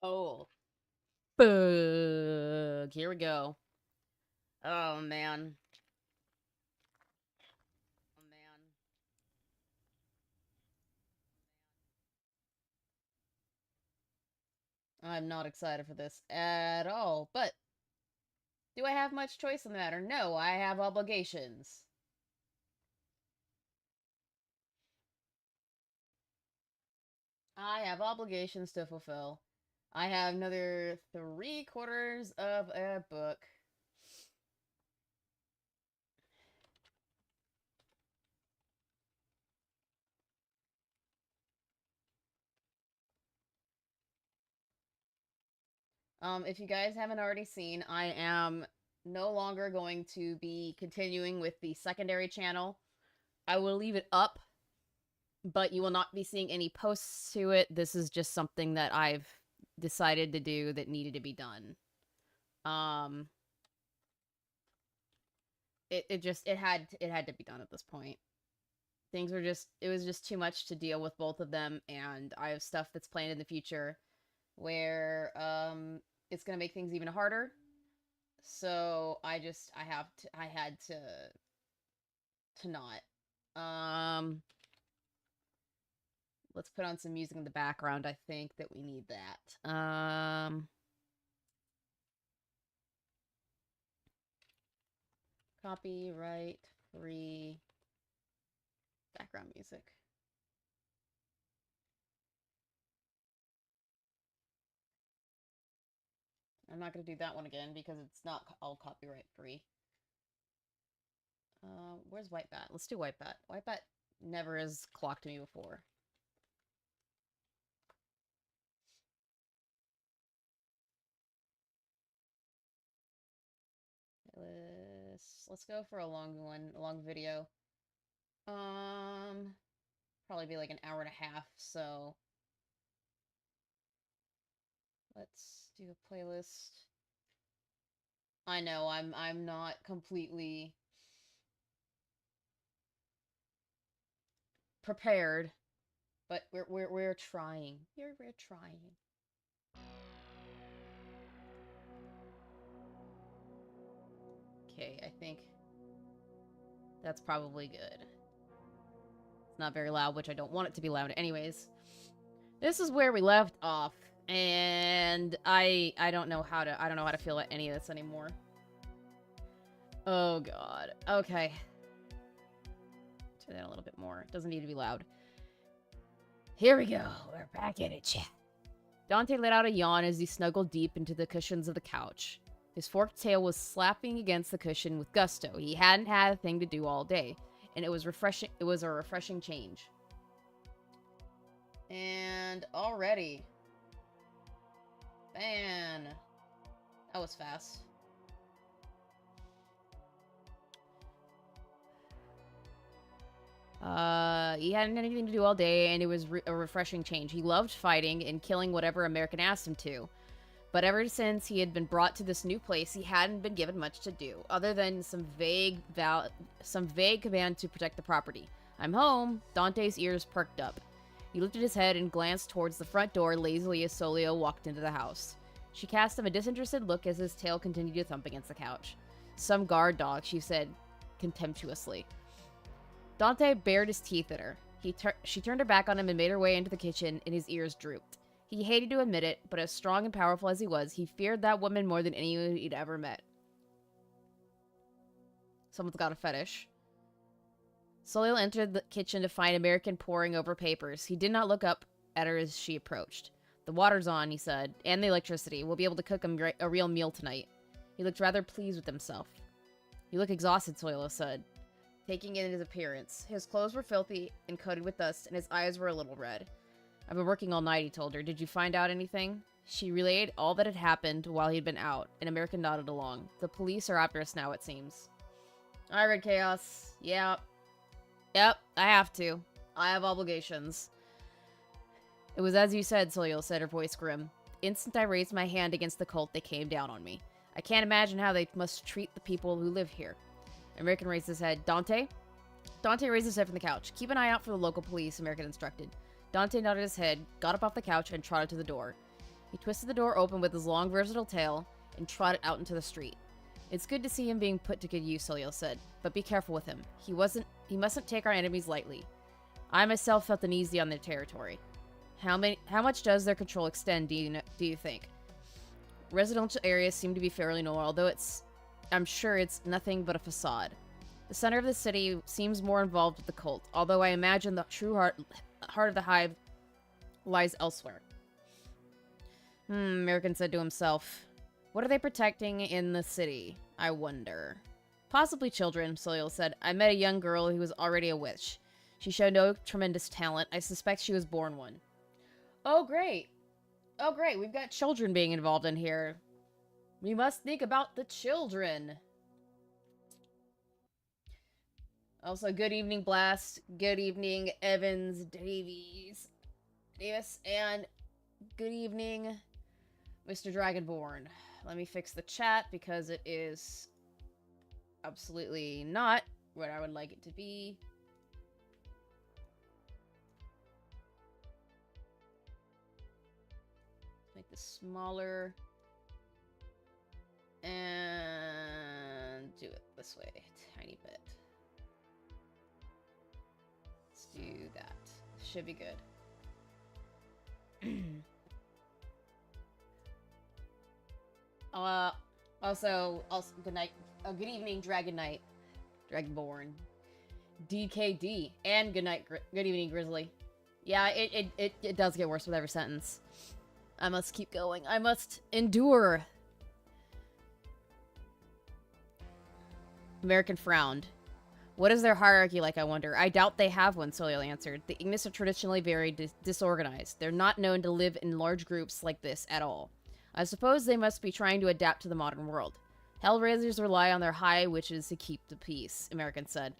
Oh, bug. Here we go. Oh, man. Oh, man. I'm not excited for this at all. But do I have much choice in the matter? No, I have obligations. I have obligations to fulfill. I have another 3/4 of a book. If you guys haven't already seen, I am no longer going to be continuing with the secondary channel. I will leave it up, but you will not be seeing any posts to it. This is just something that I've decided to do that needed to be done. Um, it had to be done at this point. Things were just it was just too much to deal with both of them, and I have stuff that's planned in the future where it's gonna make things even harder. So I had to not. Let's put on some music in the background. I think that we need that. Copyright free background music. I'm not going to do that one again because it's not all copyright free. Where's White Bat? Let's do White Bat. White Bat never has clocked me before. Let's go for a long one, a long video. Probably be like an hour and a half. So let's do a playlist. I know I'm not completely prepared, but we're trying. We're trying. Okay, I think that's probably good. It's not very loud, which I don't want it to be loud anyways. This is where we left off, and I don't know how to feel about any of this anymore. Oh god. Okay. Turn that a little bit more. It doesn't need to be loud. Here we go. We're back at it, chat. Dante let out a yawn as he snuggled deep into the cushions of the couch. His forked tail was slapping against the cushion with gusto. He hadn't had a thing to do all day, and it was refreshing. It was a refreshing change. And already, man, that was fast. He hadn't had anything to do all day, and it was a refreshing change. He loved fighting and killing whatever American asked him to. But ever since he had been brought to this new place, he hadn't been given much to do, other than some vague command to protect the property. I'm home. Dante's ears perked up. He lifted his head and glanced towards the front door lazily as Solio walked into the house. She cast him a disinterested look as his tail continued to thump against the couch. Some guard dog, she said contemptuously. Dante bared his teeth at her. She turned her back on him and made her way into the kitchen, and his ears drooped. He hated to admit it, but as strong and powerful as he was, he feared that woman more than anyone he'd ever met. Someone's got a fetish. Solio entered the kitchen to find American poring over papers. He did not look up at her as she approached. The water's on, he said, and the electricity. We'll be able to cook him a real meal tonight. He looked rather pleased with himself. You look exhausted, Solio said, taking in his appearance. His clothes were filthy and coated with dust, and his eyes were a little red. I've been working all night, he told her. Did you find out anything? She relayed all that had happened while he'd been out, and American nodded along. The police are after us now, it seems. I read Chaos. Yeah. Yep, I have to. I have obligations. It was as you said, Solio said, her voice grim. The instant I raised my hand against the cult, they came down on me. I can't imagine how they must treat the people who live here. American raised his head. Dante? Dante raised his head from the couch. Keep an eye out for the local police, American instructed. Dante nodded his head, got up off the couch, and trotted to the door. He twisted the door open with his long, versatile tail and trotted out into the street. It's good to see him being put to good use, Soliel said, but be careful with him. He mustn't take our enemies lightly. I myself felt uneasy on their territory. How much does their control extend, do you think? Residential areas seem to be fairly normal, although I'm sure it's nothing but a facade. The center of the city seems more involved with the cult, although I imagine the true heart of the hive lies elsewhere. American said to himself. What are they protecting in the city, I wonder? Possibly children, Soliel said. I met a young girl who was already a witch. She showed no tremendous talent. I suspect she was born one. Oh, great. Oh, great. We've got children being involved in here. We must think about the children. Also, good evening, Blast. Good evening, Evans Davis. And good evening, Mr. Dragonborn. Let me fix the chat because it is absolutely not what I would like it to be. Make this smaller. And do it this way. Tiny bit. Let's do that. Should be good. Also, good night. Good evening, Dragon Knight. Dragonborn. DKD. And good night, good evening, Grizzly. Yeah, it does get worse with every sentence. I must keep going. I must endure. American frowned. What is their hierarchy like, I wonder? I doubt they have one, Soliel answered. The Ignis are traditionally very disorganized. They're not known to live in large groups like this at all. I suppose they must be trying to adapt to the modern world. Hellraisers rely on their high witches to keep the peace, American said.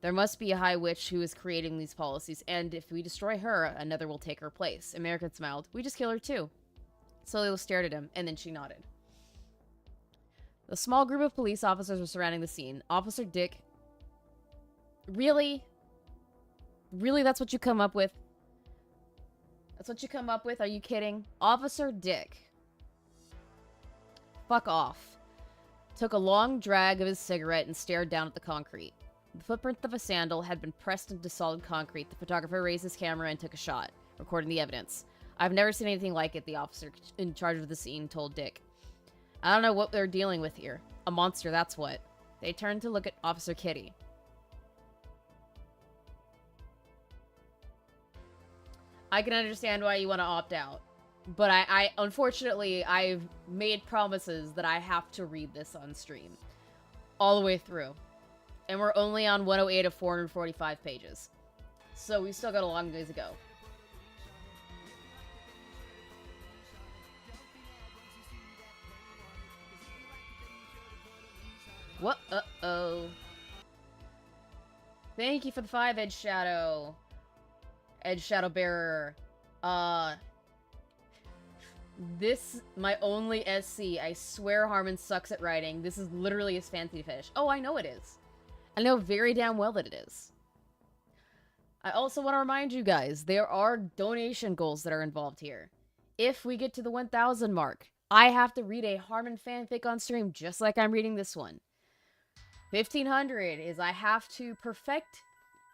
There must be a high witch who is creating these policies, and if we destroy her, another will take her place. American smiled. We just kill her too. Soliel stared at him, and then she nodded. The small group of police officers were surrounding the scene. Officer Dick... Really? Really, that's what you come up with? That's what you come up with? Are you kidding? Officer Dick. Fuck off. Took a long drag of his cigarette and stared down at the concrete. The footprint of a sandal had been pressed into solid concrete. The photographer raised his camera and took a shot, recording the evidence. I've never seen anything like it, the officer in charge of the scene told Dick. I don't know what they're dealing with here. A monster, that's what. They turned to look at Officer Kitty. I can understand why you want to opt out. But I unfortunately, I've made promises that I have to read this on stream. All the way through. And we're only on 108 of 445 pages. So we still got a long ways to go. What? Uh-oh. Thank you for the 5, Edge Shadow. Edge Shadow Bearer. This, my only SC. I swear Harman sucks at writing. This is literally his fancy fish. Oh, I know it is. I know very damn well that it is. I also want to remind you guys, there are donation goals that are involved here. If we get to the 1,000 mark, I have to read a Harman fanfic on stream, just like I'm reading this one. 1,500 is I have to perfect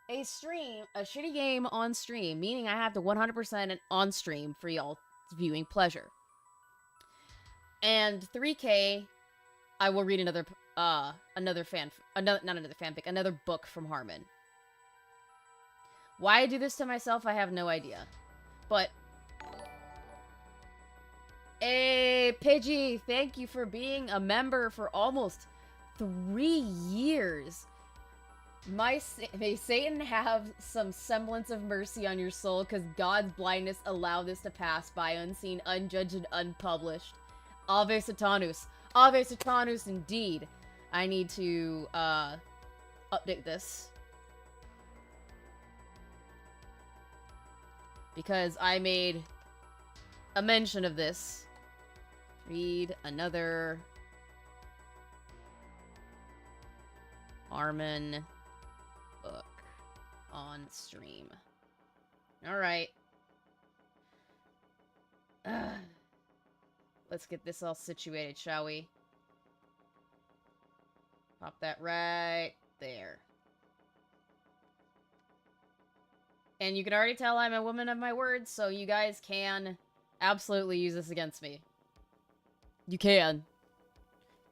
a shitty game on stream, meaning I have to 100% on stream for y'all viewing pleasure. And 3K, I will read another book from Harman. Why I do this to myself, I have no idea. But, hey, Pidgey, thank you for being a member for almost 3 years. May Satan have some semblance of mercy on your soul, because God's blindness allowed this to pass by unseen, unjudged, and unpublished. Ave Satanus. Ave Satanus, indeed. I need to, update this. Because I made a mention of this. Read another Harman book on stream. Alright. Let's get this all situated, shall we? Pop that right there. And you can already tell I'm a woman of my words, so you guys can absolutely use this against me. You can.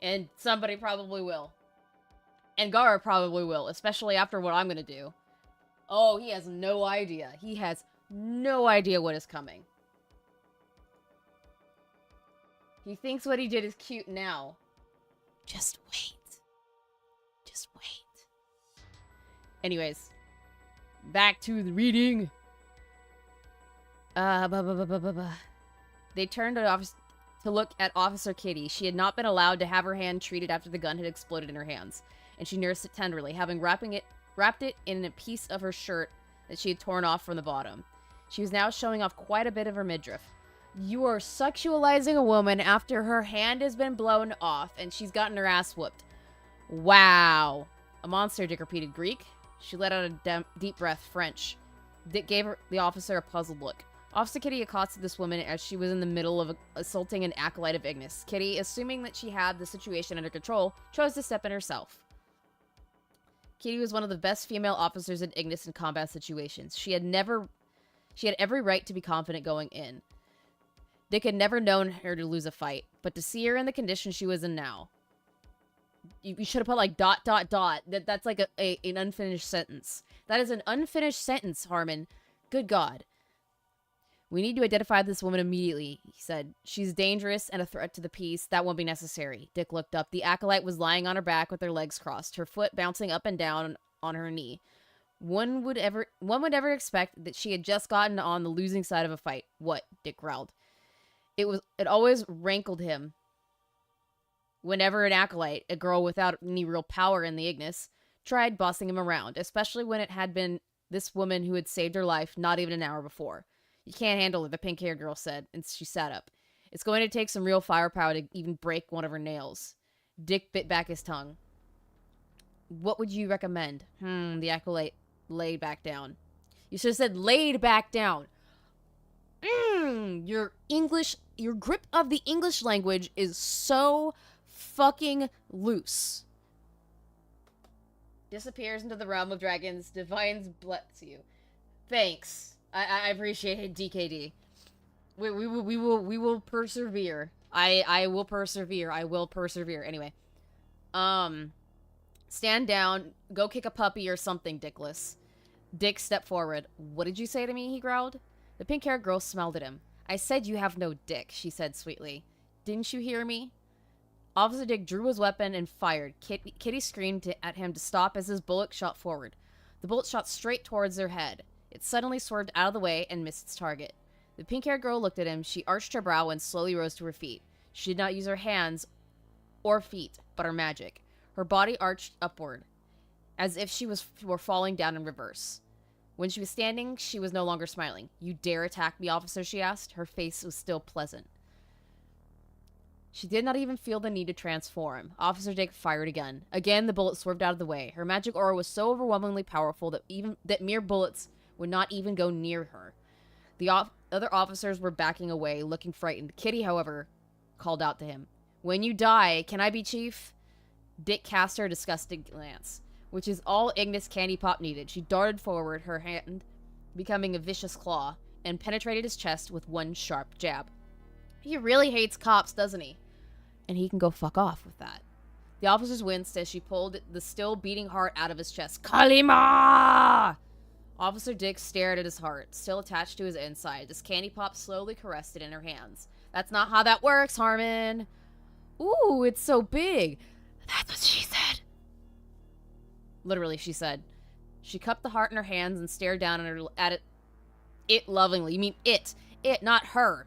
And somebody probably will. And Gara probably will, especially after what I'm gonna do. Oh, he has no idea. He has no idea what is coming. He thinks what he did is cute now. Just wait. Just wait. Anyways. Back to the reading. They turned to look at Officer Kitty. She had not been allowed to have her hand treated after the gun had exploded in her hands, and she nursed it tenderly, having wrapped it in a piece of her shirt that she had torn off from the bottom. She was now showing off quite a bit of her midriff. You are sexualizing a woman after her hand has been blown off and she's gotten her ass whooped. Wow. A monster, Dick repeated. Greek? She let out a deep breath. French. Dick gave the officer a puzzled look. Officer Kitty accosted this woman as she was in the middle of assaulting an acolyte of Ignis. Kitty, assuming that she had the situation under control, chose to step in herself. Kitty was one of the best female officers in Ignis in combat situations. She had every right to be confident going in. Dick had never known her to lose a fight, but to see her in the condition she was in now. You should have put like ... That's like an unfinished sentence. That is an unfinished sentence, Harman. Good God. We need to identify this woman immediately, he said. She's dangerous and a threat to the peace. That won't be necessary. Dick looked up. The acolyte was lying on her back with her legs crossed, her foot bouncing up and down on her knee. One would ever expect that she had just gotten on the losing side of a fight. What? Dick growled. It always rankled him whenever an acolyte, a girl without any real power in the Ignis, tried bossing him around, especially when it had been this woman who had saved her life not even an hour before. You can't handle it, the pink-haired girl said, and she sat up. It's going to take some real firepower to even break one of her nails. Dick bit back his tongue. What would you recommend? The acolyte laid back down. You should have said laid back down. Your grip of the English language is so fucking loose. Disappears into the realm of dragons. Divines bless you. Thanks. I appreciate it, DKD. We will persevere. I will persevere. I will persevere. Anyway. Stand down. Go kick a puppy or something, Dickless. Dick stepped forward. What did you say to me? He growled. The pink-haired girl smiled at him. I said you have no dick, she said sweetly. Didn't you hear me? Officer Dick drew his weapon and fired. Kitty screamed at him to stop as his bullet shot forward. The bullet shot straight towards her head. It suddenly swerved out of the way and missed its target. The pink-haired girl looked at him. She arched her brow and slowly rose to her feet. She did not use her hands or feet, but her magic. Her body arched upward, as if she were falling down in reverse. When she was standing, she was no longer smiling. You dare attack me, officer, she asked. Her face was still pleasant. She did not even feel the need to transform. Officer Dick fired again. Again, the bullet swerved out of the way. Her magic aura was so overwhelmingly powerful that mere bullets would not even go near her. The other officers were backing away, looking frightened. Kitty, however, called out to him. When you die, can I be chief? Dick cast her a disgusted glance, which is all Ignis Candy Pop needed. She darted forward, her hand becoming a vicious claw, and penetrated his chest with one sharp jab. He really hates cops, doesn't he? And he can go fuck off with that. The officers winced as she pulled the still beating heart out of his chest. Kalima! Officer Dick stared at his heart, still attached to his inside. This candy pop slowly caressed it in her hands. That's not how that works, Harman. Ooh, it's so big. That's what she said. Literally, she said. She cupped the heart in her hands and stared down at it lovingly. You mean it. It, not her.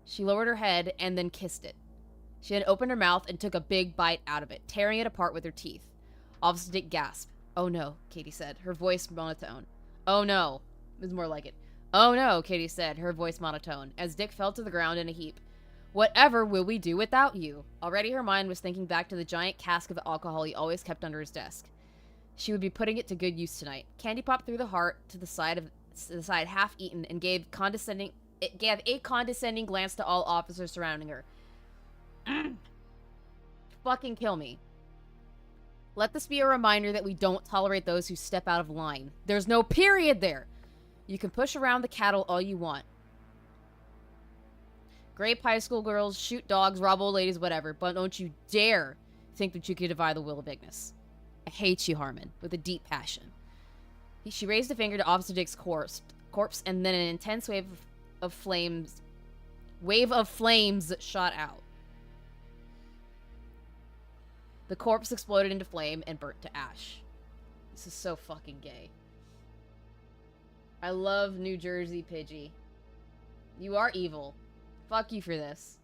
She lowered her head and then kissed it. She then opened her mouth and took a big bite out of it, tearing it apart with her teeth. Officer Dick gasped. Oh no, Katie said, her voice monotone. Oh no, is more like it. Oh no, Katie said, her voice monotone, as Dick fell to the ground in a heap. Whatever will we do without you? Already her mind was thinking back to the giant cask of alcohol he always kept under his desk. She would be putting it to good use tonight. Candy Pop threw the heart to the side half eaten and gave condescending It gave a condescending glance to all officers surrounding her. Fucking kill me. Let this be a reminder that we don't tolerate those who step out of line. There's no period there. You can push around the cattle all you want. Grape high school girls, shoot dogs, rob old ladies, whatever, but don't you dare think that you can defy the will of Ignis. I hate you, Harman, with a deep passion. She raised a finger to Officer Dick's corpse, and then an intense wave of flames shot out. The corpse exploded into flame and burnt to ash. This is so fucking gay. I love New Jersey, Pidgey. You are evil. Fuck you for this.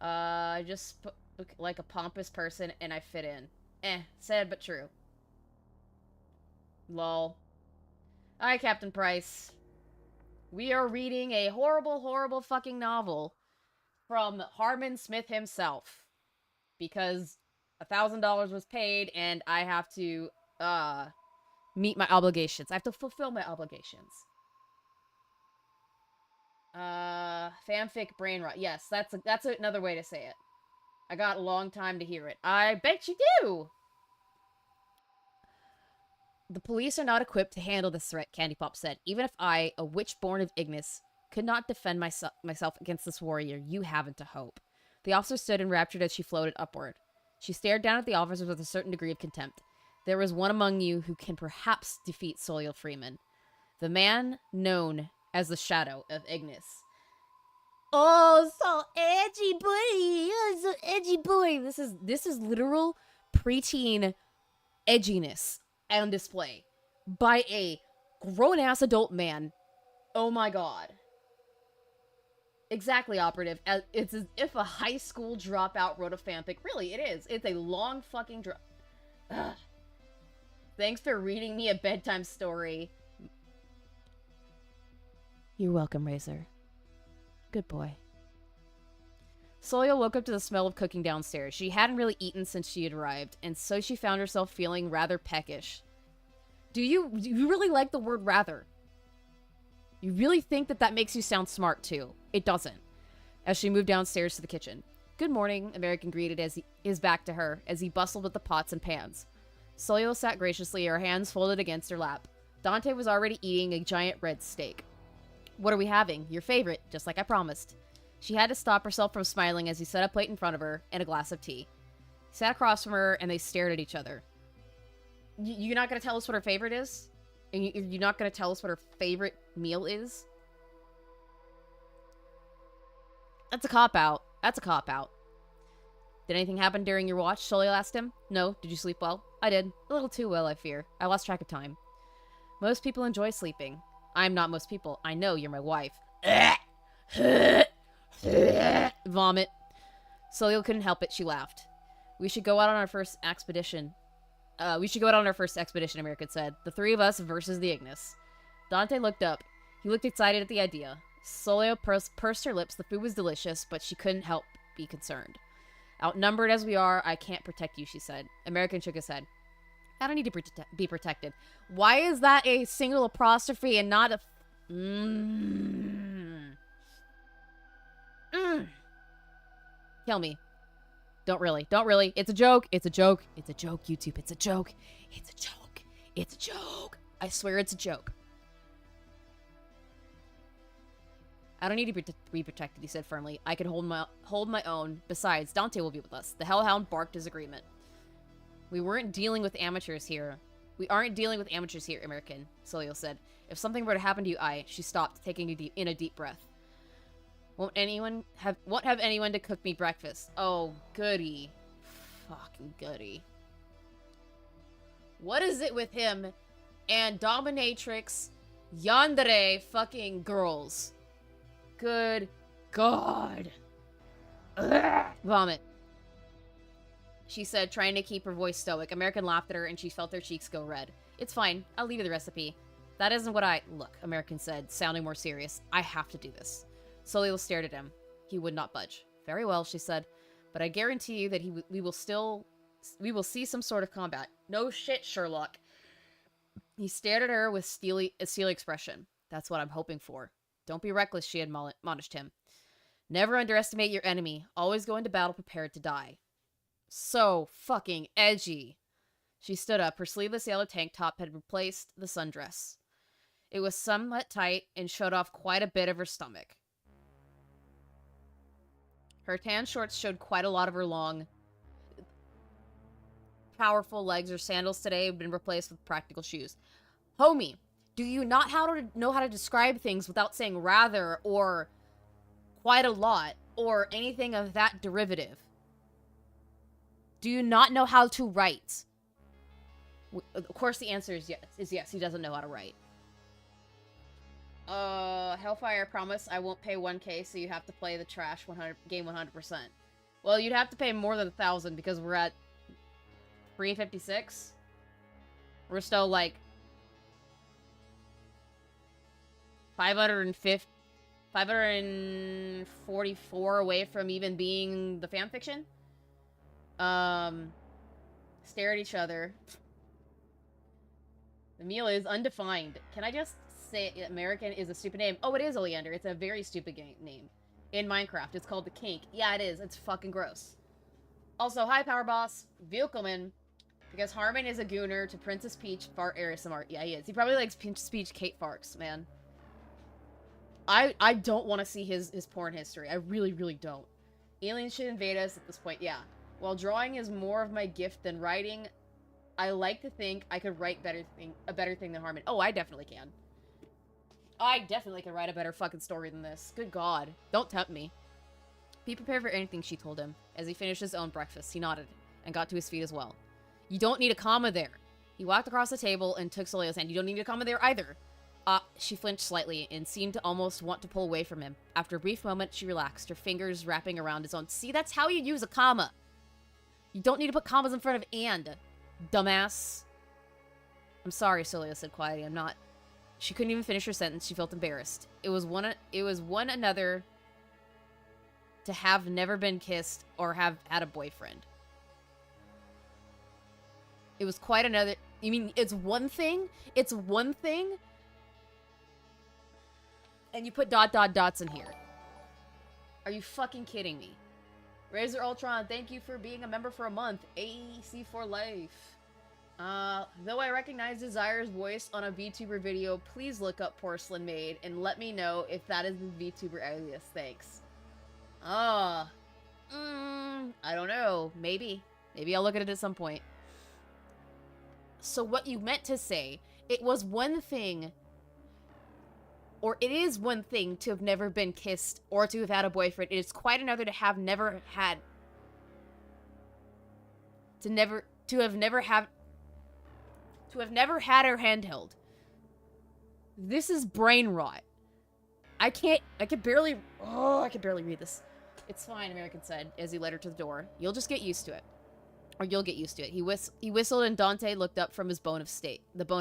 I just look like a pompous person and I fit in. Sad but true. Lol. Alright, Captain Price. We are reading a horrible, horrible fucking novel from Harman Smith himself. Because $1,000 was paid and I have to, meet my obligations. I have to fulfill my obligations. Fanfic brain rot. Yes, that's another way to say it. I got a long time to hear it. I bet you do! The police are not equipped to handle this threat, Candy Pop said. Even if I, a witch born of Ignis, could not defend myself against this warrior, you haven't a hope. The officer stood enraptured as she floated upward. She stared down at the officers with a certain degree of contempt. There is one among you who can perhaps defeat Soliel Freeman. The man known as the Shadow of Ignis. Oh, so edgy, buddy. Oh, so edgy, boy. This is literal preteen edginess on display by a grown-ass adult man. Oh my god. Exactly, Operative. It's as if a high school dropout wrote a fanfic. Really, it is. It's a long fucking Thanks for reading me a bedtime story. You're welcome, Razor. Good boy. Soliel woke up to the smell of cooking downstairs. She hadn't really eaten since she had arrived, and so she found herself feeling rather peckish. Do you really like the word rather? You really think that makes you sound smart, too. It doesn't. As she moved downstairs to the kitchen. Good morning, American greeted his back to her, as he bustled with the pots and pans. Soliel sat graciously, her hands folded against her lap. Dante was already eating a giant red steak. What are we having? Your favorite, just like I promised. She had to stop herself from smiling as he set a plate in front of her and a glass of tea. He sat across from her, and they stared at each other. You're not going to tell us what her favorite is? And you're not going to tell us what her favorite meal is? That's a cop-out. That's a cop-out. Did anything happen during your watch? Soliel asked him. No. Did you sleep well? I did. A little too well, I fear. I lost track of time. Most people enjoy sleeping. I'm not most people. I know, you're my wife. Vomit. Soliel couldn't help it. She laughed. We should go out on our first expedition. America said. The three of us versus the Ignis. Dante looked up. He looked excited at the idea. Soliel pursed her lips. The food was delicious, but she couldn't help be concerned. Outnumbered as we are, I can't protect you, she said. American shook his head. I don't need to be protected. Why is that a single apostrophe and not a... Kill me. Don't really. Don't really. It's a joke. It's a joke. It's a joke, YouTube. It's a joke. It's a joke. It's a joke. I swear it's a joke. I don't need to be protected, he said firmly. I can hold my own. Besides, Dante will be with us. The Hellhound barked his agreement. We aren't dealing with amateurs here, American, Soliel said. If something were to happen to you, she stopped, taking a deep breath. Won't have anyone to cook me breakfast. Oh, goody. Fucking goody. What is it with him and dominatrix yandere fucking girls? Good God. Ugh. Vomit. She said, trying to keep her voice stoic. American laughed at her, and she felt her cheeks go red. It's fine. I'll leave you the recipe. That isn't what Look, American said, sounding more serious. I have to do this. Soliel stared at him. He would not budge. Very well, she said. But I guarantee you that we will see some sort of combat. No shit, Sherlock. He stared at her with a steely expression. That's what I'm hoping for. Don't be reckless, she admonished him. Never underestimate your enemy. Always go into battle prepared to die. So fucking edgy. She stood up. Her sleeveless yellow tank top had replaced the sundress. It was somewhat tight and showed off quite a bit of her stomach. Her tan shorts showed quite a lot of her long, powerful legs. Her sandals today have been replaced with practical shoes. Homie, do you not know how to describe things without saying rather or quite a lot or anything of that derivative? Do you not know how to write? Of course the answer is yes. He doesn't know how to write. Hellfire, promise I won't pay 1K, so you have to play the trash game 100%. Well, you'd have to pay more than 1,000 because we're at 356. We're still like 544 away from even being the fanfiction. Stare at each other. The meal is undefined. Can I just say American is a stupid name? Oh, it is, Oleander. It's a very stupid name. In Minecraft, it's called the Kink. Yeah, it is. It's fucking gross. Also, hi, Power Boss. Willkommen. Because Harman is a gooner to Princess Peach fart ASMR. Yeah, he is. He probably likes Princess Peach Kate farts, man. I don't want to see his porn history. I really, really don't. Aliens should invade us at this point. Yeah. While drawing is more of my gift than writing, I like to think I could write a better thing than Harman. Oh, I definitely can. I definitely can write a better fucking story than this. Good God. Don't tempt me. Be prepared for anything, she told him. As he finished his own breakfast, he nodded and got to his feet as well. You don't need a comma there. He walked across the table and took Soleil's hand. You don't need a comma there either. She flinched slightly and seemed to almost want to pull away from him. After a brief moment, she relaxed, her fingers wrapping around his own. See, that's how you use a comma. You don't need to put commas in front of and, dumbass. I'm sorry, Soleil said quietly. I'm not. She couldn't even finish her sentence. She felt embarrassed. It was one another to have never been kissed or have had a boyfriend. It was quite another. You mean it's one thing? It's one thing? And you put ... dots in here. Are you fucking kidding me? Razor Ultron, thank you for being a member for a month. AC for life. Though I recognize Desire's voice on a VTuber video, please look up Porcelain Maid and let me know if that is the VTuber alias. Thanks. I don't know. Maybe. Maybe I'll look at it at some point. So what you meant to say, it was one thing, or it is one thing to have never been kissed or to have had a boyfriend. It is quite another to have never had, to have never had her hand held. This is brain rot. I can barely read this. It's fine, American said as he led her to the door. You'll just get used to it. Or you'll get used to it. He whistled and Dante looked up from the bone of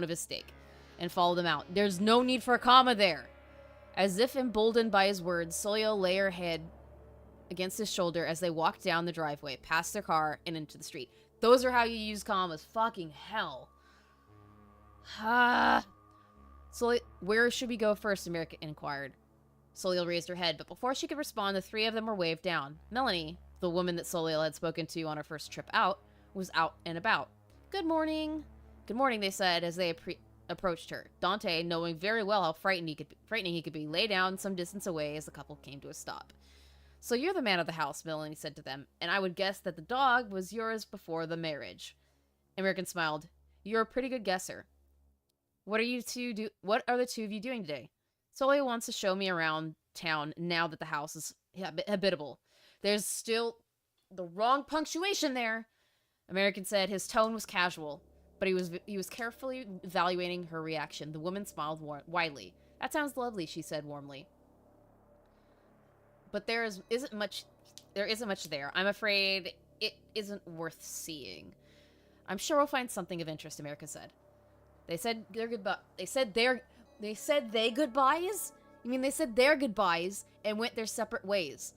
his steak, and followed him out. There's no need for a comma there. As if emboldened by his words, Soleil lay her head against his shoulder as they walked down the driveway, past their car, and into the street. Those are how you use commas. Fucking hell. Soleil, where should we go first? America inquired. Soleil raised her head, but before she could respond, the three of them were waved down. Melanie, the woman that Soleil had spoken to on her first trip out, was out and about. Good morning. Good morning, they said as they approached her. Dante, knowing very well how frightening he could be, lay down some distance away as the couple came to a stop. So you're the man of the house, Melanie said to them, and I would guess that the dog was yours before the marriage. American smiled. You're a pretty good guesser. What are the two of you doing today? Soleil wants to show me around town now that the house is habitable. There's still the wrong punctuation there, American said. His tone was casual, but he was carefully evaluating her reaction. The woman smiled widely. That sounds lovely, she said warmly. But there isn't much there. I'm afraid it isn't worth seeing. I'm sure we'll find something of interest, America said. They said their goodbye. They said they goodbyes? You mean they said their goodbyes and went their separate ways?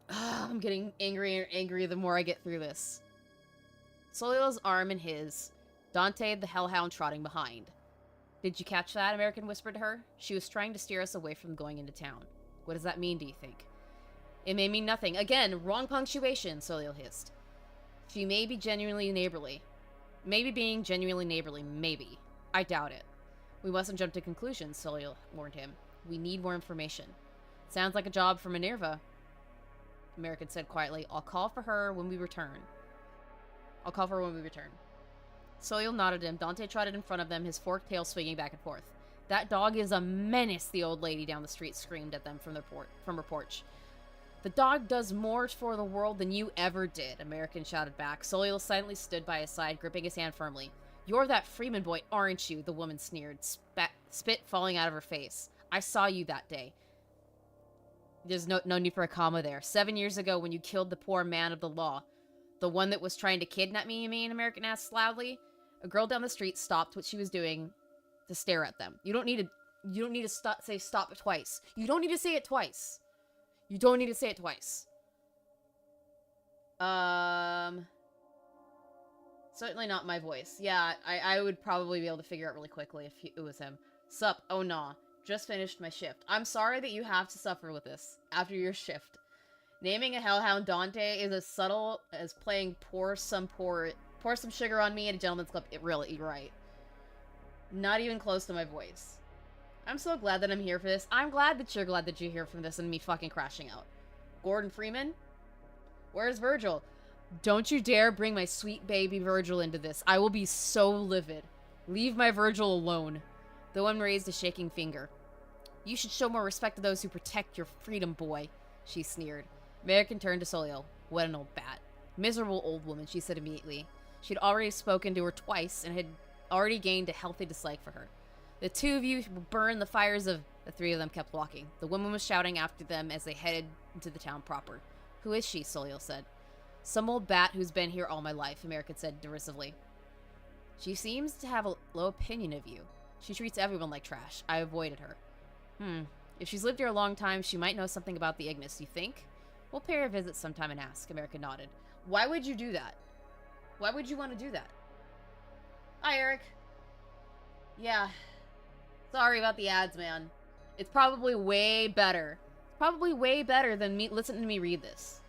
I'm getting angrier and angrier the more I get through this. Soleil's arm in his, Dante the hellhound trotting behind. Did you catch that? American whispered to her. She was trying to steer us away from going into town. What does that mean, do you think? It may mean nothing. Again, wrong punctuation, Soliel hissed. She may be genuinely neighborly. Maybe being genuinely neighborly, maybe. I doubt it. We mustn't jump to conclusions, Soliel warned him. We need more information. Sounds like a job for Minerva, American said quietly. I'll call for her when we return. Soliel nodded him. Dante trotted in front of them, his forked tail swinging back and forth. That dog is a menace, the old lady down the street screamed at them from her porch. The dog does more for the world than you ever did, American shouted back. Soliel silently stood by his side, gripping his hand firmly. You're that Freeman boy, aren't you? The woman sneered, spit falling out of her face. I saw you that day. There's no need for a comma there. 7 years ago when you killed the poor man of the law. The one that was trying to kidnap me, you mean? American asked loudly. A girl down the street stopped what she was doing to stare at them. You don't need to say stop it twice. You don't need to say it twice. Certainly not my voice. Yeah, I would probably be able to figure out really quickly if it was him. Sup? Oh, nah. Just finished my shift. I'm sorry that you have to suffer with this after your shift. Naming a hellhound Dante is as subtle as playing pour some sugar on me at a gentleman's club. You're right. Not even close to my voice. I'm so glad that I'm here for this. I'm glad that you're here for this and me fucking crashing out. Gordon Freeman? Where's Virgil? Don't you dare bring my sweet baby Virgil into this. I will be so livid. Leave my Virgil alone. The one raised a shaking finger. You should show more respect to those who protect your freedom, boy, she sneered. American turned to Soliel. What an old bat. Miserable old woman, she said immediately. She'd already spoken to her twice and had already gained a healthy dislike for her. The two of you will burn the fires of... The three of them kept walking. The woman was shouting after them as they headed into the town proper. Who is she? Soliel said. Some old bat who's been here all my life, American said derisively. She seems to have a low opinion of you. She treats everyone like trash. I avoided her. If she's lived here a long time, she might know something about the Ignis, you think? We'll pay her a visit sometime and ask, American nodded. Why would you do that? Why would you want to do that? Hi, Eric. Yeah. Sorry about the ads, man. It's probably way better. Probably way better than me listening to me read this.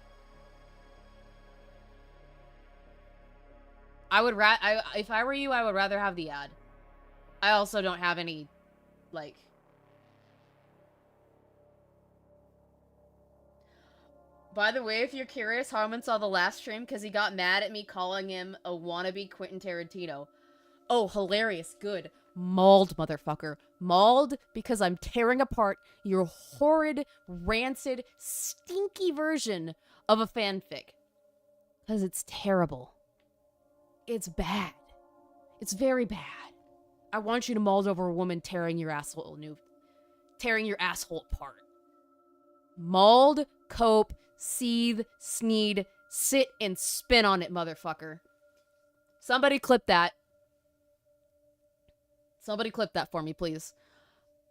If I were you, I would rather have the ad. I also don't have any, like... By the way, if you're curious, Harman saw the last stream because he got mad at me calling him a wannabe Quentin Tarantino. Oh, hilarious. Good. Mauled, motherfucker. Mauled because I'm tearing apart your horrid, rancid, stinky version of a fanfic. Because it's terrible. It's bad. It's very bad. I want you to maul over a woman tearing your asshole apart. Mauled, cope, seethe, sneed, sit and spin on it, motherfucker. Somebody clip that. Somebody clip that for me, please.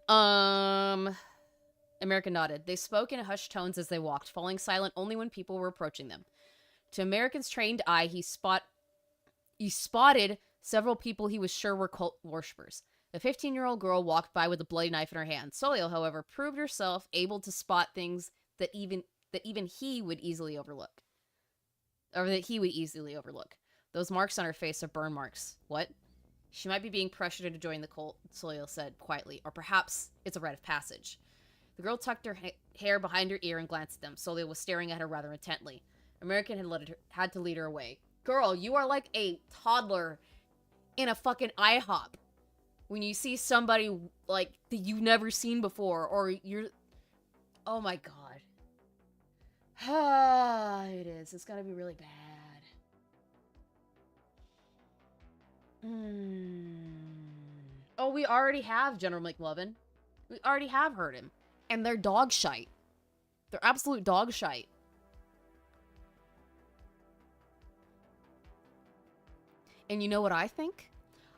American nodded. They spoke in hushed tones as they walked, falling silent only when people were approaching them. To American's trained eye, he spotted several people he was sure were cult worshippers. A 15-year-old girl walked by with a bloody knife in her hand. Soliel, however, proved herself able to spot things that even he would easily overlook. Or that he would easily overlook. Those marks on her face are burn marks. What? She might be being pressured to join the cult, Soliel said quietly. Or perhaps it's a rite of passage. The girl tucked her hair behind her ear and glanced at them. Soliel was staring at her rather intently. American had to lead her away. Girl, you are like a toddler in a fucking IHOP. When you see somebody, like, that you've never seen before, or you're... Oh my god. It is. It's gonna be really bad. Oh, we already have General McLovin. We already have heard him. And they're dog shite. They're absolute dog shite. And you know what I think?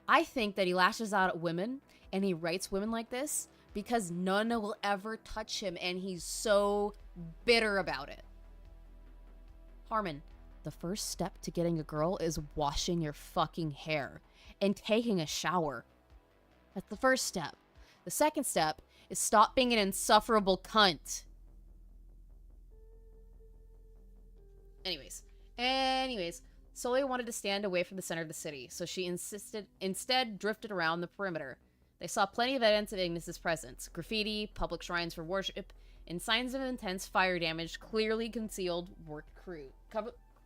I think that he lashes out at women and he writes women like this because none will ever touch him and he's so bitter about it. Harman, the first step to getting a girl is washing your fucking hair and taking a shower. That's the first step. The second step is stop being an insufferable cunt. Anyways, Soleil wanted to stand away from the center of the city, so she instead drifted around the perimeter. They saw plenty of evidence of Ignis's presence: graffiti, public shrines for worship, and signs of intense fire damage clearly concealed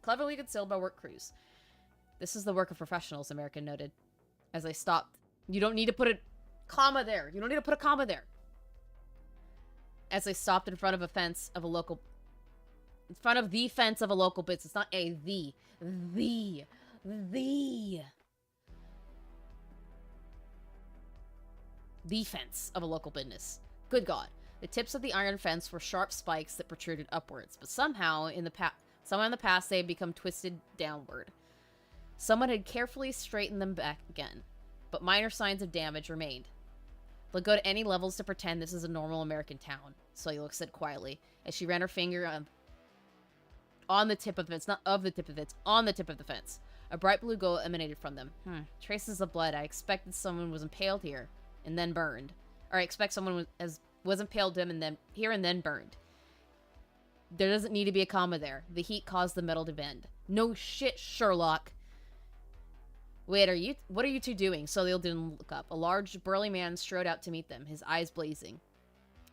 cleverly concealed by work crews. This is the work of professionals, American noted. As they stopped, you don't need to put a comma there. You don't need to put a comma there. As they stopped in front of the fence of a local business. It's not a the fence of a local business. Good God. The tips of the iron fence were sharp spikes that protruded upwards, but somehow in the past they had become twisted downward. Someone had carefully straightened them back again, but minor signs of damage remained. They'll go to any levels to pretend this is a normal American town, Soleil said quietly, as she ran her finger on the tip of the fence, not of the tip of the fence, on the tip of the fence. A bright blue glow emanated from them. Traces of blood. I expected someone was impaled here and then burned. Or I expect someone was impaled him and then burned. There doesn't need to be a comma there. The heat caused the metal to bend. No shit, Sherlock. Wait, what are you two doing? Soleil didn't look up. A large, burly man strode out to meet them, his eyes blazing.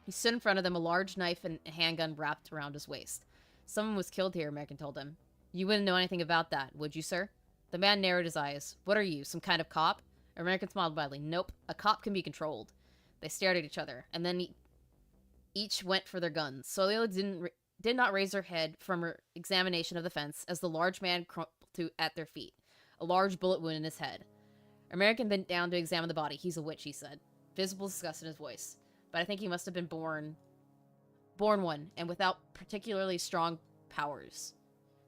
He stood in front of them, a large knife and a handgun wrapped around his waist. Someone was killed here, American told him. You wouldn't know anything about that, would you, sir? The man narrowed his eyes. What are you, some kind of cop? American smiled widely. Nope, a cop can be controlled. They stared at each other, and then each went for their guns. Soleil did not raise her head from her examination of the fence as the large man crumpled at their feet, a large bullet wound in his head. American bent down to examine the body. He's a witch, he said, visible disgust in his voice. But I think he must have been born one, and without particularly strong powers.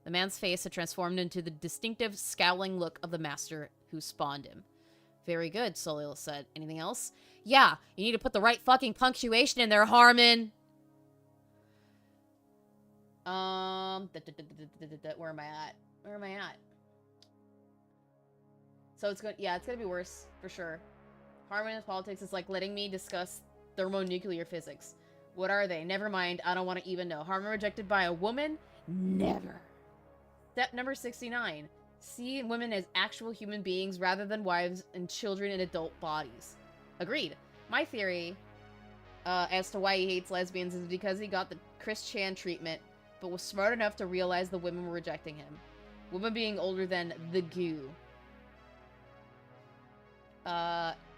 The man's face had transformed into the distinctive, scowling look of the master who spawned him. Very good, Soleil said. Anything else? Yeah, you need to put the right fucking punctuation in there, Harman! Where am I at? So it's gonna be worse, for sure. Harman in politics is like letting me discuss thermonuclear physics. What are they? Never mind, I don't want to even know. Harman rejected by a woman? Never. Step number 69. See women as actual human beings rather than wives and children in adult bodies. Agreed. My theory as to why he hates lesbians is because he got the Chris Chan treatment, but was smart enough to realize the women were rejecting him. Women being older than the goo.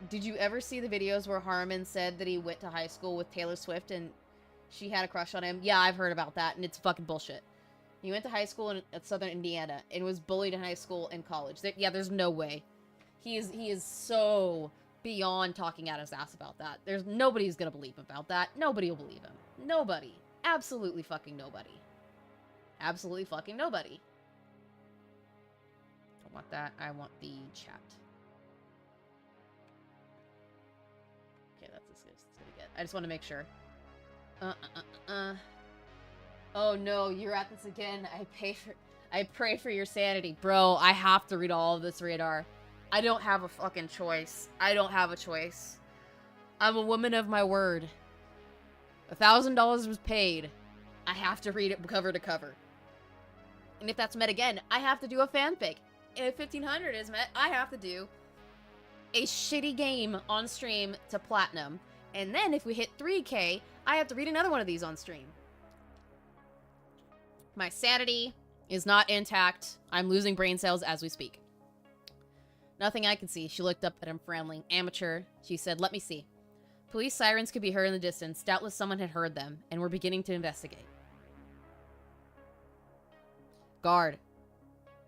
Did you ever see the videos where Harman said that he went to high school with Taylor Swift and she had a crush on him? Yeah, I've heard about that, and it's fucking bullshit. He went to high school at Southern Indiana and was bullied in high school and college. There's no way. He is so beyond talking out his ass about that. Nobody's gonna believe him about that. Nobody will believe him. Nobody. Absolutely fucking nobody. Absolutely fucking nobody. I want that. I want the chat. Okay, that's as good as it's gonna get. I just want to make sure. Oh no, you're at this again. I pray for your sanity. Bro, I have to read all of this, Radar. I don't have a fucking choice. I don't have a choice. I'm a woman of my word. $1,000 was paid. I have to read it cover to cover. And if that's met again, I have to do a fanfic. And if 1,500 is met, I have to do a shitty game on stream to platinum. And then if we hit 3K, I have to read another one of these on stream. My sanity is not intact. I'm losing brain cells as we speak. Nothing I can see. She looked up at him frowning. Amateur. She said, let me see. Police sirens could be heard in the distance. Doubtless someone had heard them, and were beginning to investigate. Guard,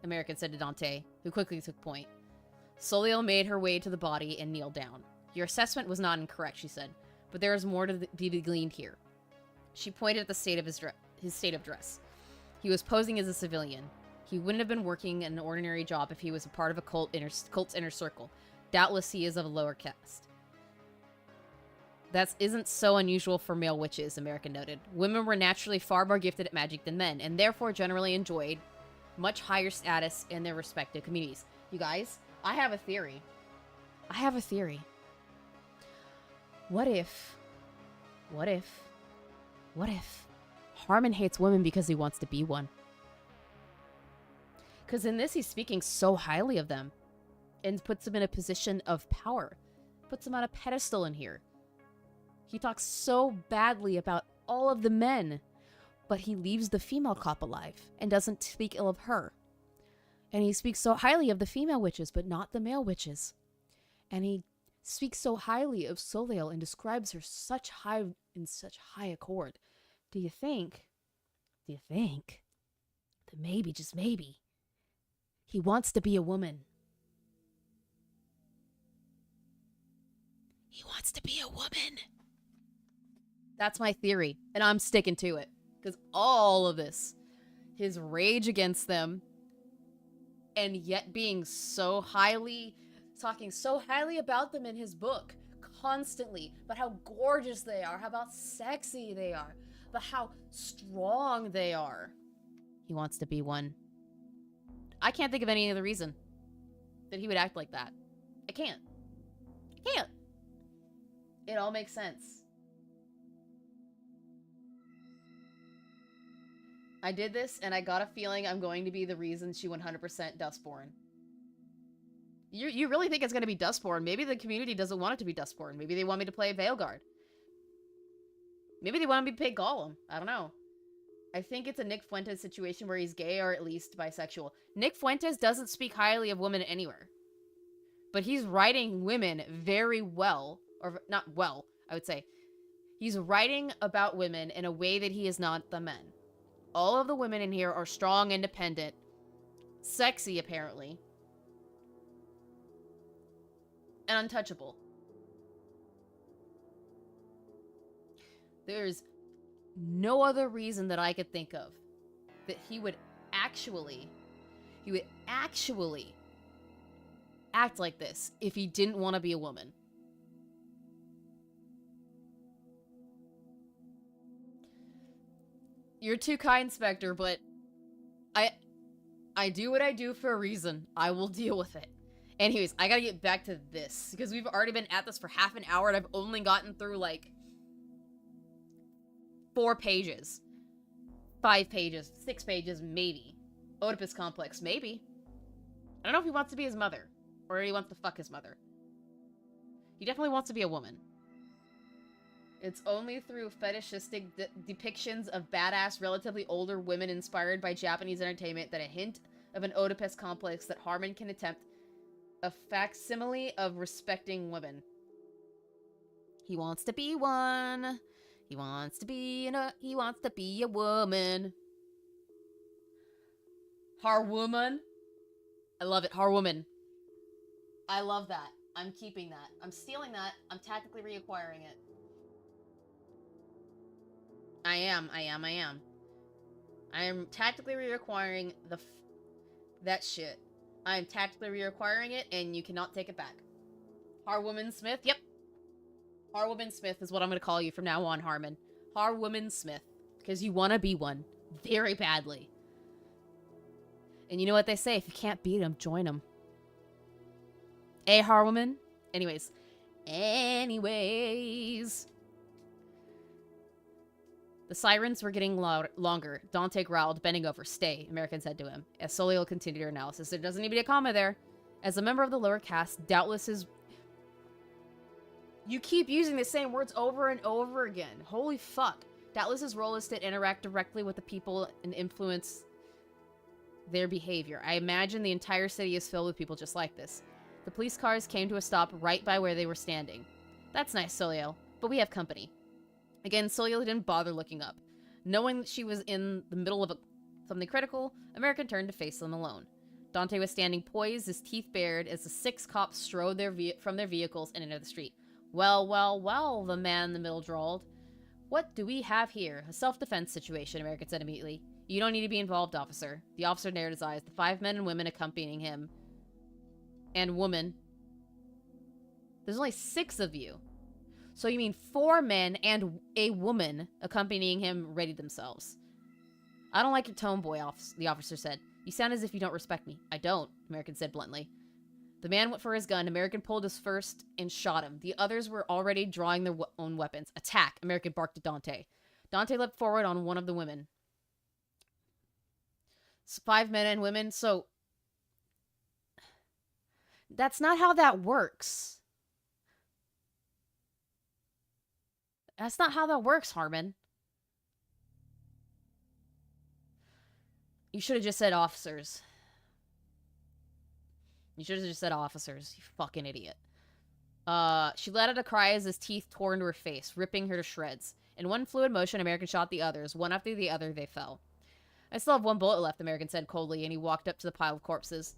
American said to Dante, who quickly took point. Soleil made her way to the body and kneeled down. Your assessment was not incorrect, she said, but there is more to be gleaned here. She pointed at the state of his state of dress. He was posing as a civilian. He wouldn't have been working an ordinary job if he was a part of a cult's inner circle. Doubtless he is of a lower caste. That isn't so unusual for male witches, American noted. Women were naturally far more gifted at magic than men, and therefore generally enjoyed much higher status in their respective communities. You guys, I have a theory. What if... What if... What if... Harman hates women because he wants to be one? Because in this, he's speaking so highly of them. And puts them in a position of power. Puts them on a pedestal in here. He talks so badly about all of the men. But he leaves the female cop alive. And doesn't speak ill of her. And he speaks so highly of the female witches, but not the male witches. And he speaks so highly of Soleil and describes her in such high accord. Do you think that maybe, just maybe, he wants to be a woman? He wants to be a woman. That's my theory, and I'm sticking to it. Because all of this, his rage against them, and yet being so highly, talking so highly about them in his book, constantly, about how gorgeous they are, how about sexy they are, about how strong they are. He wants to be one. I can't think of any other reason that he would act like that. I can't. It all makes sense. I did this, and I got a feeling I'm going to be the reason she 100% Dustborn. You really think it's going to be Dustborn? Maybe the community doesn't want it to be Dustborn. Maybe they want me to play Veilguard. Maybe they want me to play Gollum. I don't know. I think it's a Nick Fuentes situation where he's gay or at least bisexual. Nick Fuentes doesn't speak highly of women anywhere. But he's writing women very well. Or not well, I would say. He's writing about women in a way that he is not the men. All of the women in here are strong, independent, sexy, apparently, and untouchable. There's no other reason that I could think of that he would actually act like this if he didn't want to be a woman. You're too kind, Spectre, but I do what I do for a reason. I will deal with it. Anyways, I gotta get back to this, because we've already been at this for half an hour, and I've only gotten through, like, 4 pages. 5 pages. 6 pages, maybe. Oedipus Complex, maybe. I don't know if he wants to be his mother, or he wants to fuck his mother. He definitely wants to be a woman. It's only through fetishistic depictions of badass, relatively older women inspired by Japanese entertainment that a hint of an Oedipus complex that Harman can attempt a facsimile of respecting women. He wants to be one. He wants to be a woman. Harwoman. I love it. Harwoman. I love that. I'm keeping that. I'm stealing that. I'm tactically reacquiring it. I am. I am tactically reacquiring that shit. I am tactically reacquiring it, and you cannot take it back. Harwoman Smith? Yep. Harwoman Smith is what I'm going to call you from now on, Harman. Harwoman Smith. Because you want to be one. Very badly. And you know what they say, if you can't beat them, join them. Harwoman? Anyways. The sirens were getting longer. Dante growled, bending over. Stay, American said to him, as Soliel continued her analysis. There doesn't need to be a comma there. As a member of the lower caste, doubtless his... You keep using the same words over and over again. Holy fuck. Doubtless his role is to interact directly with the people and influence their behavior. I imagine the entire city is filled with people just like this. The police cars came to a stop right by where they were standing. That's nice, Soliel, but we have company. Again, Soliel didn't bother looking up. Knowing that she was in the middle of something critical, American turned to face them alone. Dante was standing poised, his teeth bared, as the 6 cops strode from their vehicles and into the street. Well, the man in the middle drawled. What do we have here? A self-defense situation, American said immediately. You don't need to be involved, officer. The officer narrowed his eyes. The 5 men and women accompanying him. And woman. There's only 6 of you. So you mean 4 men and a woman accompanying him readied themselves. I don't like your tone, boy, the officer said. You sound as if you don't respect me. I don't, American said bluntly. The man went for his gun. American pulled his first and shot him. The others were already drawing their own weapons. Attack! American barked at Dante. Dante leapt forward on one of the women. 5 men and women, so... That's not how that works. That's not how that works, Harman. You should have just said officers. You should have just said officers, you fucking idiot. She let out a cry as his teeth tore into her face, ripping her to shreds. In one fluid motion, American shot the others. One after the other, they fell. I still have 1 bullet left, American said coldly, and he walked up to the pile of corpses.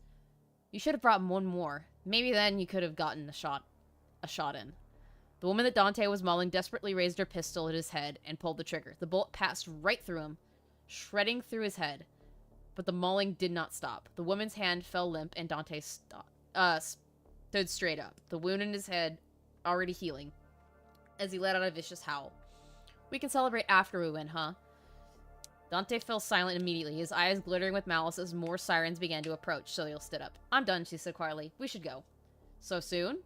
You should have brought 1 more. Maybe then you could have gotten a shot in. The woman that Dante was mauling desperately raised her pistol at his head and pulled the trigger. The bullet passed right through him, shredding through his head. But the mauling did not stop. The woman's hand fell limp, and Dante stood straight up, the wound in his head already healing, as he let out a vicious howl. We can celebrate after we win, huh? Dante fell silent immediately, his eyes glittering with malice as more sirens began to approach. Soleil stood up. I'm done, she said quietly. We should go. So soon?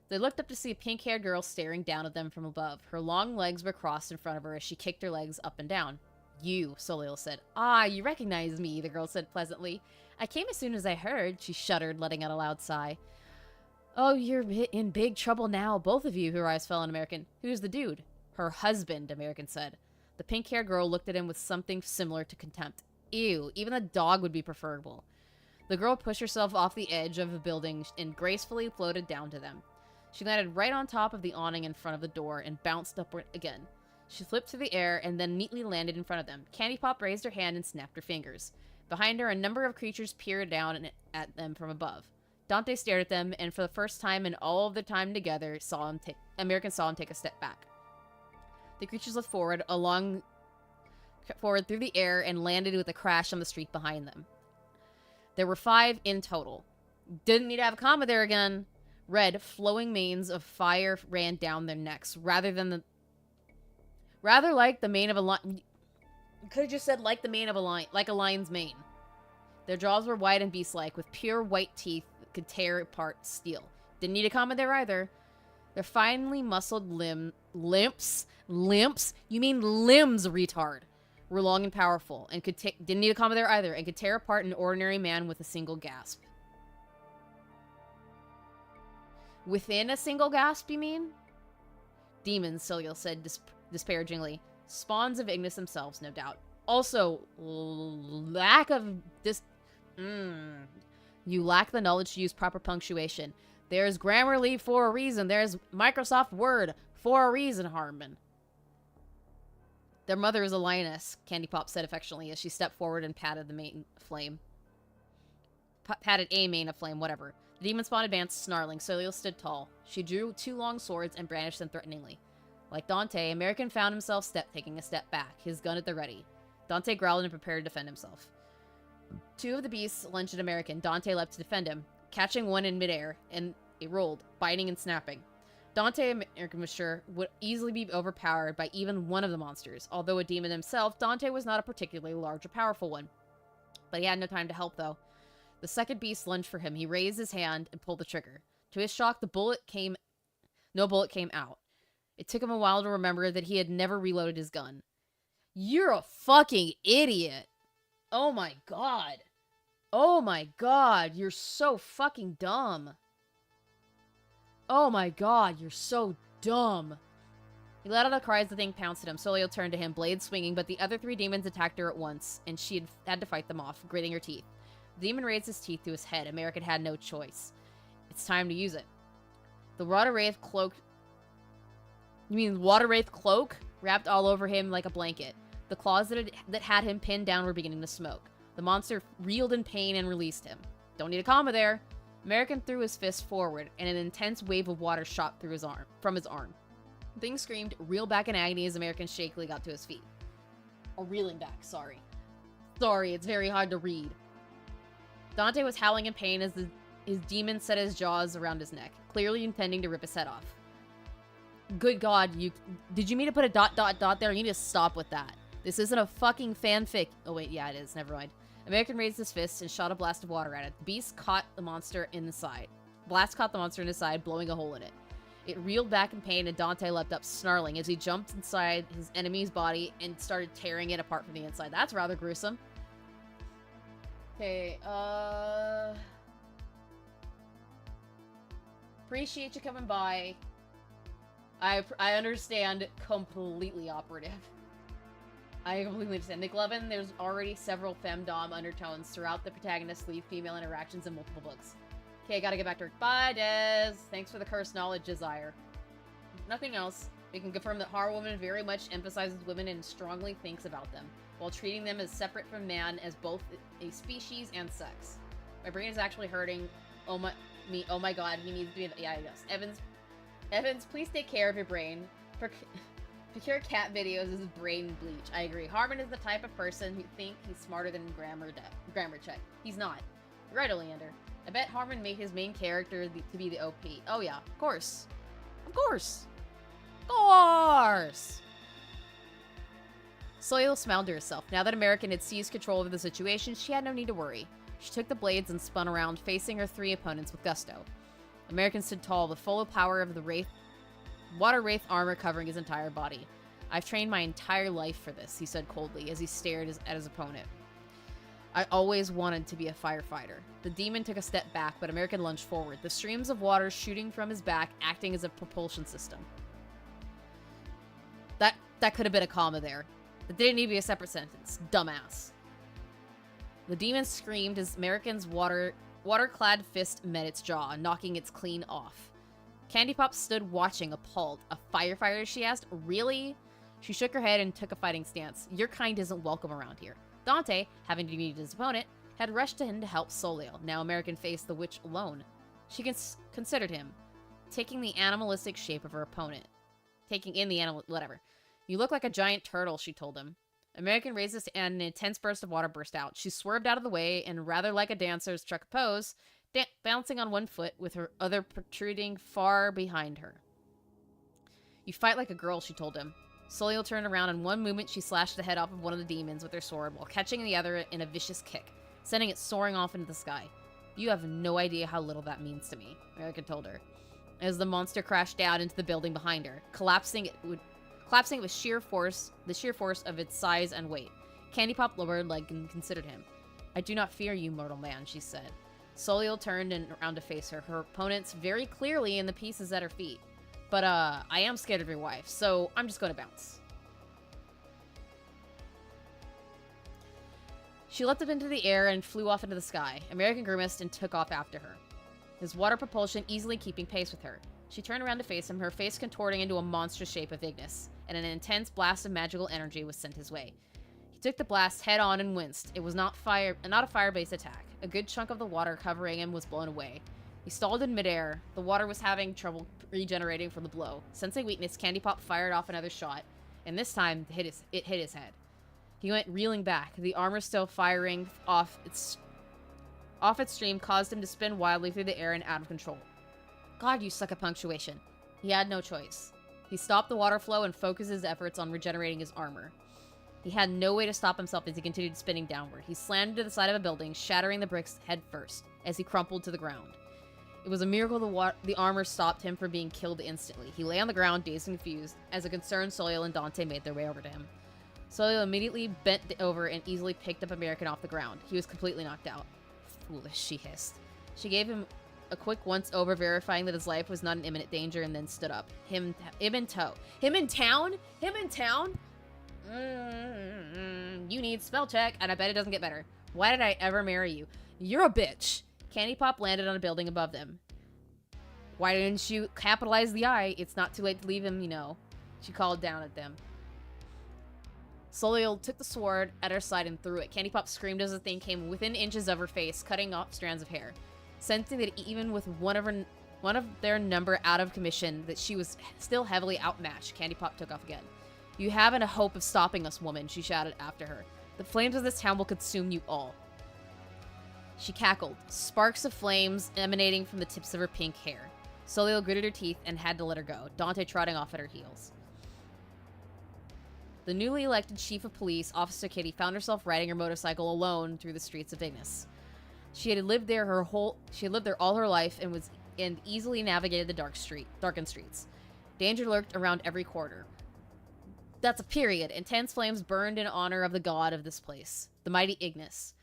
They looked up to see a pink-haired girl staring down at them from above. Her long legs were crossed in front of her as she kicked her legs up and down. You, Soleil said. Ah, you recognize me, the girl said pleasantly. I came as soon as I heard, she shuddered, letting out a loud sigh. Oh, you're in big trouble now, both of you, her eyes fell on American. Who's the dude? Her husband, American said. The pink-haired girl looked at him with something similar to contempt. Ew, even a dog would be preferable. The girl pushed herself off the edge of the building and gracefully floated down to them. She landed right on top of the awning in front of the door and bounced upward again. She flipped through the air and then neatly landed in front of them. Candy Pop raised her hand and snapped her fingers. Behind her, a number of creatures peered down at them from above. Dante stared at them, and for the first time in all of their time together, American saw him take a step back. The creatures leapt forward through the air and landed with a crash on the street behind them. There were 5 in total. Didn't need to have a comma there again. Red, flowing manes of fire ran down their necks, rather like the mane of a lion. Could have just said like the mane of a lion, like a lion's mane. Their jaws were wide and beast-like, with pure white teeth that could tear apart steel. Didn't need a comma there either. Their finely muscled limps? You mean limbs, retard. Were long and powerful, and didn't need a comma there either, and could tear apart an ordinary man with a single gasp. Within a single gasp, you mean? Demons, Soleil said disparagingly. Spawns of Ignis themselves, no doubt. Also, lack of this... You lack the knowledge to use proper punctuation. There's Grammarly for a reason. There's Microsoft Word for a reason, Harman. Their mother is a lioness, Candy Pop said affectionately as she stepped forward and patted the main flame. Patted a mane of flame, whatever. The demon spawn advanced, snarling. Soleil stood tall. She drew 2 long swords and brandished them threateningly. Like Dante, American found himself taking a step back, his gun at the ready. Dante growled and prepared to defend himself. 2 of the beasts lunged at American. Dante leapt to defend him, catching one in midair, and it rolled, biting and snapping. Dante, American was sure, would easily be overpowered by even one of the monsters. Although a demon himself, Dante was not a particularly large or powerful one. But he had no time to help, though. The second beast lunged for him. He raised his hand and pulled the trigger. To his shock, no bullet came out. It took him a while to remember that he had never reloaded his gun. You're a fucking idiot. Oh my god. Oh my god, you're so fucking dumb. Oh my god, you're so dumb. He let out a cry as the thing pounced at him. Soleil turned to him, blade swinging, but the other 3 demons attacked her at once, and she had to fight them off, gritting her teeth. The demon raised his teeth to his head. American had no choice. It's time to use it. The water wraith cloak... You mean water wraith cloak? Wrapped all over him like a blanket. The claws that had him pinned down were beginning to smoke. The monster reeled in pain and released him. Don't need a comma there. American threw his fist forward, and an intense wave of water shot through from his arm. The thing screamed, reeled back in agony as American shakily got to his feet. Or reeling back, sorry. Sorry, it's very hard to read. Dante was howling in pain as his demon set his jaws around his neck, clearly intending to rip his head off. Good god, did you mean to put a ... there? You need to stop with that. This isn't a fucking fanfic. Oh wait, yeah it is, never mind. American raised his fist and shot a blast of water at it. The beast caught the monster in the side. Blast caught the monster in the side, blowing a hole in it. It reeled back in pain, and Dante leapt up, snarling, as he jumped inside his enemy's body and started tearing it apart from the inside. That's rather gruesome. Okay, appreciate you coming by. I understand completely operative. I completely understand. Nick Levin, there's already several femdom undertones throughout the protagonist's lead female interactions in multiple books. Okay, gotta get back to work. Bye, Des. Thanks for the cursed knowledge, Desire. Nothing else. We can confirm that Horror Woman very much emphasizes women and strongly thinks about them, while treating them as separate from man as both a species and sex. My brain is actually hurting. Oh my god, he needs to be... Yeah, he does. Evans, please take care of your brain. Procure cat videos is brain bleach. I agree. Harman is the type of person who think he's smarter than grammar check. He's not. You're right, Oleander. I bet Harman made his main character to be the OP. Oh yeah, of course. Of course. Of course! Soil smiled to herself. Now that American had seized control of the situation, she had no need to worry. She took the blades and spun around, facing her three opponents with gusto. American stood tall, the full power of the water wraith armor covering his entire body. I've trained my entire life for this, he said coldly as he stared at his opponent. I always wanted to be a firefighter. The demon took a step back, but American lunged forward, the streams of water shooting from his back, acting as a propulsion system. That could have been a comma there. That didn't need to be a separate sentence. Dumbass. The demon screamed as American's water-clad fist met its jaw, knocking its clean off. Candy Pop stood watching, appalled. A firefighter, she asked? Really? She shook her head and took a fighting stance. Your kind isn't welcome around here. Dante, having defeated his opponent, had rushed in to help Solio. Now American faced the witch alone. She considered him, taking the animalistic shape of her opponent. Taking in the animal... whatever. You look like a giant turtle, she told him. American raised his hand and an intense burst of water burst out. She swerved out of the way and, rather like a dancer, struck a pose, bouncing on one foot with her other protruding far behind her. You fight like a girl, she told him. Soliel turned around. In one movement, she slashed the head off of one of the demons with her sword while catching the other in a vicious kick, sending it soaring off into the sky. You have no idea how little that means to me, American told her, as the monster crashed down into the building behind her, collapsing it with the sheer force of its size and weight. Candy Pop lowered leg and considered him. I do not fear you, mortal man, she said. Soliel turned around to face her, her opponents very clearly in the pieces at her feet. But, I am scared of your wife, so I'm just going to bounce. She leapt up into the air and flew off into the sky. American grimaced and took off after her, his water propulsion easily keeping pace with her. She turned around to face him, her face contorting into a monstrous shape of Ignis, and an intense blast of magical energy was sent his way. He took the blast head on and winced. It was not a fire-based attack. A good chunk of the water covering him was blown away. He stalled in midair. The water was having trouble regenerating from the blow. Sensing weakness, Candy Pop fired off another shot, and this time it hit his head. He went reeling back. The armor still firing off its stream caused him to spin wildly through the air and out of control. God, you suck at punctuation. He had no choice. He stopped the water flow and focused his efforts on regenerating his armor. He had no way to stop himself as he continued spinning downward. He slammed into the side of a building, shattering the bricks head first, as he crumpled to the ground. It was a miracle the armor stopped him from being killed instantly. He lay on the ground, dazed and confused, as a concerned Soliel and Dante made their way over to him. Soliel immediately bent over and easily picked up American off the ground. He was completely knocked out. Foolish, she hissed. She gave him a quick once-over, verifying that his life was not in imminent danger, and then stood up. Him in tow. Him in town? Him in town? You need spell check, and I bet it doesn't get better. Why did I ever marry you? You're a bitch. Candy Pop landed on a building above them. Why didn't you capitalize the I? It's not too late to leave him, you know. She called down at them. Soliel took the sword at her side and threw it. Candy Pop screamed as the thing came within inches of her face, cutting off strands of hair. Sensing that even with one of their number out of commission, that she was still heavily outmatched, Candy Pop took off again. You haven't a hope of stopping us, woman, she shouted after her. The flames of this town will consume you all. She cackled, sparks of flames emanating from the tips of her pink hair. Soliel gritted her teeth and had to let her go, Dante trotting off at her heels. The newly elected chief of police, Officer Kitty, found herself riding her motorcycle alone through the streets of Ignis. She had lived there all her life and easily navigated the darkened streets. Danger lurked around every corner. That's a period. Intense flames burned in honor of the god of this place, the mighty Ignis.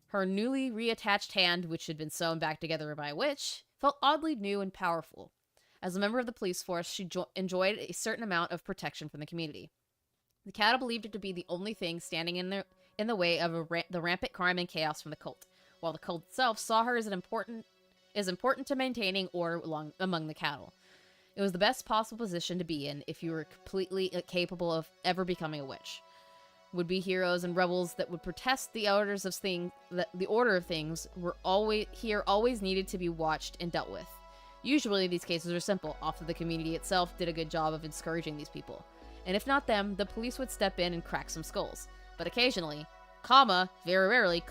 Her newly reattached hand, which had been sewn back together by a witch, felt oddly new and powerful. As a member of the police force, she enjoyed a certain amount of protection from the community. The cattle believed it to be the only thing standing in the way of the rampant crime and chaos from the cult, while the cult itself saw her as important to maintaining order among the cattle. It was the best possible position to be in if you were completely capable of ever becoming a witch. Would-be heroes and rebels that would protest the order of things were always needed to be watched and dealt with. Usually these cases are simple. Often the community itself did a good job of discouraging these people. And if not them, the police would step in and crack some skulls. But occasionally, very rarely,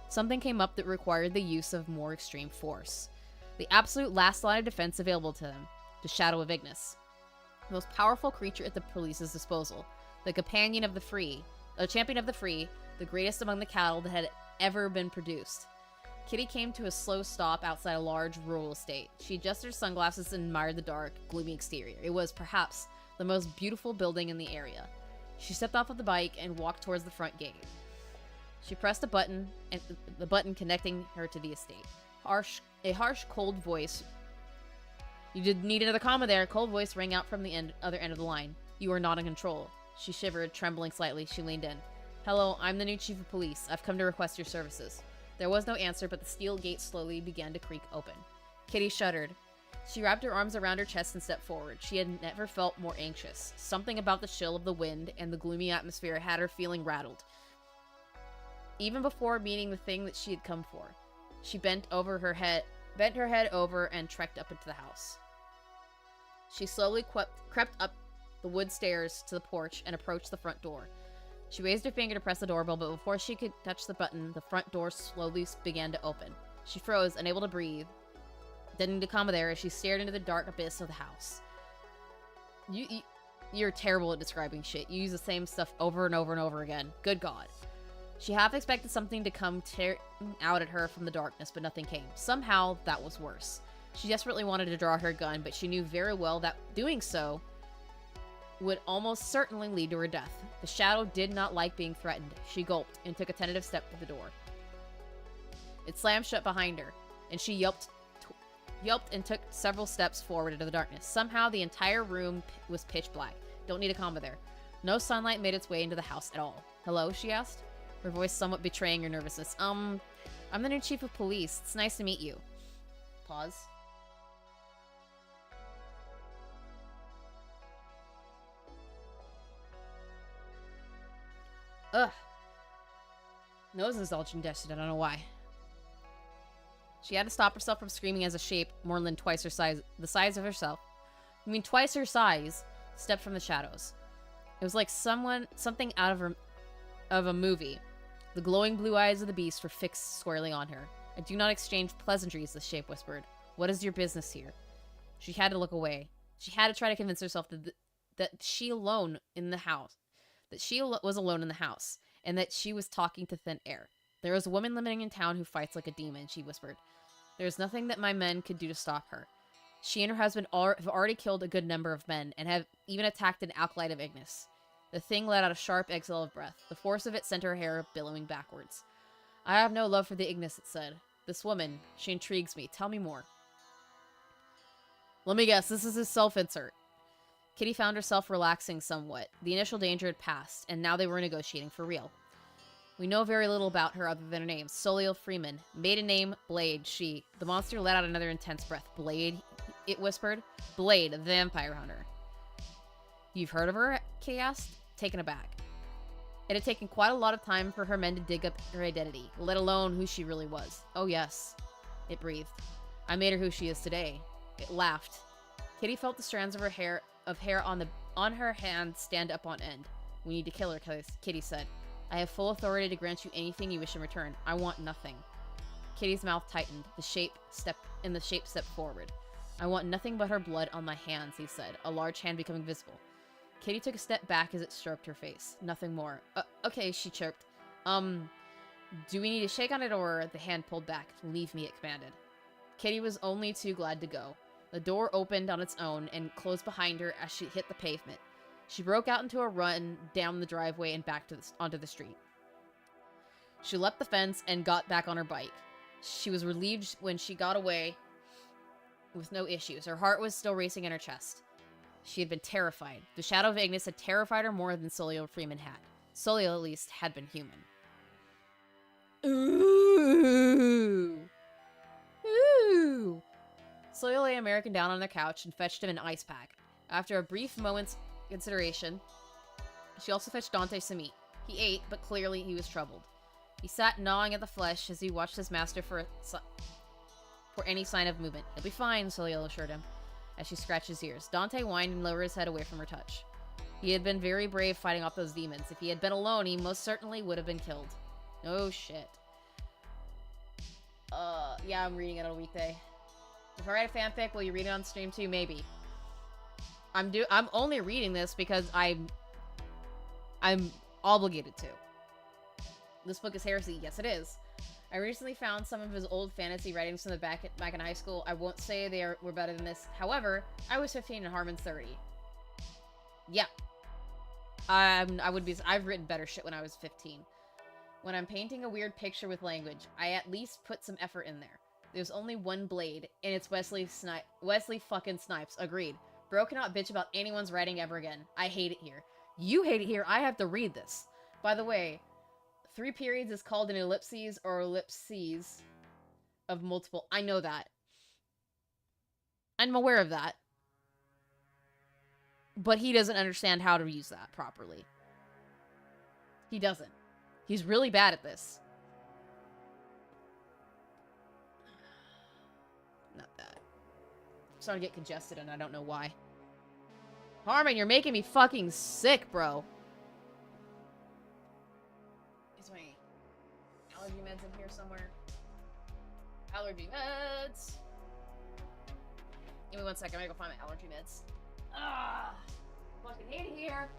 something came up that required the use of more extreme force. The absolute last line of defense available to them, the Shadow of Ignis. The most powerful creature at the police's disposal. The champion of the free, the greatest among the cattle that had ever been produced. Kitty came to a slow stop outside a large rural estate. She adjusted her sunglasses and admired the dark, gloomy exterior. It was, perhaps, the most beautiful building in the area. She stepped off of the bike and walked towards the front gate. She pressed a button, and the button connecting her to the estate. A harsh, cold voice. You did need another comma there. Cold voice rang out from the other end of the line. You are not in control. She shivered, trembling slightly. She leaned in. Hello, I'm the new chief of police. I've come to request your services. There was no answer, but the steel gate slowly began to creak open. Kitty shuddered. She wrapped her arms around her chest and stepped forward. She had never felt more anxious. Something about the chill of the wind and the gloomy atmosphere had her feeling rattled. Even before meeting the thing that she had come for. She bent her head over and trekked up into the house. She slowly crept up the wood stairs to the porch and approached the front door. She raised her finger to press the doorbell, but before she could touch the button, the front door slowly began to open. She froze, unable to breathe. Didn't need to comma there as she stared into the dark abyss of the house. You're terrible at describing shit. You use the same stuff over and over and over again. Good God. She half expected something to come tearing out at her from the darkness, but nothing came. Somehow, that was worse. She desperately wanted to draw her gun, but she knew very well that doing so would almost certainly lead to her death. The shadow did not like being threatened. She gulped and took a tentative step to the door. It slammed shut behind her, and she yelped and took several steps forward into the darkness. Somehow, the entire room was pitch black. Don't need a comma there. No sunlight made its way into the house at all. Hello, she asked, her voice somewhat betraying her nervousness. I'm the new chief of police. It's nice to meet you. Pause. Ugh. Nose is all congested. I don't know why. She had to stop herself from screaming as a shape more than twice her size, the size of herself. Twice her size, stepped from the shadows. It was like something out of a movie. The glowing blue eyes of the beast were fixed squarely on her. I do not exchange pleasantries, the shape whispered. What is your business here? She had to look away. She had to try to convince herself that she was alone in the house, and that she was talking to thin air. There is a woman living in town who fights like a demon, she whispered. There is nothing that my men could do to stop her. She and her husband have already killed a good number of men, and have even attacked an acolyte of Ignis. The thing let out a sharp exhale of breath. The force of it sent her hair billowing backwards. I have no love for the Ignis, it said. This woman, she intrigues me. Tell me more. Let me guess, this is his self-insert. Kitty found herself relaxing somewhat. The initial danger had passed, and now they were negotiating for real. We know very little about her other than her name, Soliel Freeman. Maiden name, Blade, she. The monster let out another intense breath. Blade, it whispered. Blade, the vampire hunter. You've heard of her? Kitty asked, taken aback. It had taken quite a lot of time for her men to dig up her identity, let alone who she really was. Oh yes, it breathed. I made her who she is today. It laughed. Kitty felt the strands of hair on her hand stand up on end. We need to kill her, Kitty said. I have full authority to grant you anything you wish in return. I want nothing. Kitty's mouth tightened. The shape stepped forward. I want nothing but her blood on my hands, he said, a large hand becoming visible. Kitty took a step back as it stroked her face. Nothing more. Okay, she choked. Do we need to shake on it or the hand pulled back? Leave me, it commanded. Kitty was only too glad to go. The door opened on its own and closed behind her as she hit the pavement. She broke out into a run down the driveway and back to onto the street. She leapt the fence and got back on her bike. She was relieved when she got away with no issues. Her heart was still racing in her chest. She had been terrified. The shadow of Ignis had terrified her more than Solio Freeman had. Solio, at least, had been human. Ooh. Ooh. Solio lay American down on the couch and fetched him an ice pack. After a brief moment's consideration, she also fetched Dante some meat. He ate, but clearly he was troubled. He sat gnawing at the flesh as he watched his master for any sign of movement. He'll be fine, Solio assured him, as she scratched his ears. Dante whined and lowered his head away from her touch. He had been very brave fighting off those demons. If he had been alone, he most certainly would have been killed. Oh, shit. Yeah, I'm reading it on a weekday. If I write a fanfic, will you read it on stream too? Maybe. I'm only reading this because I'm obligated to. This book is heresy. Yes, it is. I recently found some of his old fantasy writings from the back in high school. I won't say were better than this. However, I was 15 and Harman's 30. Yeah. I've written better shit when I was 15. When I'm painting a weird picture with language, I at least put some effort in there. There's only one blade, and it's Wesley fucking Snipes. Agreed. Broken out bitch about anyone's writing ever again. I hate it here. You hate it here. I have to read this. By the way, 3 periods is called an ellipses or ellipses of multiple. I know that. I'm aware of that. But he doesn't understand how to use that properly. He doesn't. He's really bad at this. Not that. I'm starting to get congested and I don't know why. Harman, you're making me fucking sick, bro. Is my allergy meds in here somewhere? Allergy meds. Give me 1 second. I'm gonna go find my allergy meds. Ah, fucking hate it here.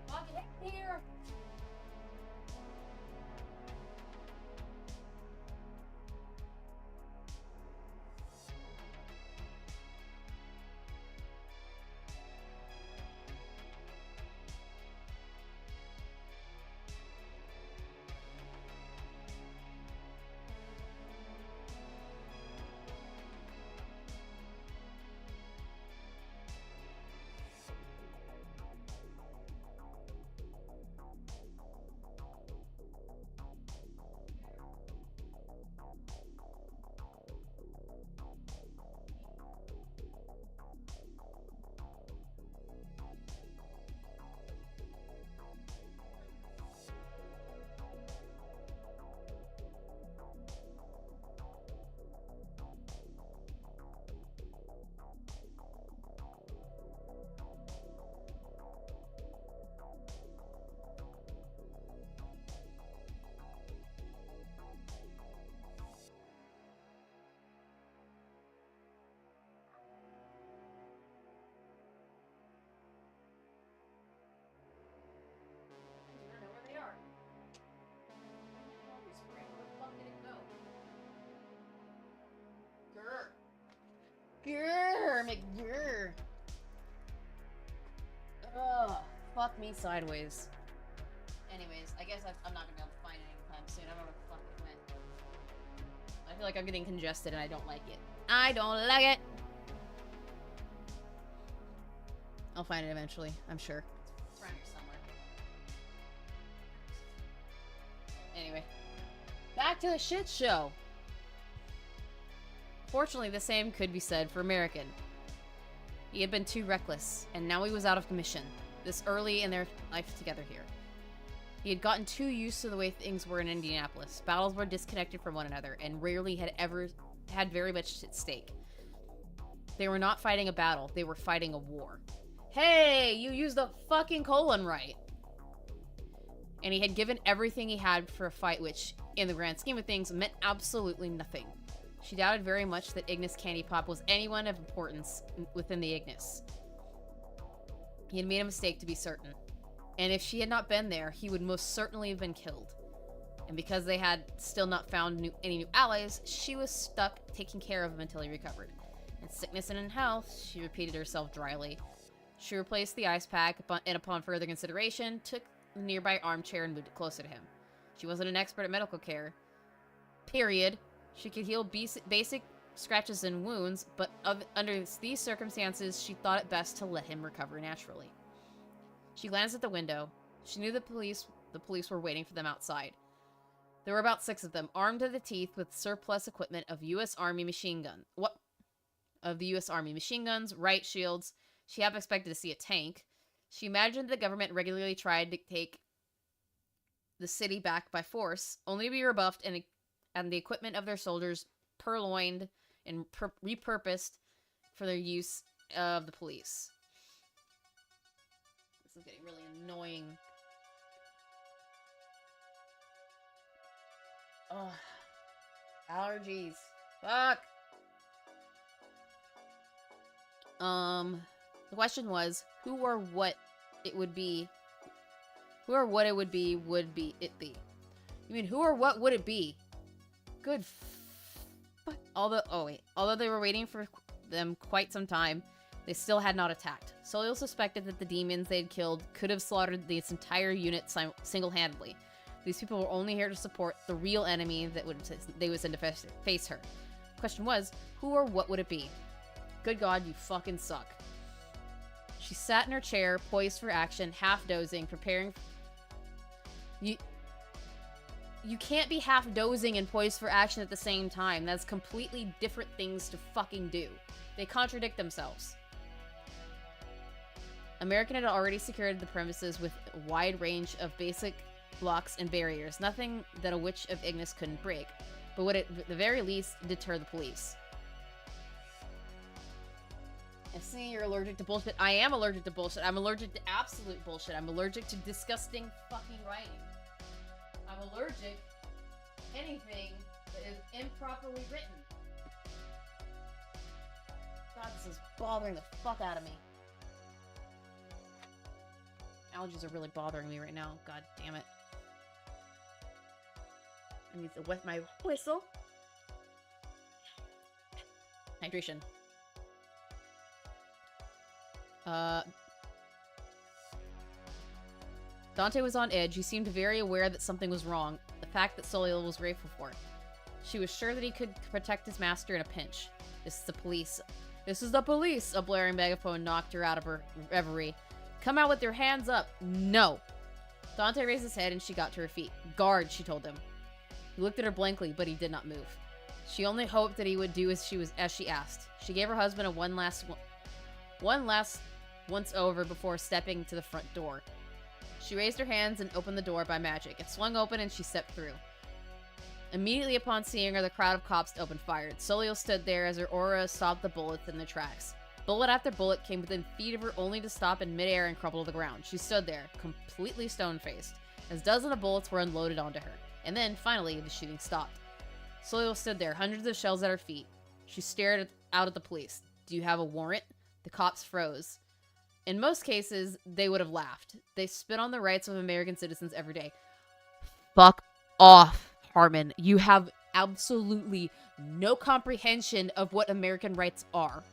Fucking hate it here. Grr, McGrr. Ugh, fuck me sideways. Anyways, I guess I'm not gonna be able to find it anytime soon. I don't know where the fuck it went. I feel like I'm getting congested and I don't like it. I don't like it! I'll find it eventually, I'm sure. It's around here somewhere. Anyway. Back to the shit show! Fortunately, the same could be said for American. He had been too reckless, and now he was out of commission, this early in their life together here. He had gotten too used to the way things were in Indianapolis. Battles were disconnected from one another, and rarely had ever had very much at stake. They were not fighting a battle, they were fighting a war. Hey, you used the fucking colon right! And he had given everything he had for a fight which, in the grand scheme of things, meant absolutely nothing. She doubted very much that Ignis Candy Pop was anyone of importance within the Ignis. He had made a mistake, to be certain. And if she had not been there, he would most certainly have been killed. And because they had still not found any new allies, she was stuck taking care of him until he recovered. In sickness and in health, she repeated herself dryly. She replaced the ice pack, and upon further consideration, took the nearby armchair and moved it closer to him. She wasn't an expert at medical care. Period. She could heal basic scratches and wounds, but under these circumstances, she thought it best to let him recover naturally. She glanced at the window. She knew the police were waiting for them outside. There were about 6 of them, armed to the teeth with surplus equipment of U.S. Army machine guns. Of the U.S. Army machine guns, riot shields. She half expected to see a tank. She imagined the government regularly tried to take the city back by force, only to be rebuffed and the equipment of their soldiers purloined and repurposed for their use of the police. This is getting really annoying. Ugh. Allergies. Fuck. The question was, who or what it would be? Who or what it would be it be? You mean who or what would it be? Good fuck. Although they were waiting for them quite some time, they still had not attacked. Soliel suspected that the demons they had killed could have slaughtered this entire unit single-handedly. These people were only here to support the real enemy that they would send to face her. The question was, who or what would it be? Good God, you fucking suck. She sat in her chair, poised for action, half dozing, preparing. You can't be half dozing and poised for action at the same time. That's completely different things to fucking do. They contradict themselves. American had already secured the premises with a wide range of basic blocks and barriers, nothing that a witch of Ignis couldn't break, but would at the very least deter the police. I see you're allergic to bullshit. I am allergic to bullshit. I'm allergic to absolute bullshit. I'm allergic to disgusting fucking writing. I'm allergic to anything that is improperly written. God, this is bothering the fuck out of me. Allergies are really bothering me right now. God damn it. I need to wet my whistle. Hydration. Dante was on edge. He seemed very aware that something was wrong, the fact that Soliel was grateful for. She was sure that he could protect his master in a pinch. This is the police. This is the police! A blaring megaphone knocked her out of her reverie. Come out with your hands up! No! Dante raised his head and she got to her feet. Guard, she told him. He looked at her blankly, but he did not move. She only hoped that he would do as she asked. She gave her husband a one last once over before stepping to the front door. She raised her hands and opened the door by magic. It swung open and she stepped through. Immediately upon seeing her, the crowd of cops opened fire. Soliel stood there as her aura stopped the bullets in their tracks. Bullet after bullet came within feet of her, only to stop in midair and crumple to the ground. She stood there, completely stone-faced, as dozens of bullets were unloaded onto her. And then, finally, the shooting stopped. Soliel stood there, hundreds of shells at her feet. She stared out at the police. Do you have a warrant? The cops froze. In most cases, they would have laughed. They spit on the rights of American citizens every day. Fuck off, Harman. You have absolutely no comprehension of what American rights are.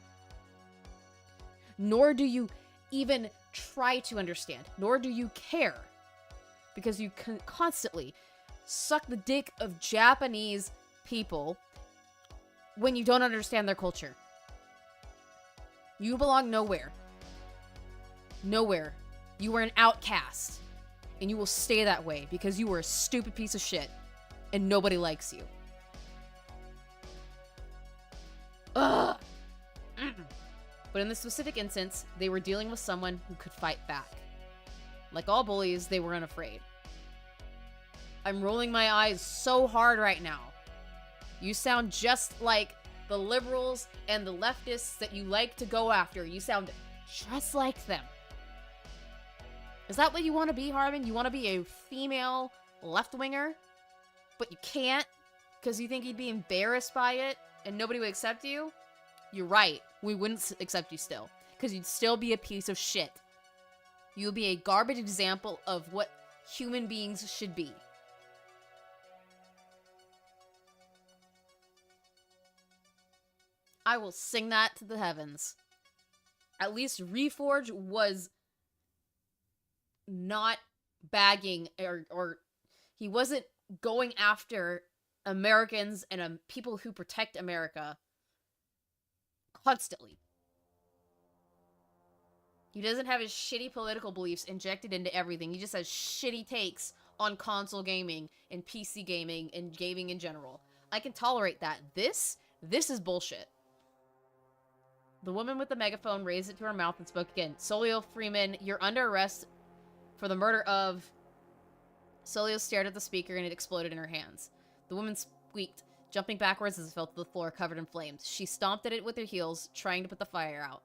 Nor do you even try to understand. Nor do you care. Because you constantly suck the dick of Japanese people when you don't understand their culture. You belong nowhere. Nowhere. You are an outcast. And you will stay that way because you are a stupid piece of shit. And nobody likes you. Ugh. But in this specific instance, they were dealing with someone who could fight back. Like all bullies, they were unafraid. I'm rolling my eyes so hard right now. You sound just like the liberals and the leftists that you like to go after. You sound just like them. Is that what you want to be, Harman? You want to be a female left-winger? But you can't? Because you think you'd be embarrassed by it and nobody would accept you? You're right. We wouldn't accept you still. Because you'd still be a piece of shit. You will be a garbage example of what human beings should be. I will sing that to the heavens. At least Reforge was not bagging, or he wasn't going after Americans and people who protect America constantly. He doesn't have his shitty political beliefs injected into everything. He just has shitty takes on console gaming and PC gaming and gaming in general. I can tolerate that. This is bullshit. The woman with the megaphone raised it to her mouth and spoke again. Solio Freeman, you're under arrest for the murder of... Solio stared at the speaker and it exploded in her hands. The woman squeaked, jumping backwards as it fell to the floor, covered in flames. She stomped at it with her heels, trying to put the fire out.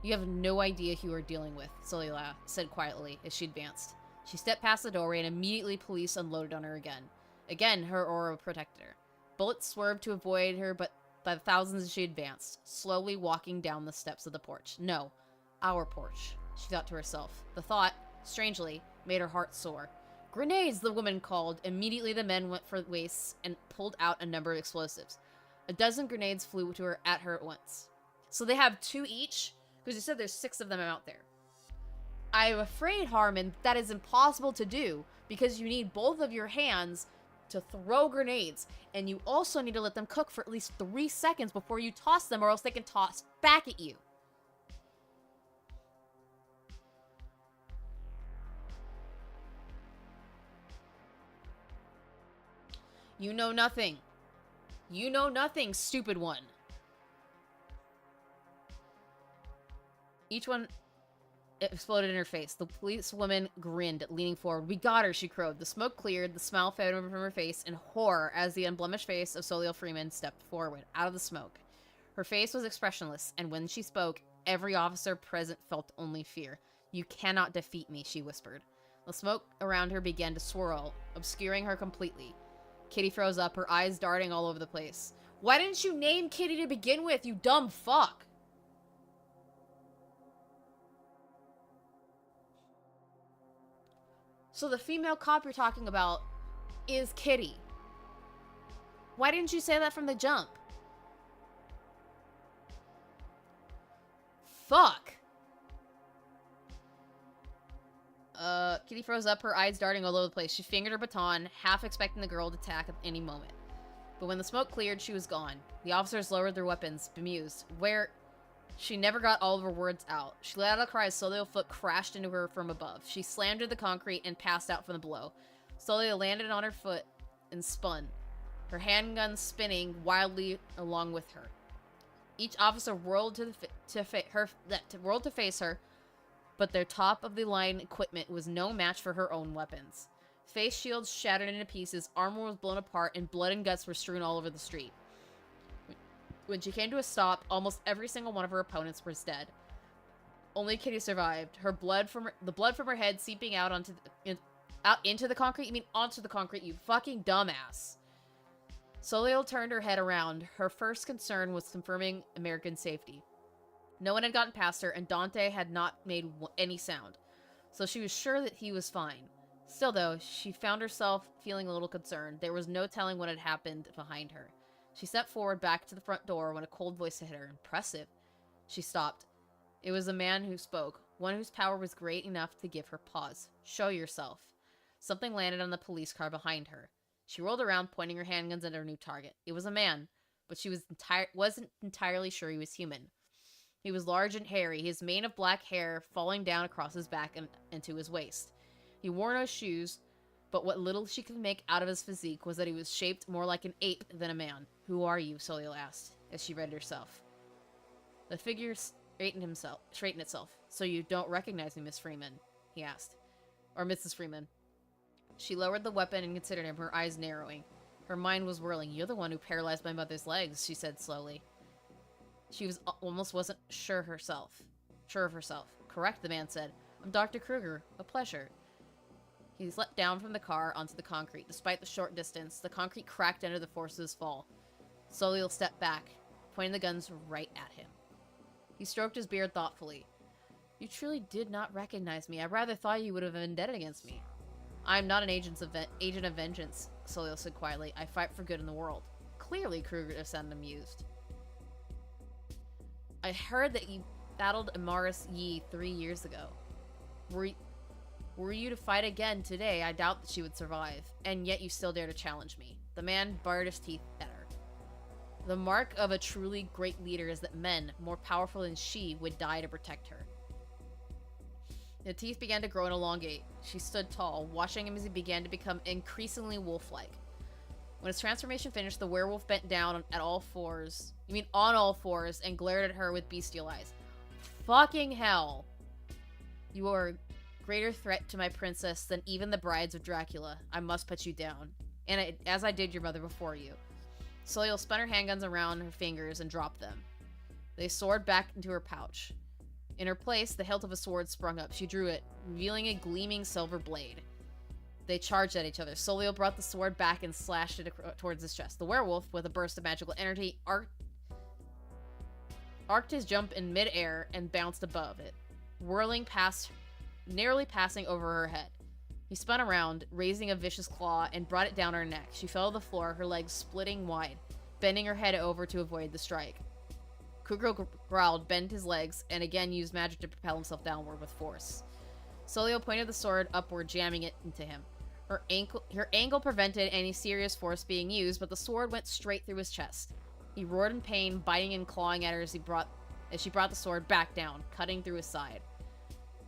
You have no idea who you are dealing with, Solio said quietly as she advanced. She stepped past the doorway and immediately police unloaded on her again. Again, her aura protected her. Bullets swerved to avoid her, but by the thousands as she advanced, slowly walking down the steps of the porch. No, our porch, she thought to herself. The thought, strangely, made her heart soar. Grenades, the woman called. Immediately the men went for wastes and pulled out a number of explosives. A dozen grenades flew to her at once. So they have 2 each? Because you said there's 6 of them out there. I'm afraid, Harman, that is impossible to do because you need both of your hands to throw grenades, and you also need to let them cook for at least 3 seconds before you toss them, or else they can toss back at you. You know nothing. You know nothing, stupid one. Each one exploded in her face. The policewoman grinned, leaning forward. We got her, she crowed. The smoke cleared, the smile faded from her face in horror as the unblemished face of Solio Freeman stepped forward, out of the smoke. Her face was expressionless, and when she spoke, every officer present felt only fear. You cannot defeat me, she whispered. The smoke around her began to swirl, obscuring her completely. Kitty froze up, her eyes darting all over the place. Why didn't you name Kitty to begin with, you dumb fuck? So the female cop you're talking about is Kitty. Why didn't you say that from the jump? Fuck. Kitty froze up, her eyes darting all over the place. She fingered her baton, half expecting the girl to attack at any moment. But when the smoke cleared, she was gone. The officers lowered their weapons, bemused. She never got all of her words out. She let out a cry as Solio's foot crashed into her from above. She slammed into the concrete and passed out from the blow. Solio landed on her foot and spun, her handgun spinning wildly along with her. Each officer whirled to face her, but their top-of-the-line equipment was no match for her own weapons. Face shields shattered into pieces, armor was blown apart, and blood and guts were strewn all over the street. When she came to a stop, almost every single one of her opponents was dead. Only Kitty survived. The blood from her head seeping out into the concrete. You mean onto the concrete, you fucking dumbass. Solio turned her head around. Her first concern was confirming American safety. No one had gotten past her, and Dante had not made any sound, so she was sure that he was fine. Still, though, she found herself feeling a little concerned. There was no telling what had happened behind her. She stepped forward back to the front door when a cold voice hit her. Impressive. She stopped. It was a man who spoke, one whose power was great enough to give her pause. Show yourself. Something landed on the police car behind her. She rolled around, pointing her handguns at her new target. It was a man, but she wasn't entirely sure he was human. He was large and hairy, his mane of black hair falling down across his back and into his waist. He wore no shoes, but what little she could make out of his physique was that he was shaped more like an ape than a man. Who are you? Solio asked, as she read herself. The figure straightened itself. So you don't recognize me, Miss Freeman? He asked. Or Mrs. Freeman. She lowered the weapon and considered him, her eyes narrowing. Her mind was whirling. You're the one who paralyzed my mother's legs, she said slowly. She almost wasn't sure of herself. Correct, the man said. I'm Dr. Kruger. A pleasure. He leapt down from the car onto the concrete. Despite the short distance, the concrete cracked under the force of his fall. Solio stepped back, pointing the guns right at him. He stroked his beard thoughtfully. You truly did not recognize me. I rather thought you would have been vendetta against me. I'm not an agent of vengeance, Solio said quietly. I fight for good in the world. Clearly, Kruger sounded amused. I heard that you battled Amaris Yi 3 years ago. Were you to fight again today, I doubt that she would survive, and yet you still dare to challenge me. The man bared his teeth at her. The mark of a truly great leader is that men, more powerful than she, would die to protect her. The teeth began to grow and elongate. She stood tall, watching him as he began to become increasingly wolf-like. When his transformation finished, the werewolf bent down on all fours, and glared at her with bestial eyes. Fucking hell! You are a greater threat to my princess than even the brides of Dracula. I must put you down. As I did your mother before you. Solio spun her handguns around her fingers and dropped them. They soared back into her pouch. In her place, the hilt of a sword sprung up. She drew it, revealing a gleaming silver blade. They charged at each other. Solio brought the sword back and slashed it towards his chest. The werewolf, with a burst of magical energy, arced his jump in mid-air and bounced above it, whirling past, narrowly passing over her head. He spun around, raising a vicious claw, and brought it down her neck. She fell to the floor, her legs splitting wide, bending her head over to avoid the strike. Kugro growled, bent his legs, and again used magic to propel himself downward with force. Solio pointed the sword upward, jamming it into him. Her angle prevented any serious force being used, but the sword went straight through his chest. He roared in pain, biting and clawing at her as she brought the sword back down, cutting through his side.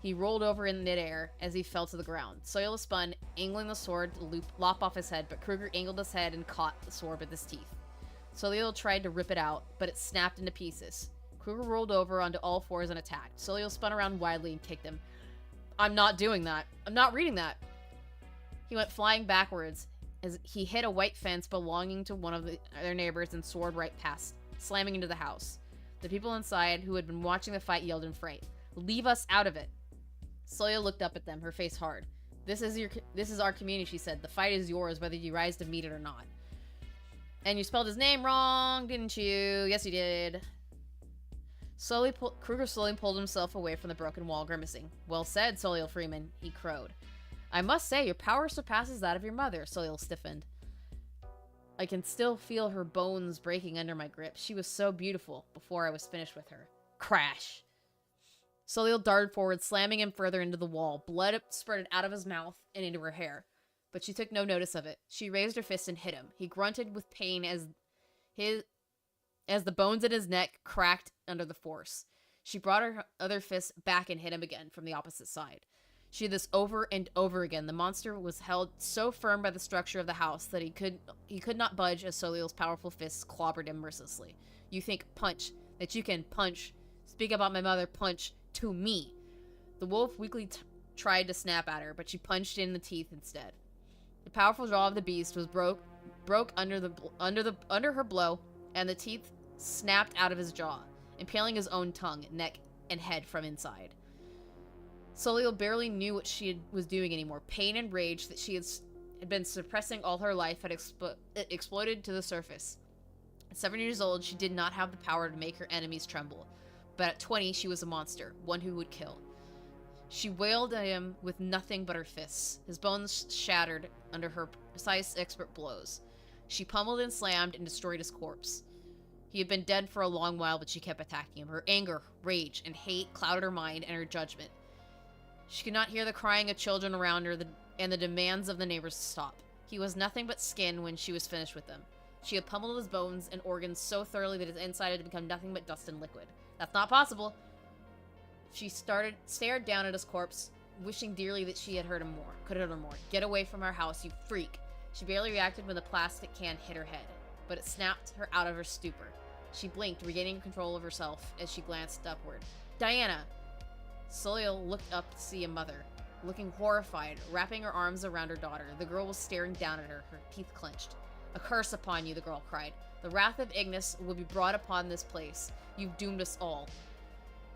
He rolled over in midair as he fell to the ground. Solio spun, angling the sword to lop off his head, but Kruger angled his head and caught the sword with his teeth. Solio tried to rip it out, but it snapped into pieces. Kruger rolled over onto all fours and attacked. Solio spun around wildly and kicked him. I'm not doing that. I'm not reading that. He went flying backwards as he hit a white fence belonging to one of their neighbors and soared right past, slamming into the house. The people inside, who had been watching the fight, yelled in fright. Leave us out of it. Solio looked up at them, her face hard. This is our community, she said. The fight is yours, whether you rise to meet it or not. And you spelled his name wrong, didn't you? Yes, you did. Kruger slowly pulled himself away from the broken wall, grimacing. Well said, Solio Freeman, he crowed. I must say, your power surpasses that of your mother, Solio stiffened. I can still feel her bones breaking under my grip. She was so beautiful before I was finished with her. Crash! Solio darted forward, slamming him further into the wall. Blood spurted out of his mouth and into her hair. But she took no notice of it. She raised her fist and hit him. He grunted with pain as the bones in his neck cracked under the force. She brought her other fist back and hit him again from the opposite side. She did this over and over again. The monster was held so firm by the structure of the house that he could not budge as Solio's powerful fists clobbered him mercilessly. You think punch, that you can punch, speak about my mother, punch, to me. The wolf weakly tried to snap at her, but she punched in the teeth instead. The powerful jaw of the beast was broke under her blow, and the teeth snapped out of his jaw, impaling his own tongue, neck, and head from inside. Solio barely knew what she was doing anymore. Pain and rage that she had been suppressing all her life had exploded to the surface. At 7 years old, she did not have the power to make her enemies tremble. But at 20, she was a monster, one who would kill. She wailed at him with nothing but her fists. His bones shattered under her precise, expert blows. She pummeled and slammed and destroyed his corpse. He had been dead for a long while, but she kept attacking him. Her anger, rage, and hate clouded her mind and her judgment. She could not hear the crying of children around her and the demands of the neighbors to stop. He was nothing but skin when she was finished with them. She had pummeled his bones and organs so thoroughly that his inside had become nothing but dust and liquid. That's not possible. She stared down at his corpse, wishing dearly that she had could have heard him more. Get away from our house, you freak. She barely reacted when the plastic can hit her head, but it snapped her out of her stupor. She blinked, regaining control of herself as she glanced upward. Diana! Solio looked up to see a mother, looking horrified, wrapping her arms around her daughter. The girl was staring down at her, her teeth clenched. A curse upon you, the girl cried. The wrath of Ignis will be brought upon this place. You've doomed us all.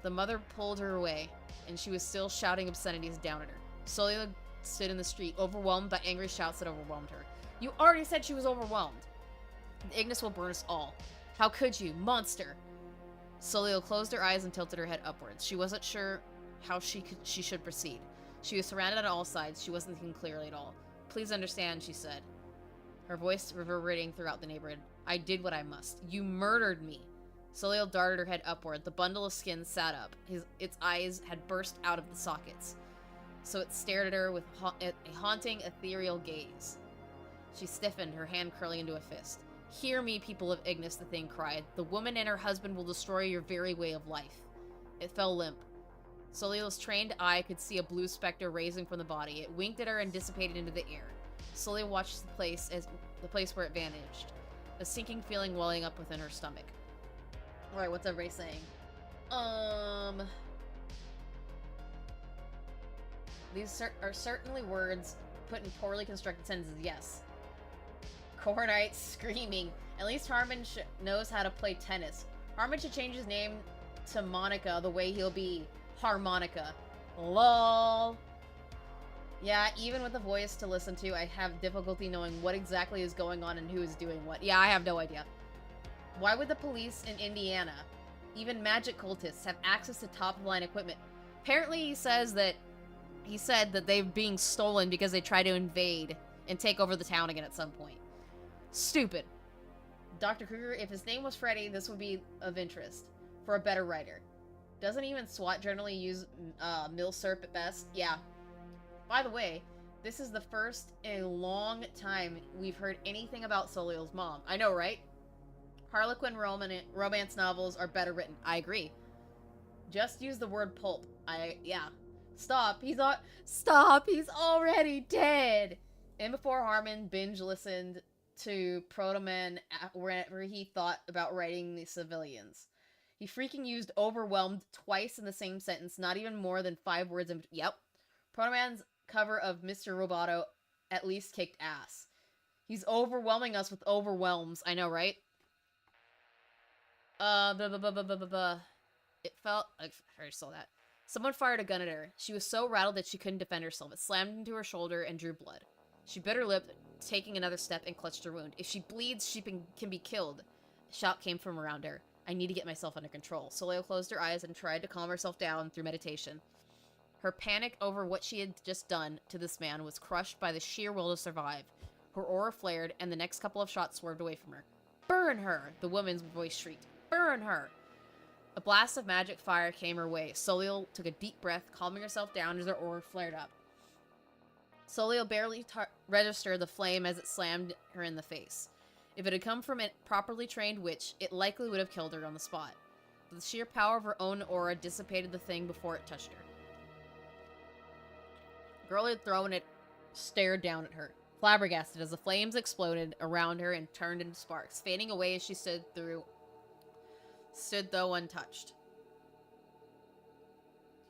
The mother pulled her away, and she was still shouting obscenities down at her. Solio stood in the street, overwhelmed by angry shouts that overwhelmed her. You already said she was overwhelmed. The Ignis will burn us all. How could you, monster? Solio closed her eyes and tilted her head upwards. She wasn't sure how she should proceed. She was surrounded on all sides. She wasn't thinking clearly at all. Please understand, she said, her voice reverberating throughout the neighborhood. I did what I must. You murdered me. Soliel darted her head upward. The bundle of skin sat up. Its eyes had burst out of the sockets, so it stared at her with a haunting, ethereal gaze. She stiffened, her hand curling into a fist. Hear me, people of Ignis, the thing cried. The woman and her husband will destroy your very way of life. It fell limp. Soliel's trained eye could see a blue specter raising from the body. It winked at her and dissipated into the air. Soliel watched the place where it vanished, a sinking feeling welling up within her stomach. Alright, what's everybody saying? These are certainly words put in poorly constructed sentences, yes. Cornite screaming. At least Harman knows how to play tennis. Harman should change his name to Monica the way he'll be Harmonica. LOL. Yeah, even with a voice to listen to, I have difficulty knowing what exactly is going on and who is doing what. Yeah, I have no idea. Why would the police in Indiana, even magic cultists, have access to top-of-the-line equipment? Apparently he said that they're being stolen because they tried to invade and take over the town again at some point. Stupid. Dr. Kruger, if his name was Freddy, this would be of interest. For a better writer. Doesn't even SWAT generally use milsurp at best? Yeah. By the way, this is the first in a long time we've heard anything about Soliel's mom. I know, right? Harlequin romance novels are better written. I agree. Just use the word pulp. Yeah. Stop, he's already dead! And before Harman binge-listened to Protoman wherever he thought about writing the civilians. He freaking used overwhelmed twice in the same sentence, not even more than 5 words in... Yep. Protoman's cover of Mr. Roboto at least kicked ass. He's overwhelming us with overwhelms. I know, right? It felt... I already saw that. Someone fired a gun at her. She was so rattled that she couldn't defend herself. It slammed into her shoulder and drew blood. She bit her lip, taking another step, and clutched her wound. If she bleeds, she can be killed. A shout came from around her. I need to get myself under control. Soliel closed her eyes and tried to calm herself down through meditation. Her panic over what she had just done to this man was crushed by the sheer will to survive. Her aura flared, and the next couple of shots swerved away from her. Burn her! The woman's voice shrieked. Burn her! A blast of magic fire came her way. Soliel took a deep breath, calming herself down as her aura flared up. Soliel barely registered the flame as it slammed her in the face. If it had come from a properly trained witch, it likely would have killed her on the spot. But the sheer power of her own aura dissipated the thing before it touched her. The girl who had thrown it stared down at her, flabbergasted as the flames exploded around her and turned into sparks, fading away as she stood though untouched.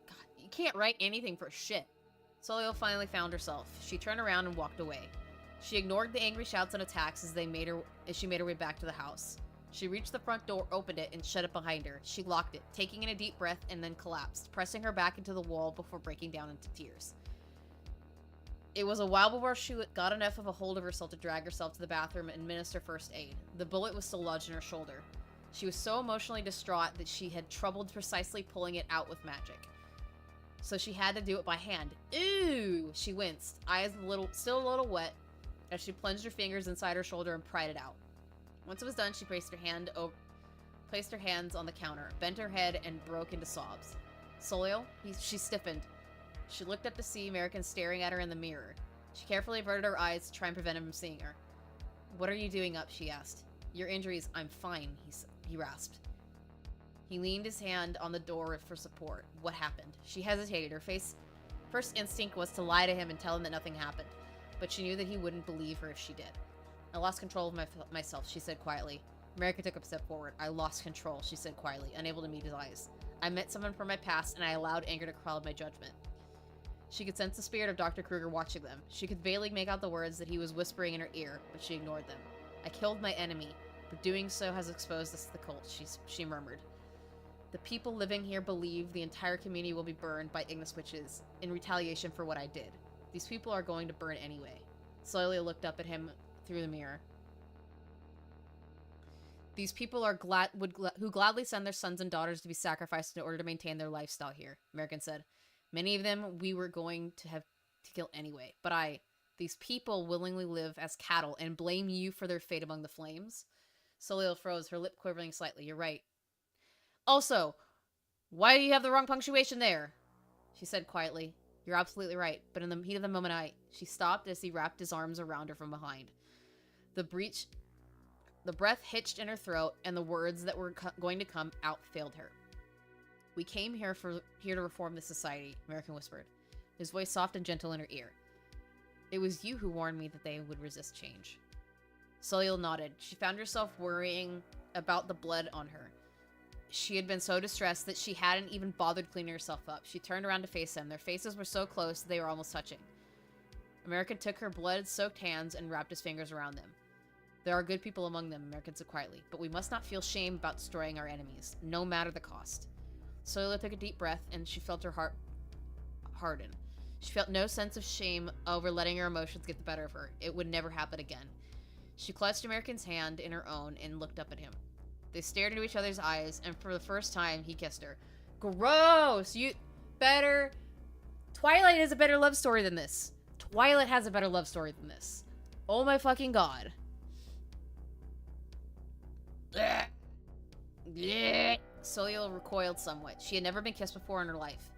God, you can't write anything for shit. Soliel finally found herself. She turned around and walked away. She ignored the angry shouts and attacks as she made her way back to the house. She reached the front door, opened it, and shut it behind her. She locked it, taking in a deep breath, and then collapsed, pressing her back into the wall before breaking down into tears. It was a while before she got enough of a hold of herself to drag herself to the bathroom and administer first aid. The bullet was still lodged in her shoulder. She was so emotionally distraught that she had trouble precisely pulling it out with magic. So she had to do it by hand. Ooh! She winced, eyes still a little wet, as she plunged her fingers inside her shoulder and pried it out. Once it was done, she placed her hands on the counter, bent her head, and broke into sobs. Soliel? She stiffened. She looked up to see American staring at her in the mirror. She carefully averted her eyes to try and prevent him from seeing her. What are you doing up? She asked. Your injuries. I'm fine, he rasped. He leaned his hand on the door for support. What happened? She hesitated. Her first instinct was to lie to him and tell him that nothing happened, but she knew that he wouldn't believe her if she did. I lost control of myself, she said quietly. America took a step forward. I lost control, she said quietly, unable to meet his eyes. I met someone from my past, and I allowed anger to cloud my judgment. She could sense the spirit of Dr. Kruger watching them. She could vaguely make out the words that he was whispering in her ear, but she ignored them. I killed my enemy, but doing so has exposed us to the cult, she murmured. The people living here believe the entire community will be burned by Ignis witches in retaliation for what I did. These people are going to burn anyway. Slowly looked up at him through the mirror. These people are who gladly send their sons and daughters to be sacrificed in order to maintain their lifestyle here, American said. Many of them we were going to have to kill anyway, but these people willingly live as cattle and blame you for their fate among the flames. Soliel froze, her lip quivering slightly. You're right. Also, why do you have the wrong punctuation there? She said quietly. You're absolutely right, but in the heat of the moment She stopped as he wrapped his arms around her from behind. The breath hitched in her throat, and the words that were going to come out failed her. We came here to reform this society, American whispered, his voice soft and gentle in her ear. It was you who warned me that they would resist change. Soliel nodded. She found herself worrying about the blood on her. She had been so distressed that she hadn't even bothered cleaning herself up. She turned around to face him. Their faces were so close that they were almost touching. American took her blood-soaked hands and wrapped his fingers around them. There are good people among them, American said quietly, but we must not feel shame about destroying our enemies, no matter the cost. Soila took a deep breath, and she felt her heart harden. She felt no sense of shame over letting her emotions get the better of her. It would never happen again. She clutched American's hand in her own and looked up at him. They stared into each other's eyes, and for the first time, he kissed her. Gross! Twilight has a better love story than this. Twilight has a better love story than this. Oh my fucking god. Soliel recoiled somewhat. She had never been kissed before in her life.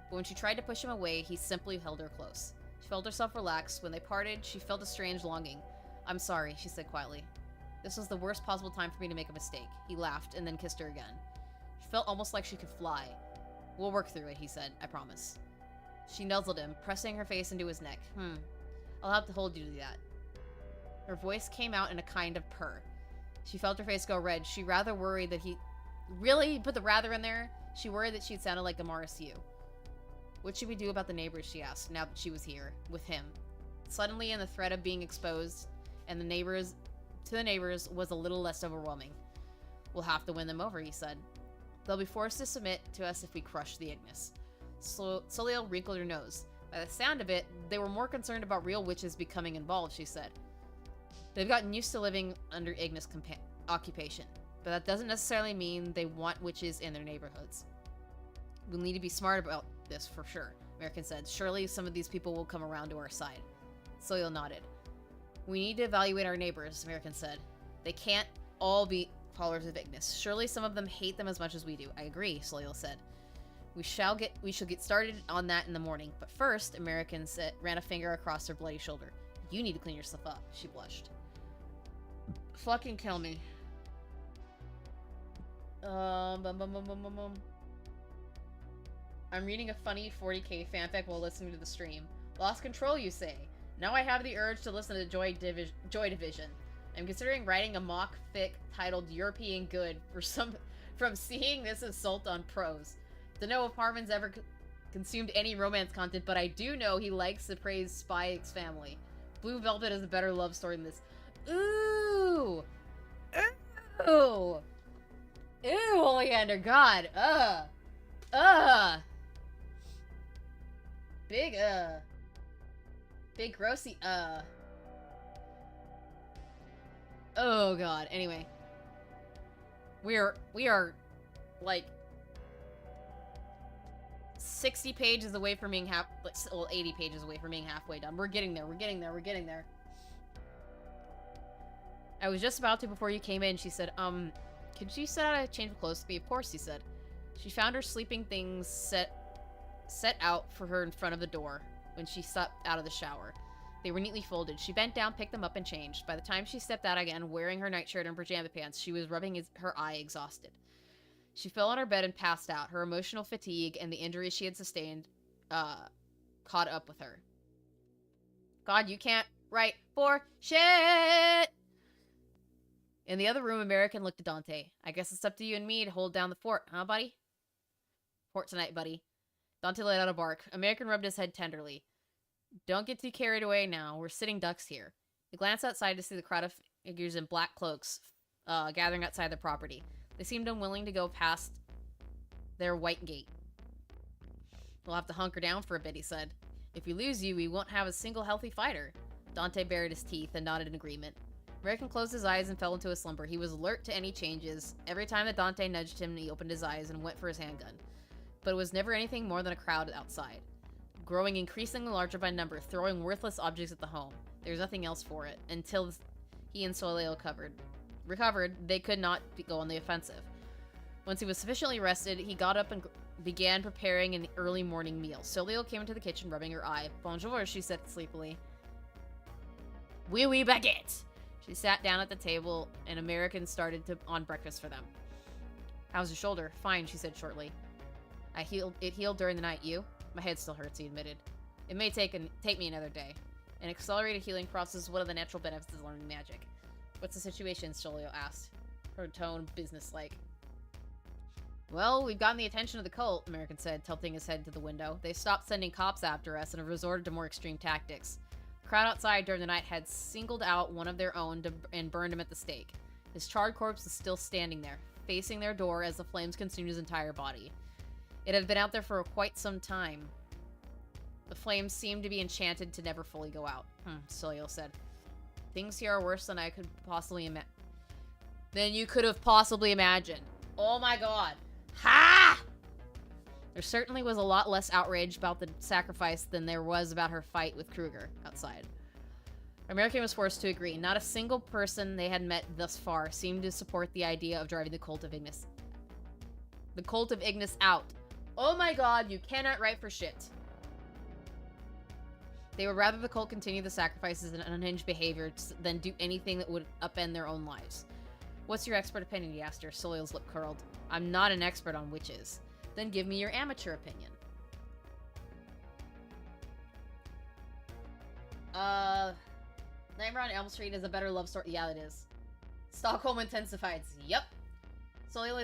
But when she tried to push him away, he simply held her close. She felt herself relax. When they parted, she felt a strange longing. I'm sorry, she said quietly. This was the worst possible time for me to make a mistake. He laughed and then kissed her again. She felt almost like she could fly. We'll work through it, he said. I promise. She nuzzled him, pressing her face into his neck. I'll have to hold you to that. Her voice came out in a kind of purr. She felt her face go red. She rather worried that he... Really? He put the rather in there? She worried that she'd sounded like Amaris Yu. What should we do about the neighbors, she asked, now that she was here, with him? Suddenly, in the threat of being exposed, and the neighbors was a little less overwhelming. We'll have to win them over, he said. They'll be forced to submit to us if we crush the Ignis. Soliel wrinkled her nose. By the sound of it, they were more concerned about real witches becoming involved, she said. They've gotten used to living under Ignis occupation, but that doesn't necessarily mean they want witches in their neighborhoods. We'll need to be smart about this for sure, American said. Surely some of these people will come around to our side. Soliel nodded. We need to evaluate our neighbors, American said. They can't all be followers of Ignis. Surely some of them hate them as much as we do. I agree, Soliel said. We shall get started on that in the morning. But first, American ran a finger across her bloody shoulder. You need to clean yourself up, she blushed. Fucking kill me. I'm reading a funny 40k fanfic while listening to the stream. Lost control, you say? Now I have the urge to listen to Joy Division. I'm considering writing a mock fic titled European Good from seeing this assault on prose. Don't know if Harman's ever consumed any romance content, but I do know he likes to praise Spy X Family. Blue Velvet is a better love story than this. Ooh! Ooh! Ew, Oleander, God! Big grossy, Oh god, anyway. We are, like, 60 pages away from being 80 pages away from being halfway done. We're getting there, we're getting there. I was just about to before you came in, she said, could you set out a change of clothes to me? Of course, he said. She found her sleeping things set out for her in front of the door when she stepped out of the shower. They were neatly folded. She bent down, picked them up, and changed. By the time she stepped out again, wearing her nightshirt and pajama pants, she was rubbing her eye, exhausted. She fell on her bed and passed out. Her emotional fatigue and the injuries she had sustained caught up with her. God, you can't write for shit! In the other room, American looked at Dante. I guess it's up to you and me to hold down the fort, huh, buddy? Fort tonight, buddy. Dante let out a bark. American rubbed his head tenderly. Don't get too carried away now. We're sitting ducks here. He glanced outside to see the crowd of figures in black cloaks gathering outside the property. They seemed unwilling to go past their white gate. We'll have to hunker down for a bit, he said. If we lose you, we won't have a single healthy fighter. Dante bared his teeth and nodded in agreement. American closed his eyes and fell into a slumber. He was alert to any changes. Every time that Dante nudged him, he opened his eyes and went for his handgun. But it was never anything more than a crowd outside, growing increasingly larger by number, throwing worthless objects at the home. There was nothing else for it. Until he and Soleil recovered, they could not go on the offensive. Once he was sufficiently rested, he got up and began preparing an early morning meal. Soleil came into the kitchen, rubbing her eye. Bonjour, she said sleepily. Oui, baguette. She sat down at the table, and American started on breakfast for them. How's your shoulder? Fine, she said shortly. It healed during the night. You? My head still hurts, he admitted. It may take me another day. An accelerated healing process is one of the natural benefits of learning magic. What's the situation? Soleil asked, her tone businesslike. Well, we've gotten the attention of the cult, American said, tilting his head to the window. They stopped sending cops after us and have resorted to more extreme tactics. The crowd outside during the night had singled out one of their own and burned him at the stake. His charred corpse is still standing there, facing their door as the flames consumed his entire body. It had been out there for quite some time. The flames seemed to be enchanted to never fully go out. Soleil said. Things here are worse than I could possibly imagine. Than you could have possibly imagined. Oh my god. Ha! There certainly was a lot less outrage about the sacrifice than there was about her fight with Kruger outside. American was forced to agree. Not a single person they had met thus far seemed to support the idea of driving the cult of Ignis. The cult of Ignis out. Oh my god, you cannot write for shit. They would rather the cult continue the sacrifices and unhinged behavior than do anything that would upend their own lives. What's your expert opinion? He asked her. Soleil's lip curled. I'm not an expert on witches. Then give me your amateur opinion. Nightmare on Elm Street is a better love story. Yeah, it is. Stockholm Intensifieds. Yep. Soleil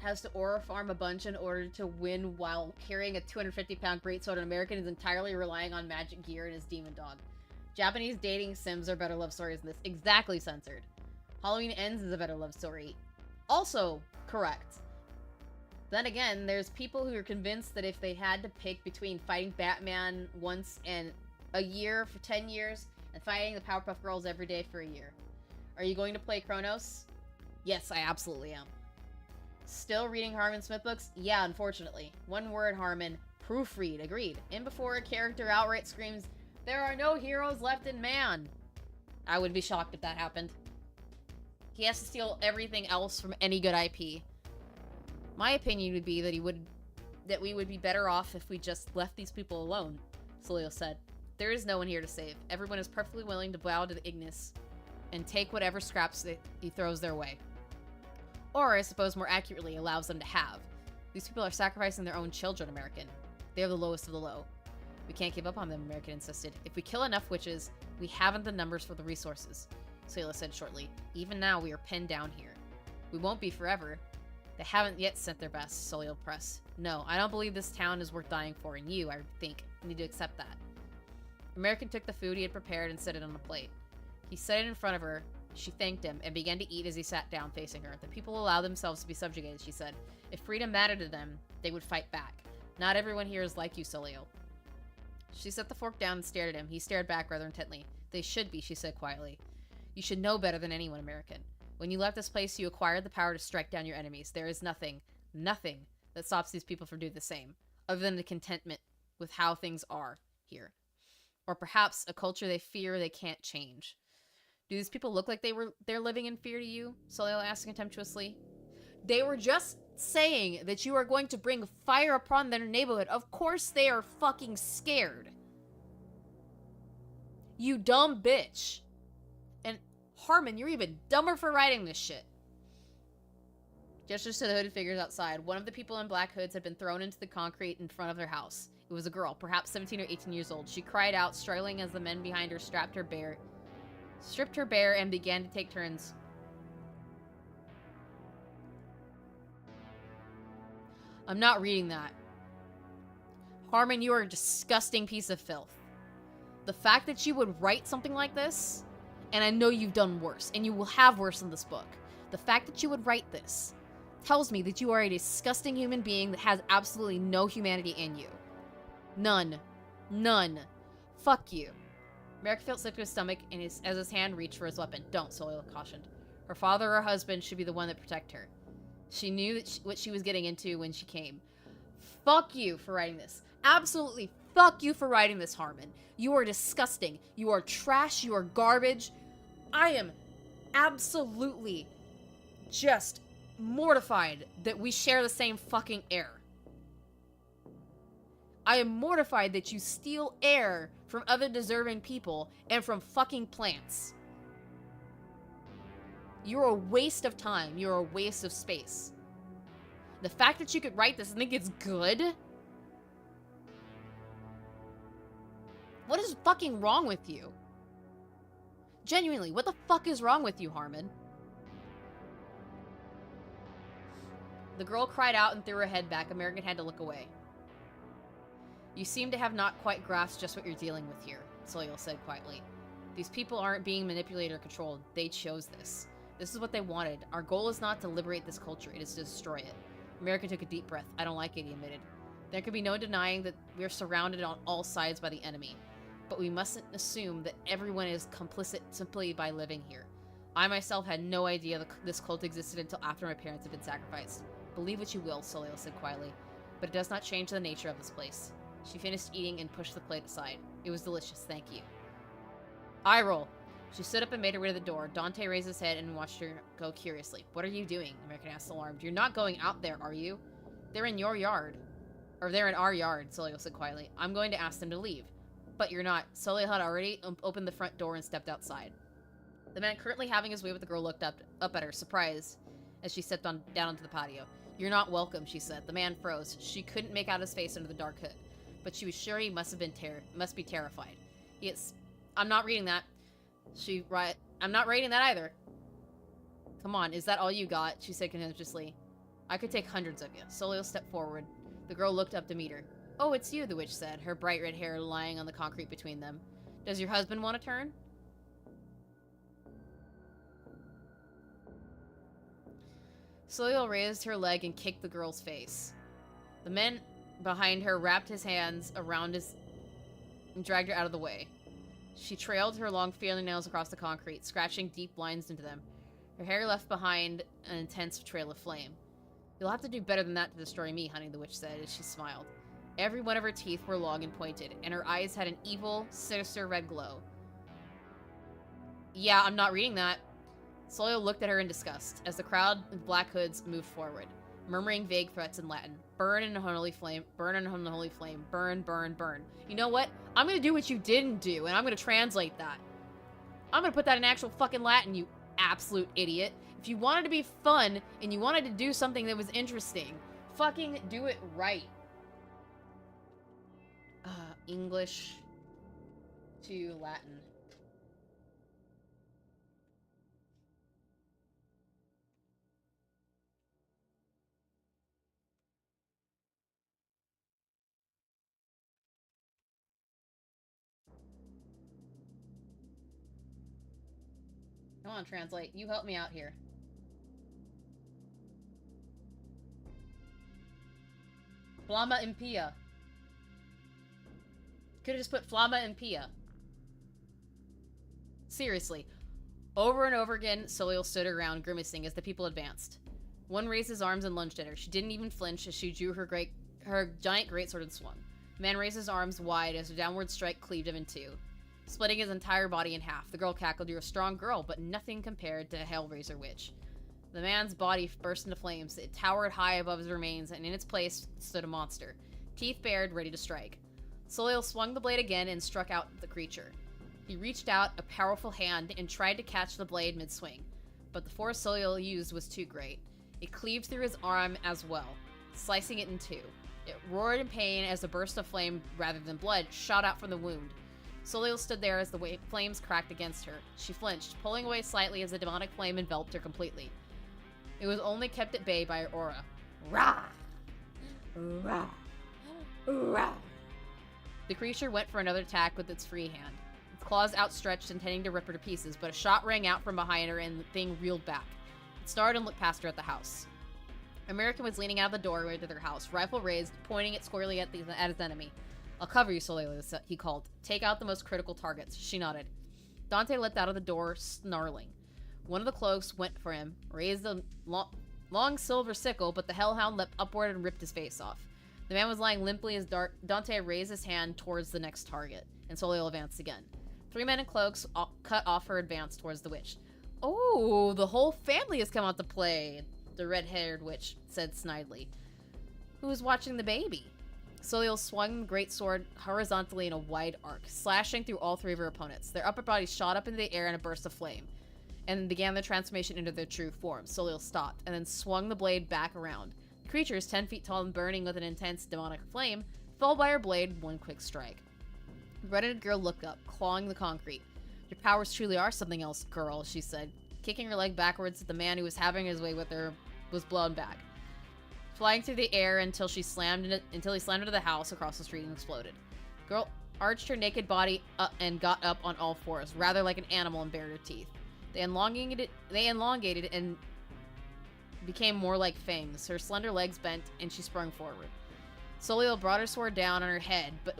has to aura farm a bunch in order to win while carrying a 250-pound greatsword. An American is entirely relying on magic gear and his demon dog. Japanese dating sims are better love stories than this. Exactly censored. Halloween Ends is a better love story. Also correct. Then again, there's people who are convinced that if they had to pick between fighting Batman once and a year for 10 years and fighting the Powerpuff Girls every day for a year. Are you going to play Chronos? Yes, I absolutely am. Still reading Harman Smith books? Yeah, unfortunately. One word, Harman. Proofread. Agreed. And before a character outright screams, "There are no heroes left in man." I would be shocked if that happened. He has to steal everything else from any good IP. My opinion would be that we would be better off if we just left these people alone, Soleil said. There is no one here to save. Everyone is perfectly willing to bow to the Ignis and take whatever scraps that he throws their way. Or, I suppose more accurately, allows them to have. These people are sacrificing their own children, American. They are the lowest of the low. We can't give up on them, American insisted. If we kill enough witches, we haven't the numbers for the resources, Soleil said shortly. Even now, we are pinned down here. We won't be forever. They haven't yet sent their best, Soleil pressed. No, I don't believe this town is worth dying for, and you, I think, need to accept that. American took the food he had prepared and set it on a plate. He set it in front of her. She thanked him and began to eat as he sat down facing her. The people allow themselves to be subjugated, she said. If freedom mattered to them, they would fight back. Not everyone here is like you, Soleil. She set the fork down and stared at him. He stared back rather intently. They should be, she said quietly. You should know better than anyone, American. When you left this place, you acquired the power to strike down your enemies. There is nothing that stops these people from doing the same, other than the contentment with how things are here. Or perhaps a culture they fear they can't change. Do these people look like they're living in fear to you? Soleil asked contemptuously. They were just saying that you are going to bring fire upon their neighborhood. Of course they are fucking scared. You dumb bitch. And Harman, you're even dumber for writing this shit. Gestures to the hooded figures outside. One of the people in black hoods had been thrown into the concrete in front of their house. It was a girl, perhaps 17 or 18 years old. She cried out, struggling as the men behind her stripped her bare, and began to take turns. I'm not reading that. Harman, you are a disgusting piece of filth. The fact that you would write something like this, and I know you've done worse, and you will have worse in this book. The fact that you would write this tells me that you are a disgusting human being that has absolutely no humanity in you. None. None. Fuck you. America felt sick to his stomach as his hand reached for his weapon. Don't, Soil cautioned. Her father or husband should be the one that protect her. She knew that what she was getting into when she came. Fuck you for writing this. Absolutely fuck you for writing this, Harman. You are disgusting. You are trash. You are garbage. I am absolutely just mortified that we share the same fucking air. I am mortified that you steal air from other deserving people and from fucking plants. You're a waste of time. You're a waste of space. The fact that you could write this and think it's good? What is fucking wrong with you? Genuinely, what the fuck is wrong with you, Harman? The girl cried out and threw her head back. American had to look away. You seem to have not quite grasped just what you're dealing with here, Soil said quietly. These people aren't being manipulated or controlled. They chose this. This is what they wanted. Our goal is not to liberate this culture. It is to destroy it. American took a deep breath. I don't like it, he admitted. There can be no denying that we're surrounded on all sides by the enemy. But we mustn't assume that everyone is complicit simply by living here. I myself had no idea this cult existed until after my parents had been sacrificed. Believe what you will, Soleil said quietly, but it does not change the nature of this place. She finished eating and pushed the plate aside. It was delicious, thank you. Eye roll. She stood up and made her way to the door. Dante raised his head and watched her go curiously. What are you doing? American asked, alarmed. You're not going out there, are you? They're in your yard. Or they're in our yard, Soleil said quietly. I'm going to ask them to leave. But you're not. Soleil had already opened the front door and stepped outside. The man currently having his way with the girl looked up at her, surprised, as she stepped down onto the patio. You're not welcome, she said. The man froze. She couldn't make out his face under the dark hood, but she was sure he must be terrified. I'm not reading that. I'm not reading that either. Come on, is that all you got? She said contemptuously. I could take hundreds of you. Soleil stepped forward. The girl looked up to meet her. Oh, it's you, the witch said, her bright red hair lying on the concrete between them. Does your husband want to turn? Soleil raised her leg and kicked the girl's face. The man behind her wrapped his hands around and dragged her out of the way. She trailed her long fingernails across the concrete, scratching deep lines into them. Her hair left behind an intense trail of flame. You'll have to do better than that to destroy me, honey, the witch said as she smiled. Every one of her teeth were long and pointed, and her eyes had an evil, sinister red glow. Yeah, I'm not reading that. Soleil looked at her in disgust, as the crowd with black hoods moved forward, murmuring vague threats in Latin. Burn in unholy flame, burn in unholy flame, burn, burn, burn. You know what? I'm gonna do what you didn't do, and I'm gonna translate that. I'm gonna put that in actual fucking Latin, you absolute idiot. If you wanted to be fun, and you wanted to do something that was interesting, fucking do it right. English to Latin. Come on, translate. You help me out here. Flama Impia. Could have just put Flama Impia. Seriously. Over and over again, Soleil stood around, grimacing as the people advanced. One raised his arms and lunged at her. She didn't even flinch as she drew her giant greatsword and swung. The man raised his arms wide as a downward strike cleaved him in two, splitting his entire body in half. The girl cackled. You're a strong girl, but nothing compared to Hellraiser Witch. The man's body burst into flames. It towered high above his remains, and in its place stood a monster, teeth bared, ready to strike. Soleil swung the blade again and struck out the creature. He reached out a powerful hand and tried to catch the blade mid-swing, but the force Soleil used was too great. It cleaved through his arm as well, slicing it in two. It roared in pain as a burst of flame, rather than blood, shot out from the wound. Soleil stood there as the flames cracked against her. She flinched, pulling away slightly as the demonic flame enveloped her completely. It was only kept at bay by her aura. Rah! Rah! Rah! The creature went for another attack with its free hand, its claws outstretched, intending to rip her to pieces, but a shot rang out from behind her and the thing reeled back. It started and looked past her at the house. American was leaning out of the doorway to their house, rifle raised, pointing it squarely at his enemy. I'll cover you, Soleil, he called. Take out the most critical targets. She nodded. Dante leapt out of the door, snarling. One of the cloaks went for him, raised a long silver sickle, but the hellhound leapt upward and ripped his face off. The man was lying limply as Dante raised his hand towards the next target, and Soleil advanced again. 3 men in cloaks cut off her advance towards the witch. Oh, the whole family has come out to play, the red-haired witch said snidely. Who's watching the baby? Soleil swung the great sword horizontally in a wide arc, slashing through all 3 of her opponents. Their upper bodies shot up into the air in a burst of flame, and began their transformation into their true form. Soleil stopped, and then swung the blade back around. The creatures, 10 feet tall and burning with an intense demonic flame, fell by her blade one quick strike. The red-headed girl looked up, clawing the concrete. Your powers truly are something else, girl, she said, kicking her leg backwards at the man who was having his way with her was blown back, flying through the air until he slammed into the house across the street and exploded. The girl arched her naked body up and got up on all fours, rather like an animal, and bared her teeth. They elongated and became more like fangs. Her slender legs bent, and she sprung forward. Soleil brought her sword down on her head, but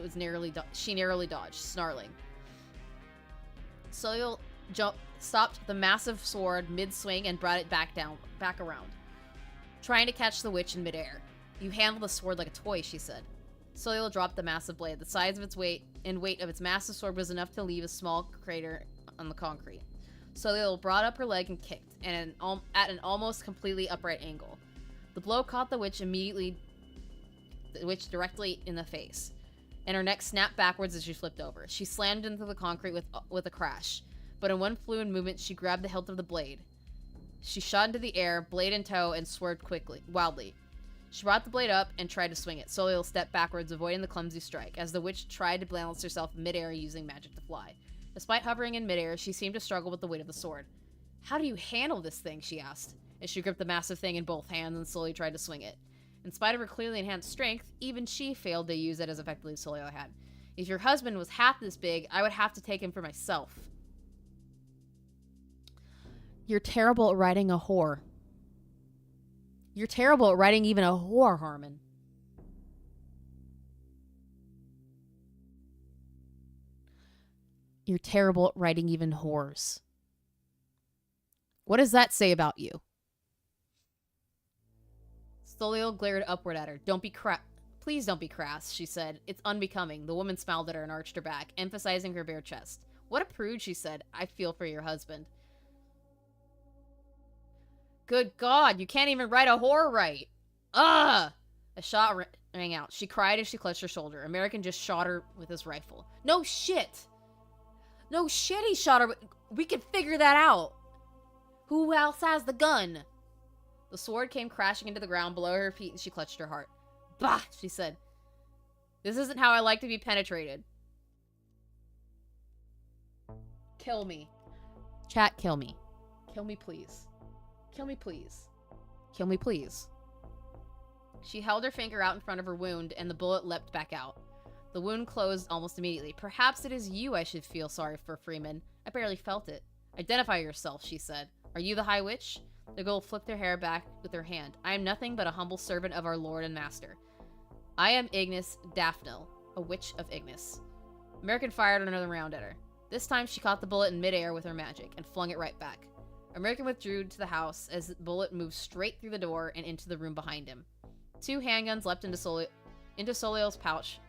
she narrowly dodged, snarling. Soleil stopped the massive sword mid-swing and brought it back around, trying to catch the witch in midair. You handle the sword like a toy, she said. Soleil dropped the massive blade. The size of its weight of its massive sword was enough to leave a small crater on the concrete. Soleil brought up her leg and kicked, and at an almost completely upright angle. The blow caught the witch directly in the face, and her neck snapped backwards as she flipped over. She slammed into the concrete with a crash, but in one fluid movement, she grabbed the hilt of the blade. She shot into the air, blade in tow, and swerved wildly. She brought the blade up and tried to swing it. Soleil stepped backwards, avoiding the clumsy strike, as the witch tried to balance herself in midair using magic to fly. Despite hovering in midair, she seemed to struggle with the weight of the sword. How do you handle this thing, she asked, as she gripped the massive thing in both hands and slowly tried to swing it. In spite of her clearly enhanced strength, even she failed to use it as effectively as Soleil had. If your husband was half this big, I would have to take him for myself. You're terrible at writing a whore. You're terrible at writing even a whore, Harman. You're terrible at writing even whores. What does that say about you? Soleil glared upward at her. Please don't be crass, she said. It's unbecoming. The woman smiled at her and arched her back, emphasizing her bare chest. What a prude, she said. I feel for your husband. Good God, you can't even write a whore right. Ugh! A shot rang out. She cried as she clutched her shoulder. American just shot her with his rifle. No shit! No shit, he shot her. We could figure that out. Who else has the gun? The sword came crashing into the ground below her feet and she clutched her heart. Bah, she said. This isn't how I like to be penetrated. Kill me. Chat, kill me. Kill me, please. Kill me, please. Kill me, please. She held her finger out in front of her wound and the bullet leapt back out. The wound closed almost immediately. Perhaps it is you I should feel sorry for, Freeman. I barely felt it. Identify yourself, she said. Are you the High Witch? The girl flipped her hair back with her hand. I am nothing but a humble servant of our Lord and Master. I am Ignis Daphne, a witch of Ignis. American fired another round at her. This time she caught the bullet in midair with her magic and flung it right back. American withdrew to the house as the bullet moved straight through the door and into the room behind him. 2 handguns leapt into Soleil's pouch.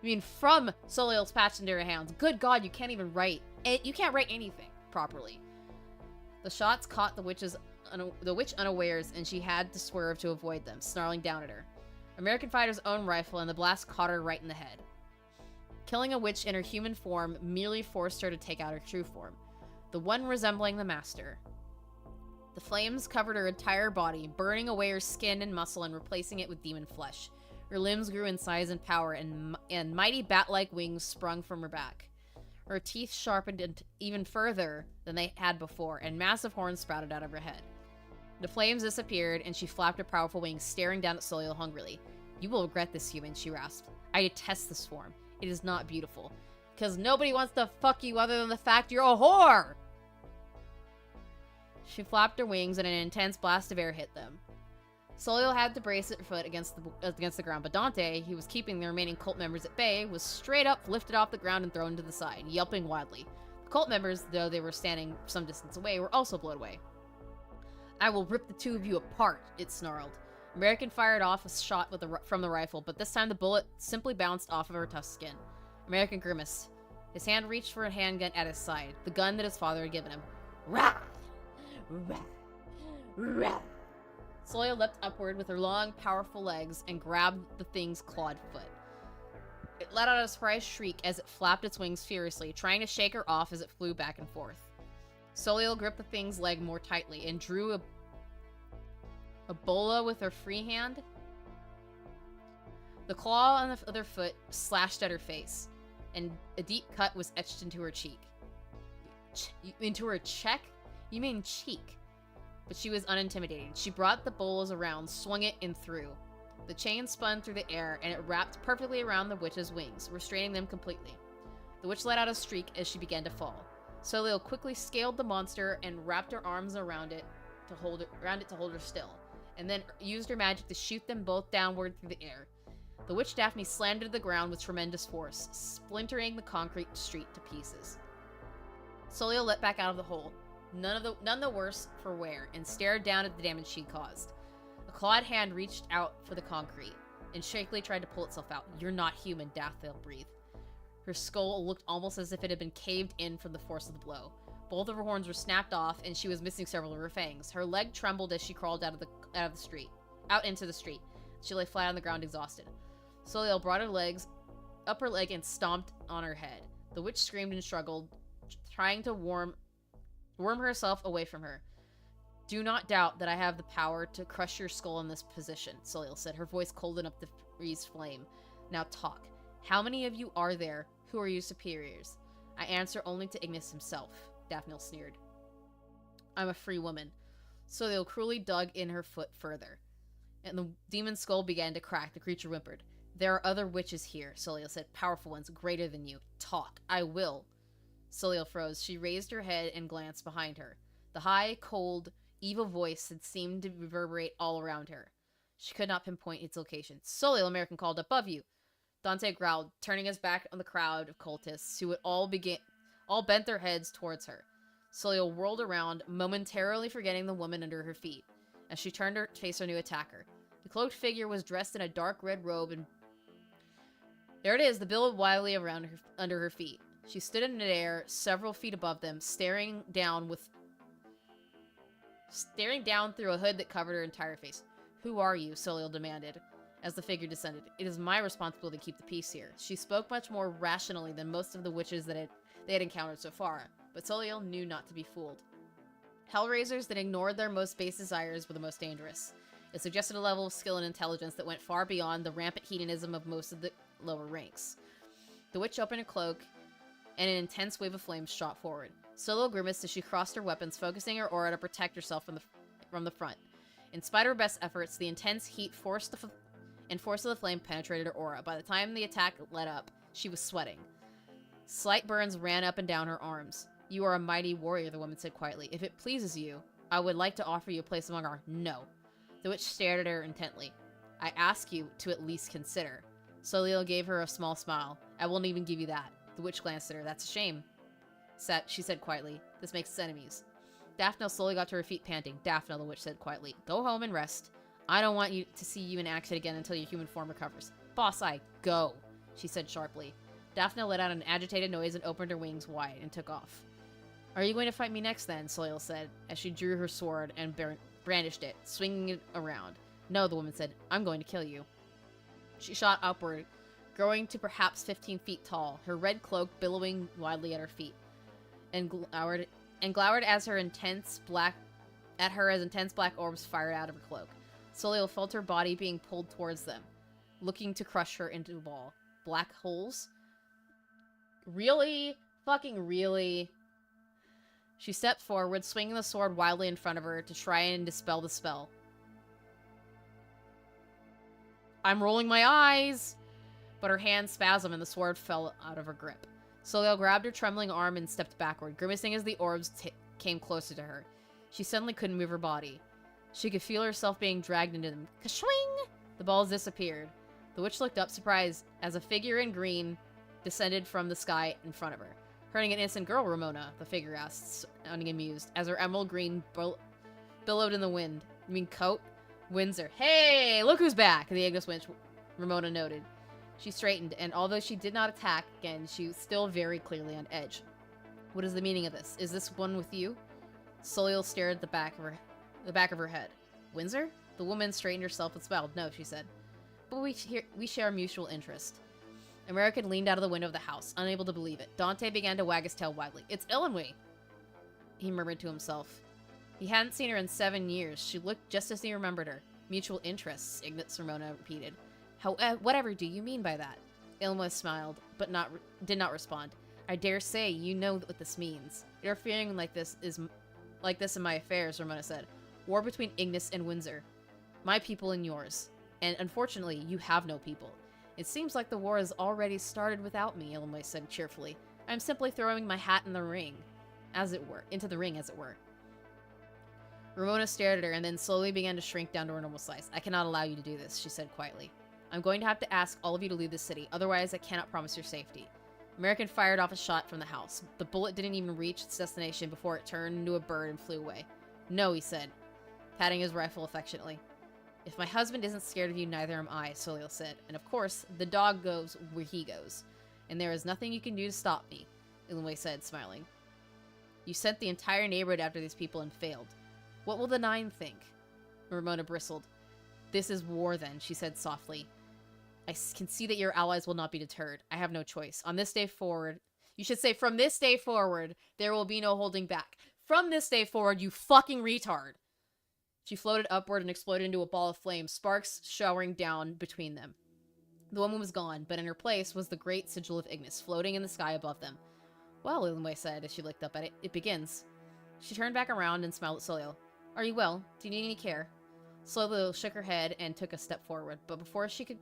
I mean, from Soleil's pouch into her hands. Good God, you can't even write. You can't write anything properly. The shots caught the witch unawares, and she had to swerve to avoid them, snarling down at her. American fired his own rifle, and the blast caught her right in the head. Killing a witch in her human form merely forced her to take out her true form, the one resembling the Master. The flames covered her entire body, burning away her skin and muscle and replacing it with demon flesh. Her limbs grew in size and power, and mighty bat-like wings sprung from her back. Her teeth sharpened even further than they had before, and massive horns sprouted out of her head. The flames disappeared, and she flapped her powerful wings, staring down at Soleil hungrily. You will regret this, human, she rasped. I detest this form. It is not beautiful. Because nobody wants to fuck you other than the fact you're a whore! She flapped her wings, and an intense blast of air hit them. Soliel had to brace his foot against the ground, but Dante, who was keeping the remaining cult members at bay, was straight up lifted off the ground and thrown to the side, yelping wildly. The cult members, though they were standing some distance away, were also blown away. "I will rip the two of you apart," it snarled. American fired off a shot from the rifle, but this time the bullet simply bounced off of her tough skin. American grimaced. His hand reached for a handgun at his side, the gun that his father had given him. Rah! Rah! Rah! Soliel leapt upward with her long, powerful legs and grabbed the thing's clawed foot. It let out a surprised shriek as it flapped its wings furiously, trying to shake her off as it flew back and forth. Soliel gripped the thing's leg more tightly and drew a bola with her free hand. The claw on the other foot slashed at her face, and a deep cut was etched into her cheek. Into her cheek? You mean cheek? But she was unintimidated. She brought the bolas around, swung it, and threw. The chain spun through the air, and it wrapped perfectly around the witch's wings, restraining them completely. The witch let out a shriek as she began to fall. Soliel quickly scaled the monster and wrapped her arms around it to hold her still, and then used her magic to shoot them both downward through the air. The witch Daphne slammed to the ground with tremendous force, splintering the concrete street to pieces. Soliel let back out of the hole, none the worse for wear, and stared down at the damage she caused. A clawed hand reached out for the concrete, and shakily tried to pull itself out. "You're not human," Daphne breathed. Her skull looked almost as if it had been caved in from the force of the blow. Both of her horns were snapped off, and she was missing several of her fangs. Her leg trembled as she crawled out into the street. She lay flat on the ground, exhausted. Soliel brought up her leg and stomped on her head. The witch screamed and struggled, trying to worm herself away from her. "Do not doubt that I have the power to crush your skull in this position," Soliel said, her voice cold enough to freeze flame. "Now talk. How many of you are there? Who are your superiors?" "I answer only to Ignis himself," Daphne sneered. "I'm a free woman." Soliel cruelly dug in her foot further, and the demon's skull began to crack. The creature whimpered. "There are other witches here," Soliel said. "Powerful ones, greater than you. Talk." "I will." Soliel froze. She raised her head and glanced behind her. The high, cold, evil voice had seemed to reverberate all around her. She could not pinpoint its location. "Soliel," American called, "above you." Dante growled, turning his back on the crowd of cultists, who had all bent their heads towards her. Soliel whirled around, momentarily forgetting the woman under her feet, as she turned to face her new attacker. The cloaked figure was dressed in a dark red robe, and there it is, the billowed wildly under her feet. She stood in midair, several feet above them, staring down through a hood that covered her entire face. "Who are you?" Soliel demanded, as the figure descended. "It is my responsibility to keep the peace here." She spoke much more rationally than most of the witches they had encountered so far, but Soliel knew not to be fooled. Hellraisers that ignored their most base desires were the most dangerous. It suggested a level of skill and intelligence that went far beyond the rampant hedonism of most of the lower ranks. The witch opened her cloak, and an intense wave of flames shot forward. Soliel grimaced as she crossed her weapons, focusing her aura to protect herself from the front. In spite of her best efforts, the intense heat force of the flame penetrated her aura. By the time the attack let up, she was sweating. Slight burns ran up and down her arms. "You are a mighty warrior," the woman said quietly. "If it pleases you, I would like to offer you a place among our—" "No." The witch stared at her intently. "I ask you to at least consider." Soliel gave her a small smile. "I won't even give you that." The witch glanced at her. "That's a shame," she said quietly. "This makes us enemies." Daphne slowly got to her feet, panting. "Daphne," the witch said quietly, "go home and rest. I don't want you to see you in action again until your human form recovers." "Boss Eye, go," she said sharply. Daphne let out an agitated noise and opened her wings wide and took off. "Are you going to fight me next then?" Soliel said, as she drew her sword and brandished it, swinging it around. "No," the woman said. "I'm going to kill you." She shot upward, growing to perhaps 15 feet tall, her red cloak billowing wildly at her feet, and glowered as intense black orbs fired out of her cloak. Soliel felt her body being pulled towards them, looking to crush her into a ball. Black holes? Really? Fucking really? She stepped forward, swinging the sword wildly in front of her to try and dispel the spell. "I'm rolling my eyes!" But her hand spasmed and the sword fell out of her grip. Soliel grabbed her trembling arm and stepped backward, grimacing as the orbs came closer to her. She suddenly couldn't move her body. She could feel herself being dragged into them. Ka-swing! The balls disappeared. The witch looked up, surprised, as a figure in green descended from the sky in front of her. Hurting an innocent girl, Ramona, the figure asked, sounding amused, as her emerald green billowed in the wind. You mean coat? Windsor. Hey, look who's back, the Ignis witch, Ramona noted. She straightened, and although she did not attack again, she was still very clearly on edge. What is the meaning of this? Is this one with you? Soliel stared at the back of her head. Windsor? The woman straightened herself and smiled. No, she said. But we share mutual interest. American leaned out of the window of the house, unable to believe it. Dante began to wag his tail wildly. It's Illinwe, he murmured to himself. He hadn't seen her in 7 years. She looked just as he remembered her. Mutual interests, Ignis Ramona repeated. Whatever do you mean by that? Illinwe smiled, but did not respond. I dare say you know what this means. Interfering like this in my affairs, Ramona said. War between Ignis and Windsor. My people and yours. And unfortunately, you have no people. It seems like the war has already started without me, Illinwe said cheerfully. I'm simply throwing my hat in the ring, into the ring, as it were. Ramona stared at her and then slowly began to shrink down to her normal size. I cannot allow you to do this, she said quietly. I'm going to have to ask all of you to leave the city, otherwise I cannot promise your safety. American fired off a shot from the house. The bullet didn't even reach its destination before it turned into a bird and flew away. No, he said, patting his rifle affectionately. If my husband isn't scared of you, neither am I, Soliel said. And of course, the dog goes where he goes. And there is nothing you can do to stop me, Illinwe said, smiling. You sent the entire neighborhood after these people and failed. What will the Nine think? Ramona bristled. This is war then, she said softly. I can see that your allies will not be deterred. I have no choice. On this day forward, you should say, from this day forward, there will be no holding back. From this day forward, you fucking retard. She floated upward and exploded into a ball of flame, sparks showering down between them. The woman was gone, but in her place was the great sigil of Ignis, floating in the sky above them. Well, Illinwe said as she looked up at it, it begins. She turned back around and smiled at Soliel. Are you well? Do you need any care? Soliel shook her head and took a step forward, but before she could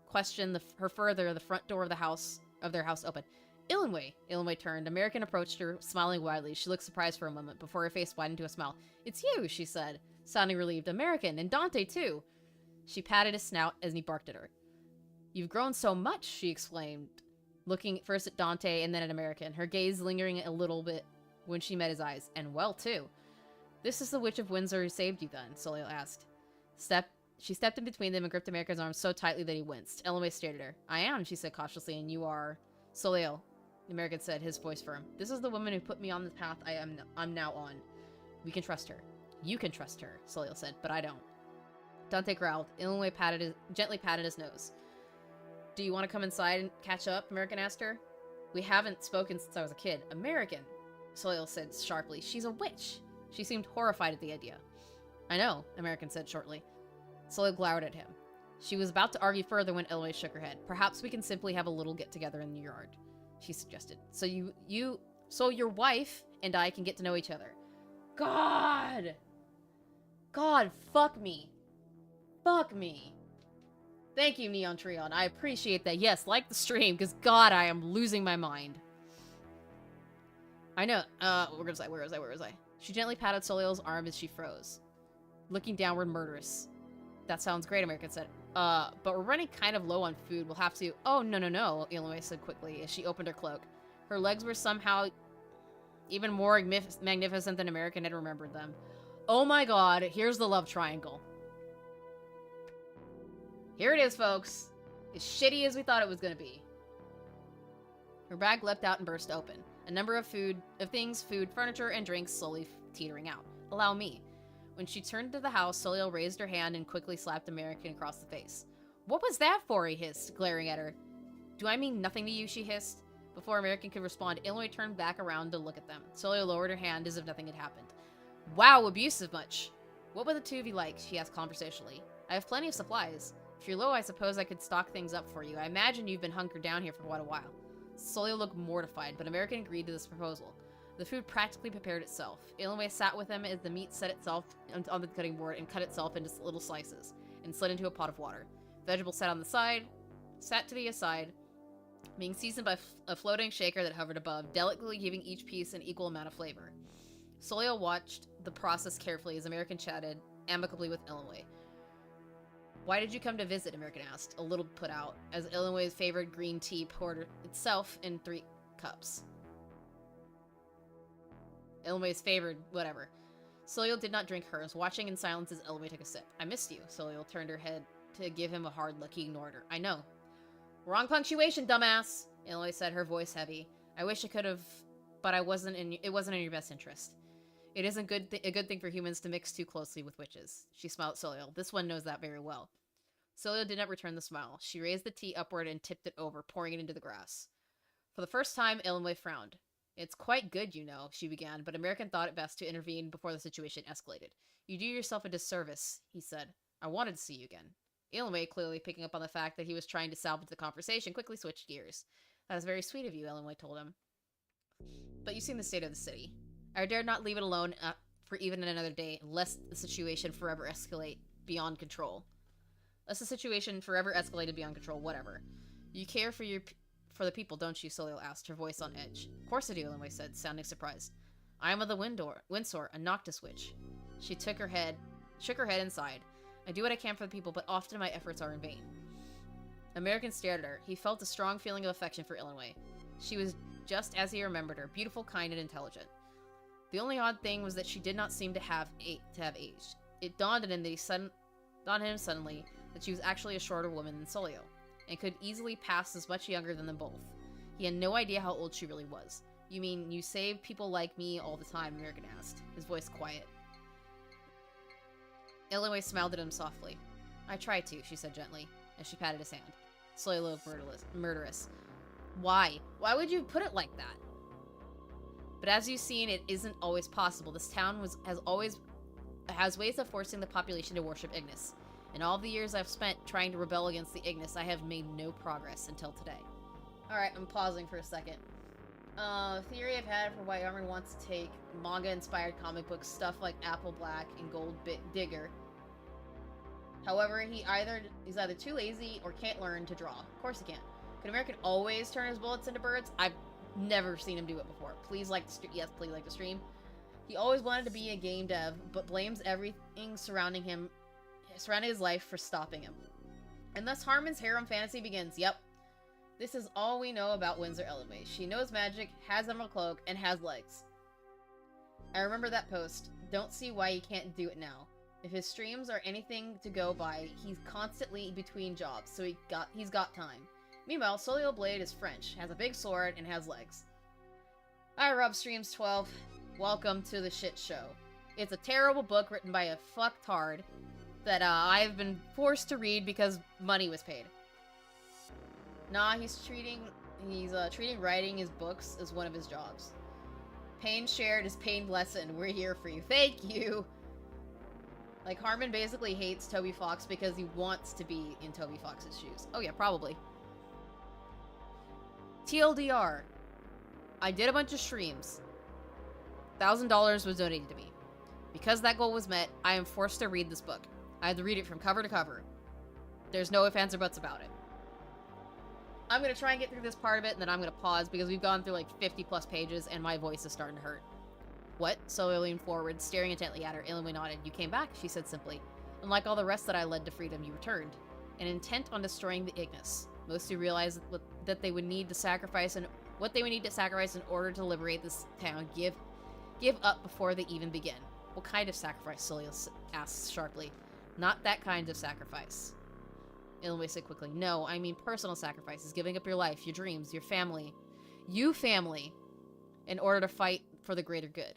question her further, the front door of their house opened. Illinwe! Illinwe turned. American approached her, smiling widely. She looked surprised for a moment, before her face widened to a smile. It's you, she said, sounding relieved. American, and Dante, too. She patted his snout as he barked at her. You've grown so much, she exclaimed, looking first at Dante and then at American, her gaze lingering a little bit when she met his eyes. And well, too. This is the Witch of Windsor who saved you, then, Soliel asked. She stepped in between them and gripped American's arm so tightly that he winced. Illinwe stared at her. I am, she said cautiously, and you are... Soliel, the American said, his voice firm. This is the woman who put me on the path I'm now on. We can trust her. You can trust her, Soliel said, but I don't. Dante growled. Illinwe gently patted his nose. Do you want to come inside and catch up? American asked her. We haven't spoken since I was a kid. American, Soliel said sharply. She's a witch. She seemed horrified at the idea. I know, American said shortly. Soliel glowered at him. She was about to argue further when Illinwe shook her head. Perhaps we can simply have a little get-together in the yard, she suggested. So your wife and I can get to know each other. God, fuck me. Fuck me. Thank you, Neon Treon. I appreciate that. Yes, like the stream, because God, I am losing my mind. I know. Where was I? She gently patted Soliel's arm as she froze, looking downward murderous. That sounds great, American said. But we're running kind of low on food. We'll have to... Oh, no, Illinwe said quickly as she opened her cloak. Her legs were somehow even more magnificent than American had remembered them. Oh my god, here's the love triangle. Here it is, folks. As shitty as we thought it was gonna be. Her bag leapt out and burst open. A number of things, food, furniture, and drinks slowly teetering out. Allow me. When she turned to the house, Soliel raised her hand and quickly slapped American across the face. What was that for? He hissed, glaring at her. Do I mean nothing to you? She hissed. Before American could respond, Illinwe turned back around to look at them. Soliel lowered her hand as if nothing had happened. Wow, abusive much. What would the two of you like? She asked conversationally. I have plenty of supplies. If you're low, I suppose I could stock things up for you. I imagine you've been hunkered down here for quite a while. Soliel looked mortified, but American agreed to this proposal. The food practically prepared itself. Illinwe sat with him as the meat set itself on the cutting board and cut itself into little slices, and slid into a pot of water. Vegetables sat to the side, being seasoned by a floating shaker that hovered above, delicately giving each piece an equal amount of flavor. Soliel watched the process carefully as American chatted amicably with Illinois. Why did you come to visit? American asked, a little put out, as Illinois' favorite green tea poured itself in 3 cups. Illinois' favorite, whatever. Soleil did not drink hers, watching in silence as Illinois took a sip. I missed you. Soleil turned her head to give him a hard look. He ignored her. I know. Wrong punctuation, dumbass, Illinois said, her voice heavy. I wish I could have, but it wasn't in your best interest. It isn't a good thing for humans to mix too closely with witches. She smiled at Soleil. This one knows that very well. Soleil did not return the smile. She raised the tea upward and tipped it over, pouring it into the grass. For the first time, Illinois frowned. It's quite good, you know, she began, but American thought it best to intervene before the situation escalated. You do yourself a disservice, he said. I wanted to see you again. Illinois, clearly picking up on the fact that he was trying to salvage the conversation, quickly switched gears. That is very sweet of you, Illinois told him. But you've seen the state of the city. I dared not leave it alone for even another day, lest the situation forever escalate beyond control. Lest the situation forever escalated beyond control, whatever. You care for the people, don't you? Soleil asked, her voice on edge. Of course I do, Illinois said, sounding surprised. I am of the Windsor, a Noctis witch. She shook her head and sighed. I do what I can for the people, but often my efforts are in vain. American stared at her. He felt a strong feeling of affection for Illinois. She was just as he remembered her, beautiful, kind, and intelligent. The only odd thing was that she did not seem to have aged. It dawned on him suddenly that she was actually a shorter woman than Soleil, and could easily pass as much younger than them both. He had no idea how old she really was. You mean you save people like me all the time? American asked, his voice quiet. Illinois smiled at him softly. I try to, she said gently, as she patted his hand. Soleil looked murderous. Why? Why would you put it like that? But as you've seen, it isn't always possible. This town has ways of forcing the population to worship Ignis. In all the years I've spent trying to rebel against the Ignis, I have made no progress until today. Alright, I'm pausing for a second. Theory I've had for why Harman wants to take manga-inspired comic book stuff like Apple Black and Gold Digger. However, he's either too lazy or can't learn to draw. Of course he can't. Could American always turn his bullets into birds? I've never seen him do it before. Please like the yes, please like the stream. He always wanted to be a game dev, but blames everything surrounding his life for stopping him. And thus Harman's harem fantasy begins. Yep. This is all we know about Windsor Illinois. She knows magic, has Emerald Cloak, and has legs. I remember that post. Don't see why he can't do it now. If his streams are anything to go by, he's constantly between jobs, so he's got time. Meanwhile, Soleil Blade is French, has a big sword, and has legs. Hi, Rob Streams 12. Welcome to the shit show. It's a terrible book written by a fucktard that I've been forced to read because money was paid. Nah, he's treating writing his books as one of his jobs. Pain shared is pain lessened. We're here for you. Thank you! Like, Harman basically hates Toby Fox because he wants to be in Toby Fox's shoes. Oh yeah, probably. TLDR. I did a bunch of streams. $1,000 was donated to me. Because that goal was met, I am forced to read this book. I had to read it from cover to cover. There's no ifs, ands, or buts about it. I'm going to try and get through this part of it, and then I'm going to pause, because we've gone through like 50 plus pages, and my voice is starting to hurt. What? Soleil leaned forward, staring intently at her. Illinois nodded. You came back, she said simply. Unlike all the rest that I led to freedom, you returned. And intent on destroying the Ignis. Most who realized that they would need to sacrifice and what they would need to sacrifice in order to liberate this town give up before they even begin. What kind of sacrifice? Soleil asked sharply. Not that kind of sacrifice. Illinois said quickly. No, I mean personal sacrifices. Giving up your life, your dreams, your family. You family. In order to fight for the greater good.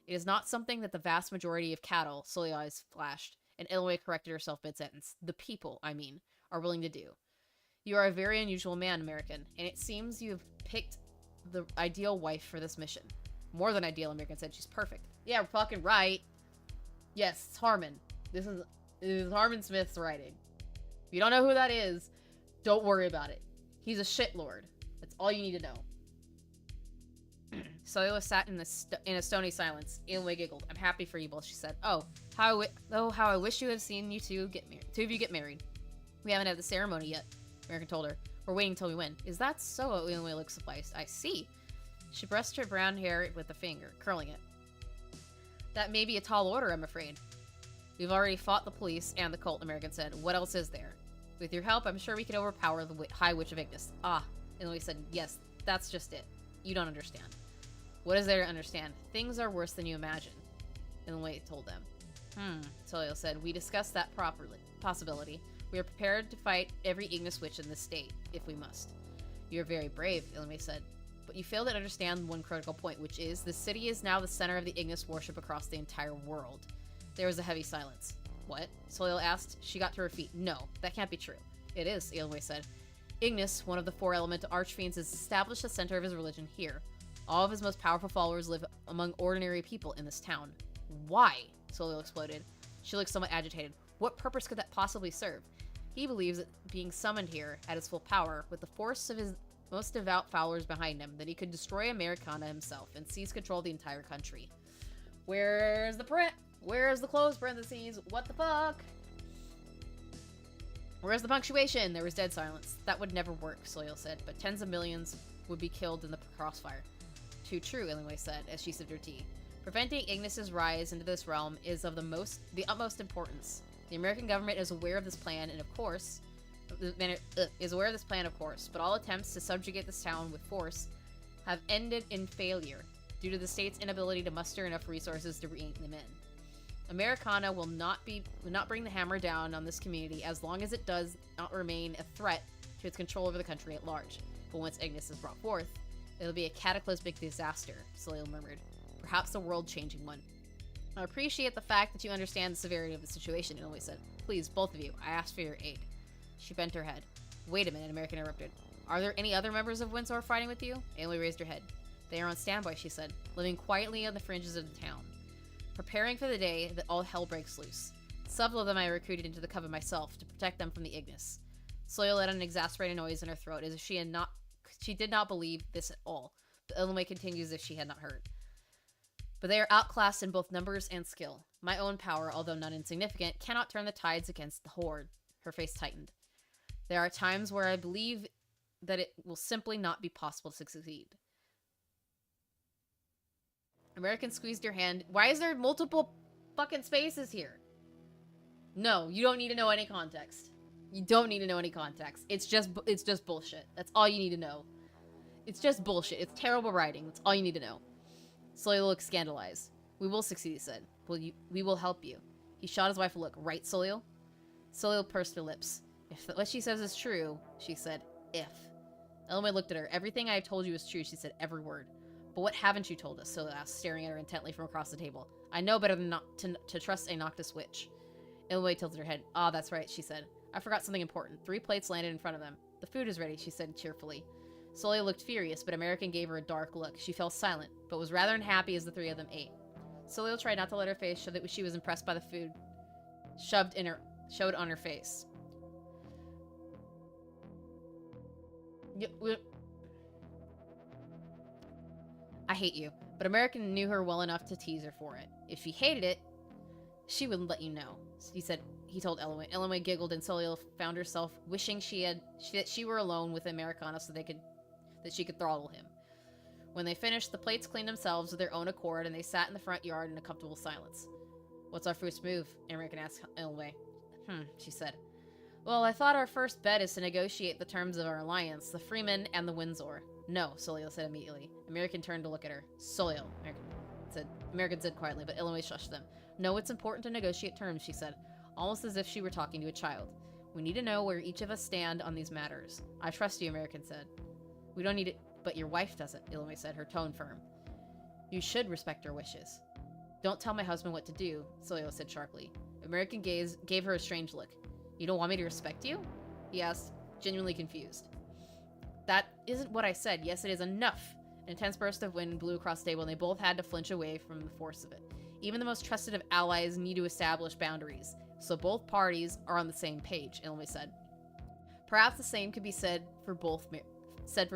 It is not something that the vast majority of cattle, Soleil's eyes flashed, and Illinois corrected herself mid-sentence. The people, I mean, are willing to do. You are a very unusual man, American, and it seems you have picked the ideal wife for this mission. More than ideal, American said. She's perfect. Yeah, we're fucking right. Yes, it's Harman. This is Harman Smith's writing. If you don't know who that is, don't worry about it. He's a shitlord. That's all you need to know. Soleil sat in a stony silence. Illinois giggled. I'm happy for you both, she said. Oh, how I wish you had seen you two of you get married. We haven't had the ceremony yet, American told her. We're waiting till we win. Is that so? Illinois looked surprised. I see. She brushed her brown hair with a finger, curling it. That may be a tall order, I'm afraid. We've already fought the police and the cult, American said. What else is there? With your help, I'm sure we can overpower the High Witch of Ignis. Ah, Illinois said, yes, that's just it. You don't understand. What is there to understand? Things are worse than you imagine, Illinois told them. Solio said, we discussed that possibility. We are prepared to fight every Ignis witch in the state, if we must. You're very brave, Illinois said. But you fail to understand one critical point, which is, the city is now the center of the Ignis worship across the entire world. There was a heavy silence. What? Solio asked. She got to her feet. No, that can't be true. It is, Illinois said. Ignis, one of the 4 elemental archfiends, has established the center of his religion here. All of his most powerful followers live among ordinary people in this town. Why? Solio exploded. She looked somewhat agitated. What purpose could that possibly serve? He believes that being summoned here at his full power, with the force of his most devout followers behind him, that he could destroy Americana himself and seize control of the entire country. Where's the print? Where's the close parentheses? What the fuck? Where's the punctuation? There was dead silence. That would never work, Soil said, but tens of millions would be killed in the crossfire. Too true, Illinois said, as she sipped her tea. Preventing Ignis's rise into this realm is of the utmost importance. The American government is aware of this plan, and of course, but all attempts to subjugate this town with force have ended in failure due to the state's inability to muster enough resources to rein them in. Americana will not bring the hammer down on this community as long as it does not remain a threat to its control over the country at large. But once Ignis is brought forth, it'll be a cataclysmic disaster, Salil murmured. Perhaps a world-changing one. I appreciate the fact that you understand the severity of the situation, Illinois said. Please, both of you, I ask for your aid. She bent her head. Wait a minute, American interrupted. Are there any other members of Windsor fighting with you? Illinois raised her head. They are on standby, she said, living quietly on the fringes of the town, preparing for the day that all hell breaks loose. Several of them I recruited into the coven myself to protect them from the Ignis. Soil let out an exasperated noise in her throat as if she did not believe this at all, but Illinois continues as if she had not heard. But they are outclassed in both numbers and skill. My own power, although not insignificant, cannot turn the tides against the Horde. Her face tightened. There are times where I believe that it will simply not be possible to succeed. American squeezed your hand. Why is there multiple fucking spaces here? No, you don't need to know any context. You don't need to know any context. It's just bullshit. That's all you need to know. It's just bullshit. It's terrible writing. That's all you need to know. Soil looked scandalized. We will succeed, he said. We will help you. He shot his wife a look. Right, Soil? Soil pursed her lips. If what she says is true, she said, if. Elma looked at her. Everything I have told you is true, she said, every word. But what haven't you told us? Soil asked, staring at her intently from across the table. I know better than not to trust a Noctis witch. Ilway tilted her head. Ah, that's right, she said. I forgot something important. 3 plates landed in front of them. The food is ready, she said cheerfully. Solia looked furious, but American gave her a dark look. She fell silent, but was rather unhappy as the 3 of them ate. Solia tried not to let her face show that she was impressed by the food showed on her face. I hate you, but American knew her well enough to tease her for it. If she hated it, she wouldn't let you know, he told Eloy. Eloy giggled, and Solia found herself wishing that she were alone with Americana so that she could throttle him. When they finished, the plates cleaned themselves of their own accord, and they sat in the front yard in a comfortable silence. What's our first move? American asked Eloy. She said. Well, I thought our first bet is to negotiate the terms of our alliance, the Freeman and the Windsor. No, Solia said immediately. American turned to look at her. Solia, American said quietly, but Illinois shushed them. No, it's important to negotiate terms, she said, almost as if she were talking to a child. We need to know where each of us stand on these matters. I trust you, American said. We don't need it, but your wife doesn't, Illinois said, her tone firm. You should respect her wishes. Don't tell my husband what to do, Solia said sharply. American gave her a strange look. You don't want me to respect you? He asked, genuinely confused. That isn't what I said. Yes, it is. Enough! An intense burst of wind blew across the table, and they both had to flinch away from the force of it. Even the most trusted of allies need to establish boundaries, so both parties are on the same page, Illinois said. Perhaps the same could be said for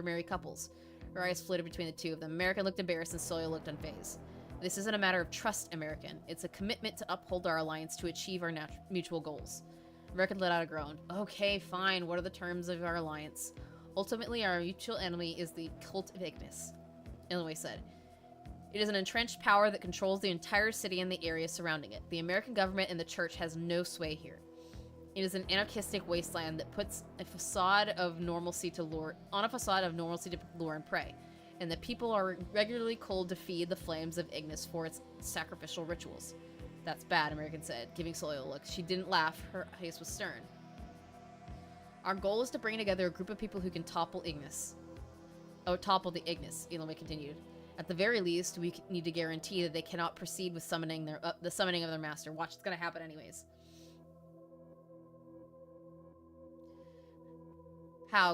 married couples. Her eyes flitted between the two of them. American looked embarrassed, and Soya looked unfazed. This isn't a matter of trust, American. It's a commitment to uphold our alliance to achieve our mutual goals. American let out a groan. Okay, fine. What are the terms of our alliance? Ultimately, our mutual enemy is the cult of Ignis, Illinois said. It is an entrenched power that controls the entire city and the area surrounding it. The American government and the church has no sway here. It is an anarchistic wasteland that puts a facade of normalcy to lure and prey, and the people are regularly culled to feed the flames of Ignis for its sacrificial rituals. That's bad, American said, giving Sully a look. She didn't laugh. Her face was stern. Our goal is to bring together a group of people who can topple the Ignis, Edelweiss continued. At the very least, we need to guarantee that they cannot proceed with summoning the summoning of their master. Watch, it's gonna happen anyways. How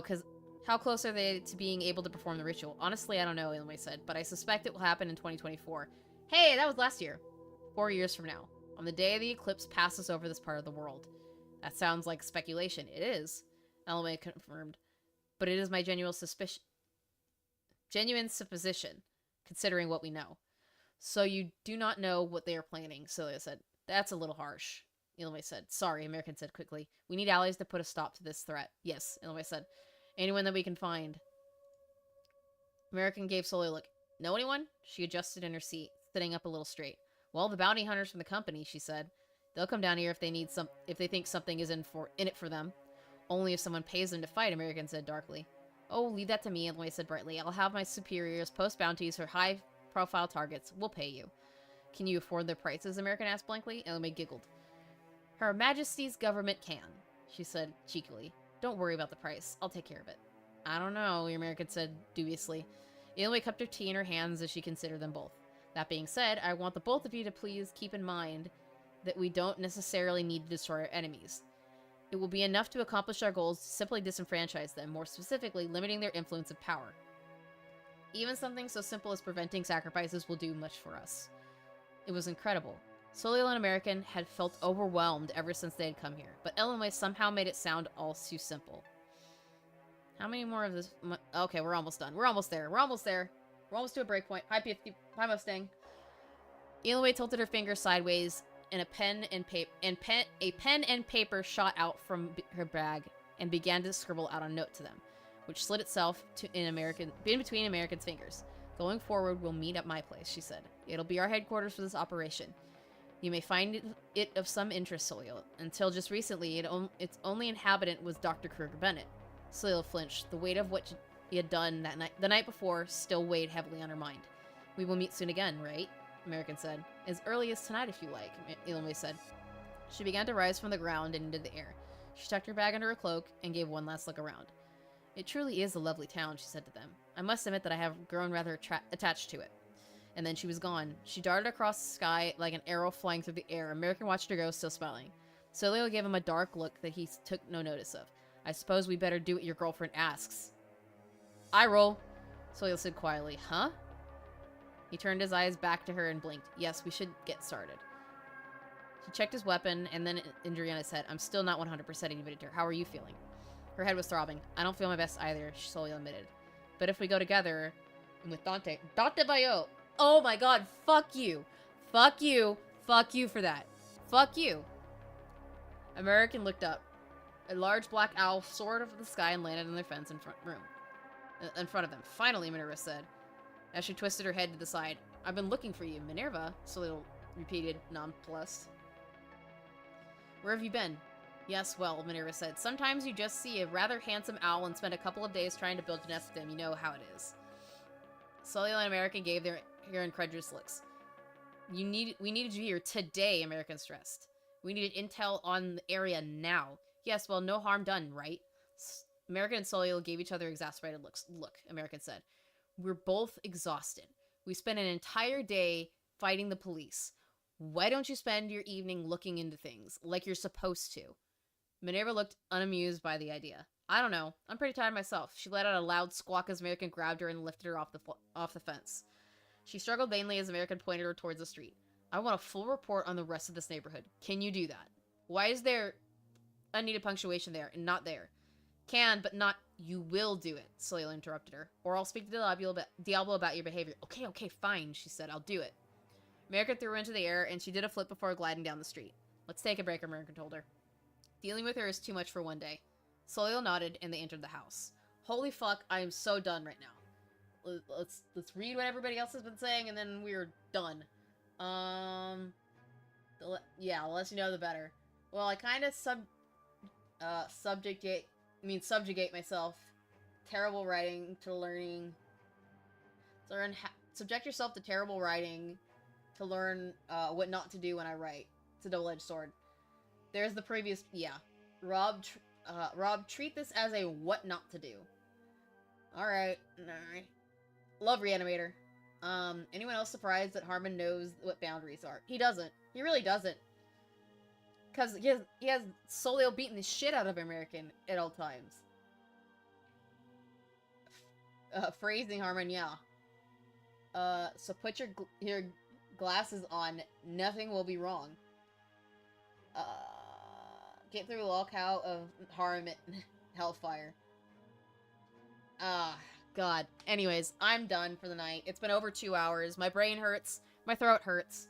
close are they to being able to perform the ritual? Honestly, I don't know, Edelweiss said, but I suspect it will happen in 2024. Hey, that was last year. 4 years from now. On the day the eclipse passes over this part of the world. That sounds like speculation. It is, Edelweiss confirmed. But it is my genuine supposition, considering what we know. So you do not know what they are planning, Celia said. That's a little harsh, Edelweiss said. Sorry, American said quickly. We need allies to put a stop to this threat. Yes, Edelweiss said. Anyone that we can find. American gave Celia a look. Know anyone? She adjusted in her seat, sitting up a little straight. Well, the bounty hunters from the company, she said. They'll come down here if they think something is in it for them. Only if someone pays them to fight, American said darkly. Oh, leave that to me, Edelweiss said brightly. I'll have my superiors post bounties for high-profile targets. We'll pay you. Can you afford their prices? American asked blankly. Edelweiss giggled. Her Majesty's government can, she said cheekily. Don't worry about the price. I'll take care of it. I don't know, the American said dubiously. Edelweiss cupped her tea in her hands as she considered them both. That being said, I want the both of you to please keep in mind that we don't necessarily need to destroy our enemies. It will be enough to accomplish our goals to simply disenfranchise them, more specifically, limiting their influence and power. Even something so simple as preventing sacrifices will do much for us. It was incredible. Solio and American had felt overwhelmed ever since they had come here, but Edelweiss somehow made it sound all too simple. How many more of this? Okay, we're almost done. We're almost there. We're almost there. We're almost to a breakpoint. Hi, Hi, Mustang. Edelweiss tilted her finger sideways, and a pen and paper shot out from her bag and began to scribble out a note to them, which slid itself in between American's fingers. Going forward, we'll meet at my place, she said. It'll be our headquarters for this operation. You may find it of some interest, Solio. Until just recently, its only inhabitant was Dr. Kruger Bennett. Solio flinched. The weight of what he had done the night before still weighed heavily on her mind. We will meet soon again, right? American said. As early as tonight, if you like, Edelweiss said. She began to rise from the ground and into the air. She tucked her bag under her cloak and gave one last look around. It truly is a lovely town, she said to them. I must admit that I have grown rather attached to it. And then she was gone. She darted across the sky like an arrow flying through the air. American watched her go, still smiling. Solio gave him a dark look that he took no notice of. I suppose we better do what your girlfriend asks. I roll, Solio said quietly. Huh? He turned his eyes back to her and blinked. Yes, we should get started. He checked his weapon and then injury on his head. I'm still not 100% inhibited her. How are you feeling? Her head was throbbing. I don't feel my best either, Solio admitted. But if we go together, and with Dante Bayo. Oh my god, fuck you. Fuck you. Fuck you for that. Fuck you. American looked up. A large black owl soared over the sky and landed on their fence in front of them. Finally, Minerva said, as she twisted her head to the side. I've been looking for you, Minerva, Solio repeated, nonplussed. Where have you been? Yes, well, Minerva said. Sometimes you just see a rather handsome owl and spend a couple of days trying to build a nest with him. You know how it is. Solio and American gave their incredulous looks. We needed you here today, American stressed. We needed intel on the area now. Yes, well, no harm done, right? American and Solio gave each other exasperated looks. Look, American said. We're both exhausted. We spent an entire day fighting the police. Why don't you spend your evening looking into things, like you're supposed to? Minerva looked unamused by the idea. I don't know. I'm pretty tired myself. She let out a loud squawk as American grabbed her and lifted her off the fence. She struggled vainly as American pointed her towards the street. I want a full report on the rest of this neighborhood. Can you do that? Why is there unneeded punctuation there and not there? Can, but not you will do it, Solio interrupted her. Or I'll speak to Diablo about your behavior. Okay, fine, she said. I'll do it. American threw her into the air, and she did a flip before gliding down the street. Let's take a break, American told her. Dealing with her is too much for one day. Solio nodded, and they entered the house. Holy fuck, I am so done right now. let's read what everybody else has been saying, and then we're done. Yeah, the less you know, the better. Well, I kind of subjugate myself. Terrible writing to learning. Subject yourself to terrible writing to learn what not to do when I write. It's a double-edged sword. There's the previous, yeah. Rob, treat this as a what not to do. Alright. Love Reanimator. Anyone else surprised that Harman knows what boundaries are? He doesn't. He really doesn't. Because he has Solio beating the shit out of American at all times. Phrasing, Harman, yeah. So put your glasses on. Nothing will be wrong. Get through the lockout of Horror&Hellfire. God. Anyways, I'm done for the night. It's been over 2 hours. My brain hurts. My throat hurts.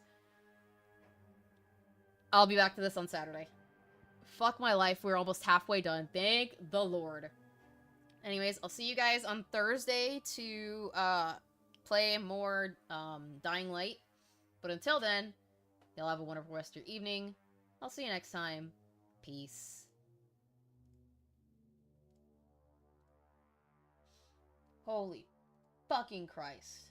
I'll be back to this on Saturday. Fuck my life. We're almost halfway done. Thank the Lord. Anyways, I'll see you guys on Thursday to, play more, Dying Light. But until then, y'all have a wonderful rest of your evening. I'll see you next time. Peace. Holy fucking Christ.